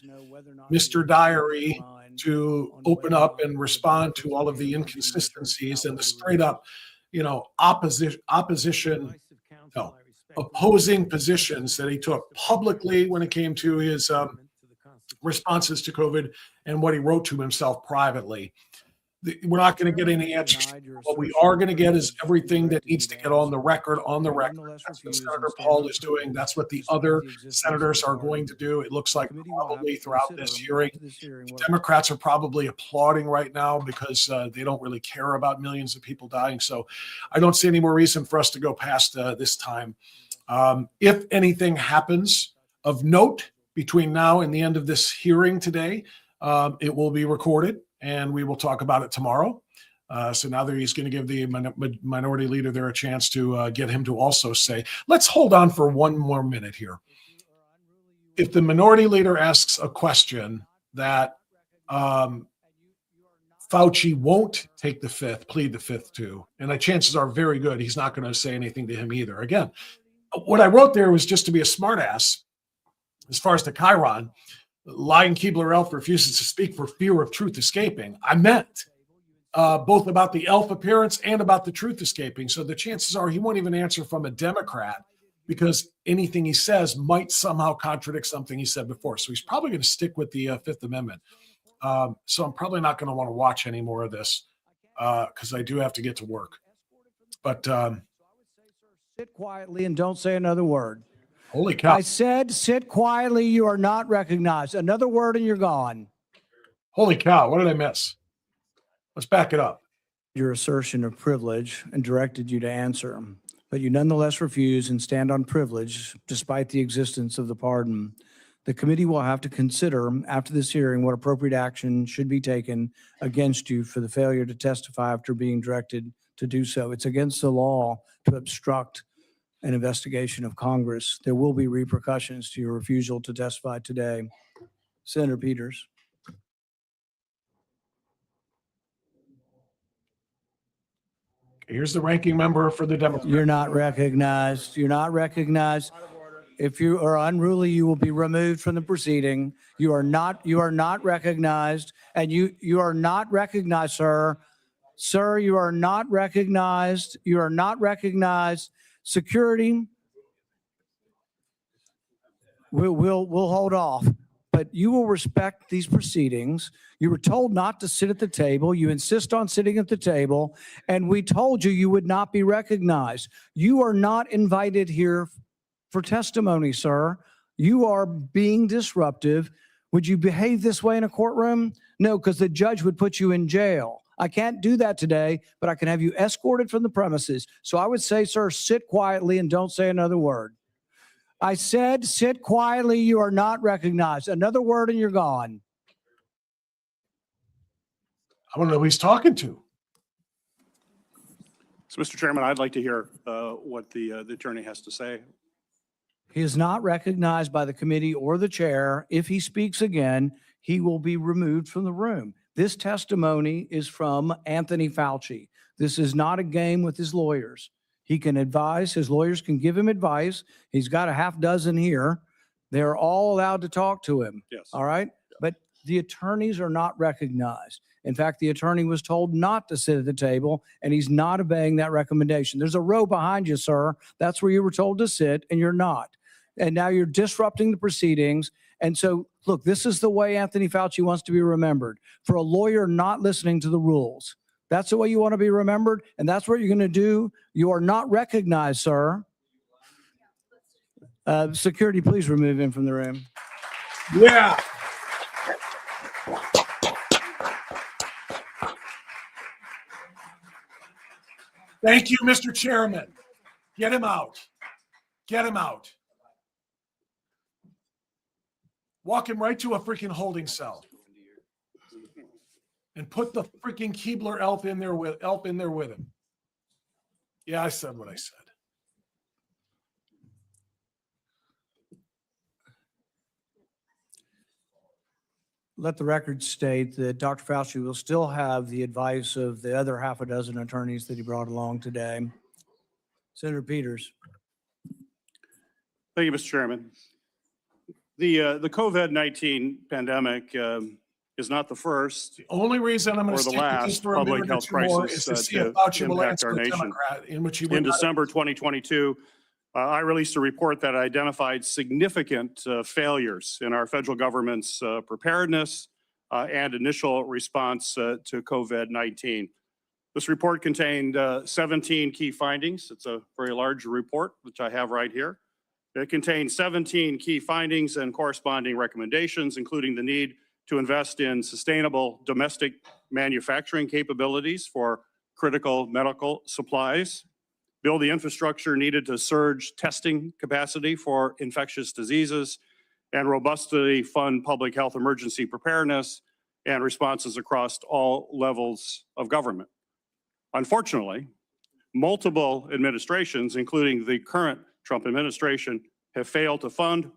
Speaker 2: Mr. Diary to open up and respond to all of the inconsistencies and the straight up, opposing positions that he took publicly when it came to his responses to COVID and what he wrote to himself privately. We're not going to get any answers. What we are going to get is everything that needs to get on the record. That's what Senator Paul is doing. That's what the other senators are going to do. It looks like probably throughout this hearing, Democrats are probably applauding right now because they don't really care about millions of people dying. So I don't see any more reason for us to go past this time. If anything happens of note between now and the end of this hearing today, it will be recorded and we will talk about it tomorrow. So now that he's going to give the minority leader there a chance to get him to also say, let's hold on for one more minute here. If the minority leader asks a question that Fauci won't take the fifth, plead the fifth to, and the chances are very good he's not going to say anything to him either. Again, what I wrote there was just to be a smartass as far as the Chiron. Lying Keebler Elf refuses to speak for fear of truth escaping. I meant both about the elf appearance and about the truth escaping. So the chances are he won't even answer from a Democrat because anything he says might somehow contradict something he said before. So he's probably going to stick with the Fifth Amendment. So I'm probably not going to want to watch any more of this because I do have to get to work. But
Speaker 13: sit quietly and don't say another word.
Speaker 2: Holy cow.
Speaker 13: I said, sit quietly. You are not recognized. Another word and you're gone.
Speaker 2: Holy cow. What did I miss? Let's back it up.
Speaker 13: Your assertion of privilege and directed you to answer, but you nonetheless refuse and stand on privilege despite the existence of the pardon. The committee will have to consider after this hearing what appropriate action should be taken against you for the failure to testify after being directed to do so. It's against the law to obstruct an investigation of Congress. There will be repercussions to your refusal to testify today. Senator Peters.
Speaker 2: Here's the ranking member for the Democrats.
Speaker 13: You're not recognized. You're not recognized. If you are unruly, you will be removed from the proceeding. You are not recognized, and you are not recognized, sir. Sir, you are not recognized. You are not recognized. Security, we'll hold off. but you will respect these proceedings. You were told not to sit at the table. You insist on sitting at the table, and we told you you would not be recognized. You are not invited here for testimony, sir. You are being disruptive. Would you behave this way in a courtroom? No, because the judge would put you in jail. I can't do that today, but I can have you escorted from the premises. So I would say, sir, sit quietly and don't say another word. I said, sit quietly. You are not recognized. Another word and you're gone.
Speaker 2: I don't know who he's talking to.
Speaker 14: So, Mr. Chairman, I'd like to hear what the attorney has to say.
Speaker 13: He is not recognized by the committee or the chair. If he speaks again, he will be removed from the room. This testimony is from Anthony Fauci. This is not a game with his lawyers. He can advise. His lawyers can give him advice. He's got a half dozen here. They're all allowed to talk to him.
Speaker 14: Yes.
Speaker 13: All right. But the attorneys are not recognized. In fact, the attorney was told not to sit at the table, and he's not obeying that recommendation. There's a row behind you, sir. That's where you were told to sit, and you're not. And now you're disrupting the proceedings. And so, look, this is the way Anthony Fauci wants to be remembered, for a lawyer not listening to the rules. That's the way you want to be remembered, and that's what you're going to do. You are not recognized, sir. Security, please remove him from the room.
Speaker 2: Yeah. Thank you, Mr. Chairman. Get him out. Get him out. Walk him right to a freaking holding cell. And put the freaking Keebler elf in there with him. Yeah, I said what I said.
Speaker 13: Let the record state that Dr. Fauci will still have the advice of the other half a dozen attorneys that he brought along today. Senator Peters.
Speaker 14: Thank you, Mr. Chairman. The COVID-19 pandemic is not the first.
Speaker 2: The only reason I'm going
Speaker 14: or
Speaker 2: to
Speaker 14: the
Speaker 2: stick with
Speaker 14: last
Speaker 2: this for a
Speaker 14: public
Speaker 2: minute or
Speaker 14: health
Speaker 2: two more
Speaker 14: crisis
Speaker 2: is to see
Speaker 14: to
Speaker 2: if Fauci will
Speaker 14: impact
Speaker 2: answer
Speaker 14: our
Speaker 2: a
Speaker 14: nation.
Speaker 2: Democrat, in which he
Speaker 14: In
Speaker 2: would not-
Speaker 14: December 2022, I released a report that identified significant failures in our federal government's preparedness and initial response to COVID-19. This report contained 17 key findings. It's a very large report, which I have right here. It contains 17 key findings and corresponding recommendations, including the need to invest in sustainable domestic manufacturing capabilities for critical medical supplies, build the infrastructure needed to surge testing capacity for infectious diseases, and robustly fund public health emergency preparedness and responses across all levels of government. Unfortunately, multiple administrations, including the current Trump administration, have failed to fund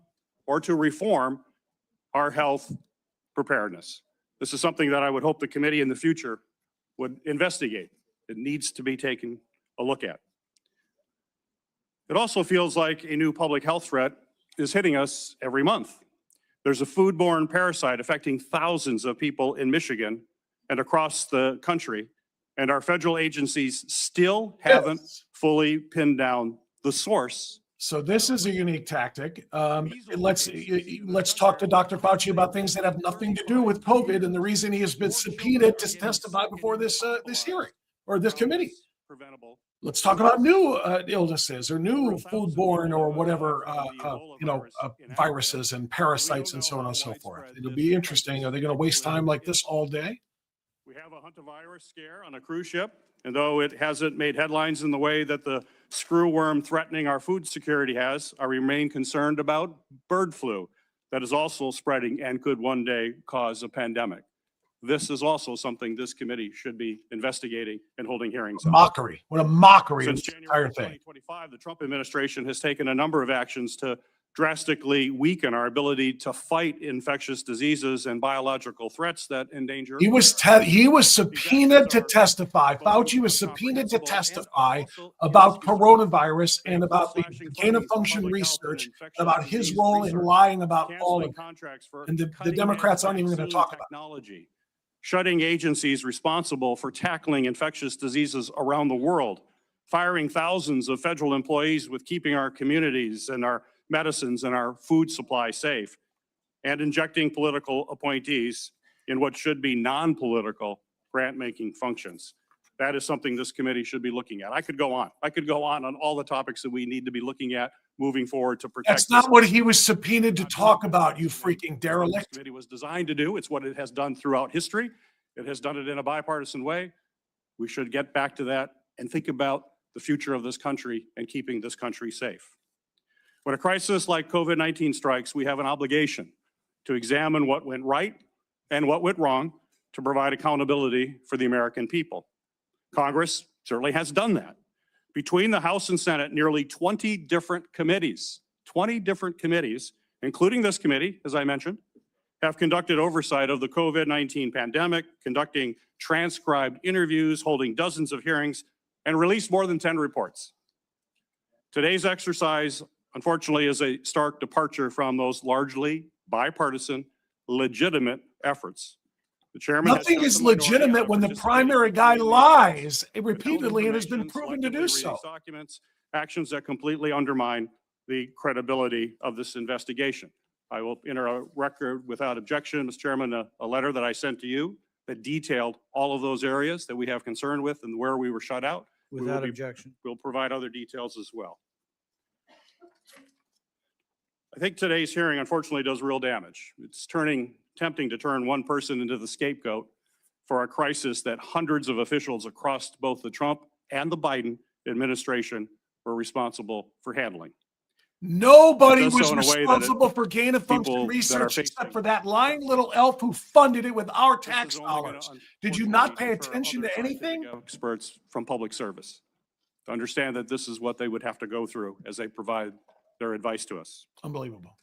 Speaker 14: or to reform our health preparedness. This is something that I would hope the committee in the future would investigate. It needs to be taken a look at. It also feels like a new public health threat is hitting us every month. There's a foodborne parasite affecting thousands of people in Michigan and across the country, and our federal agencies still haven't fully pinned down the source.
Speaker 2: So this is a unique tactic. Let's talk to Dr. Fauci about things that have nothing to do with COVID and the reason he has been subpoenaed to testify before this hearing or this committee. Let's talk about new illnesses or new foodborne or whatever, viruses and parasites and so on and so forth. It'll be interesting. Are they going to waste time like this all day?
Speaker 14: We have a hantavirus scare on a cruise ship, and though it hasn't made headlines in the way that the screwworm threatening our food security has, I remain concerned about bird flu that is also spreading and could one day cause a pandemic. This is also something this committee should be investigating and holding hearings on.
Speaker 2: Mockery. What a mockery.
Speaker 14: Since
Speaker 2: of this
Speaker 14: January
Speaker 2: entire thing.
Speaker 14: 2025, the Trump administration has taken a number of actions to drastically weaken our ability to fight infectious diseases and biological threats that endanger.
Speaker 2: He was subpoenaed to testify. Fauci was subpoenaed to testify about coronavirus and about the gain of function research, about his role in lying about all of it. And the Democrats aren't even going to talk about it.
Speaker 14: Shutting agencies responsible for tackling infectious diseases around the world, firing thousands of federal employees with keeping our communities and our medicines and our food supply safe. and injecting political appointees in what should be non-political grant-making functions. That is something this committee should be looking at. I could go on. I could go on all the topics that we need to be looking at moving forward to protect.
Speaker 2: That's not what he was subpoenaed to talk about, you freaking derelict.
Speaker 14: This committee was designed to do. It's what it has done throughout history. It has done it in a bipartisan way. We should get back to that and think about the future of this country and keeping this country safe. When a crisis like COVID-19 strikes, we have an obligation to examine what went right and what went wrong to provide accountability for the American people. Congress certainly has done that. Between the House and Senate, nearly 20 different committees, including this committee, as I mentioned, have conducted oversight of the COVID-19 pandemic, conducting transcribed interviews, holding dozens of hearings, and released more than 10 reports. Today's exercise, unfortunately, is a stark departure from those largely bipartisan, legitimate efforts. The chairman
Speaker 2: Nothing is legitimate when the primary guy lies repeatedly and has been proven to do so.
Speaker 14: Documents, actions that completely undermine the credibility of this investigation. I will enter a record without objection, Mr. Chairman, a letter that I sent to you that detailed all of those areas that we have concern with and where we were shut out.
Speaker 13: Without objection.
Speaker 14: We'll provide other details as well. I think today's hearing unfortunately does real damage. It's tempting to turn one person into the scapegoat for a crisis that hundreds of officials across both the Trump and the Biden administration were responsible for handling.
Speaker 2: Nobody was responsible for gain of function research except for that lying little elf who funded it with our tax dollars. Did you not pay attention to anything?
Speaker 14: Experts from public service to understand that this is what they would have to go through as they provide their advice to us.
Speaker 2: Unbelievable.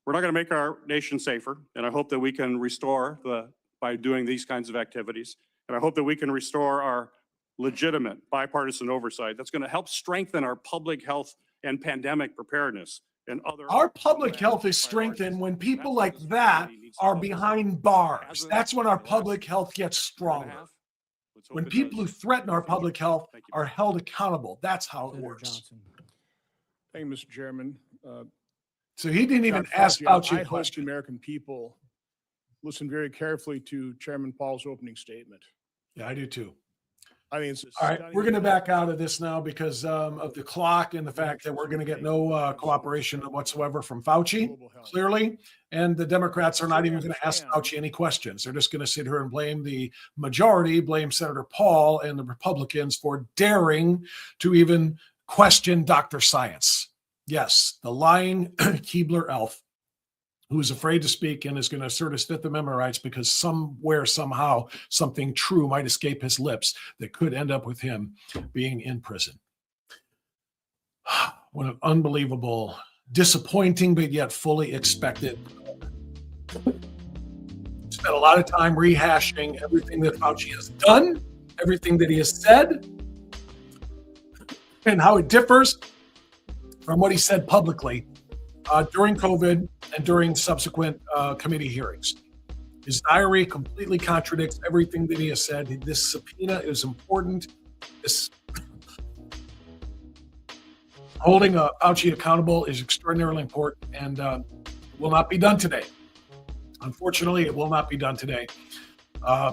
Speaker 14: We're not going to make our nation safer, and I hope that we can restore by doing these kinds of activities, and I hope that we can restore our legitimate bipartisan oversight that's going to help strengthen our public health and pandemic preparedness and other.
Speaker 2: Our public health is strengthened when people like that are behind bars. That's when our public health gets stronger. When people who threaten our public health are held accountable. That's how it works.
Speaker 18: Thank you, Mr. Chairman.
Speaker 2: So he didn't even
Speaker 18: Dr.
Speaker 2: ask Fauci
Speaker 18: I
Speaker 2: a
Speaker 18: hope
Speaker 2: question.
Speaker 18: the American people listen very carefully to Chairman Paul's opening statement.
Speaker 2: Yeah, I do too.
Speaker 18: I mean, it's
Speaker 2: all right, we're going to back out of this now because of the clock and the fact that we're going to get no cooperation whatsoever from Fauci, clearly. And the Democrats are not even going to ask Fauci any questions. They're just going to sit here and blame the majority, blame Senator Paul and the Republicans for daring to even question Dr. Science. Yes, the lying Keebler elf who is afraid to speak and is going to assert his Fifth Amendment rights because somewhere, somehow, something true might escape his lips that could end up with him being in prison. What an unbelievable, disappointing, but yet fully expected. Spent a lot of time rehashing everything that Fauci has done, everything that he has said, and how it differs from what he said publicly during COVID and during subsequent committee hearings. His diary completely contradicts everything that he has said. This subpoena is important. This holding Fauci accountable is extraordinarily important and will not be done today. Unfortunately, it will not be done today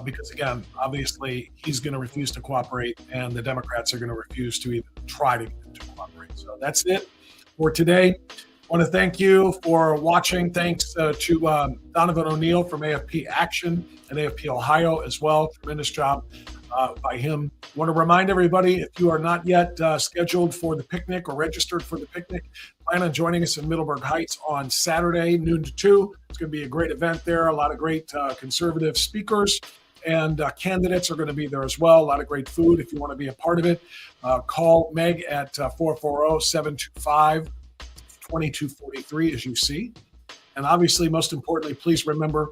Speaker 2: because, again, obviously, he's going to refuse to cooperate and the Democrats are going to refuse to even try to get him to cooperate. So that's it for today. I want to thank you for watching. Thanks to Donovan O'Neill from AFP Action and AFP Ohio as well. Tremendous job by him. I want to remind everybody, if you are not yet scheduled for the picnic or registered for the picnic, plan on joining us in Middleburg Heights on Saturday, noon to 2. It's going to be a great event there. A lot of great conservative speakers and candidates are going to be there as well. A lot of great food if you want to be a part of it. Call Meg at 440-725-2243, as you see. And obviously, most importantly, please remember,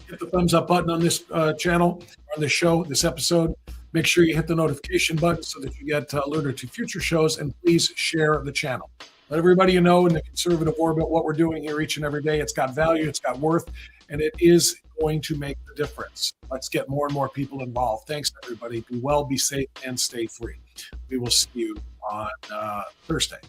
Speaker 2: hit the thumbs up button on this channel, on this show, this episode. Make sure you hit the notification button so that you get alerted to future shows, and please share the channel. Let everybody know in the conservative orbit what we're doing here each and every day. It's got value, it's got worth, and it is going to make the difference. Let's get more and more people involved. Thanks, everybody. Be well, be safe, and stay free. We will see you on Thursday.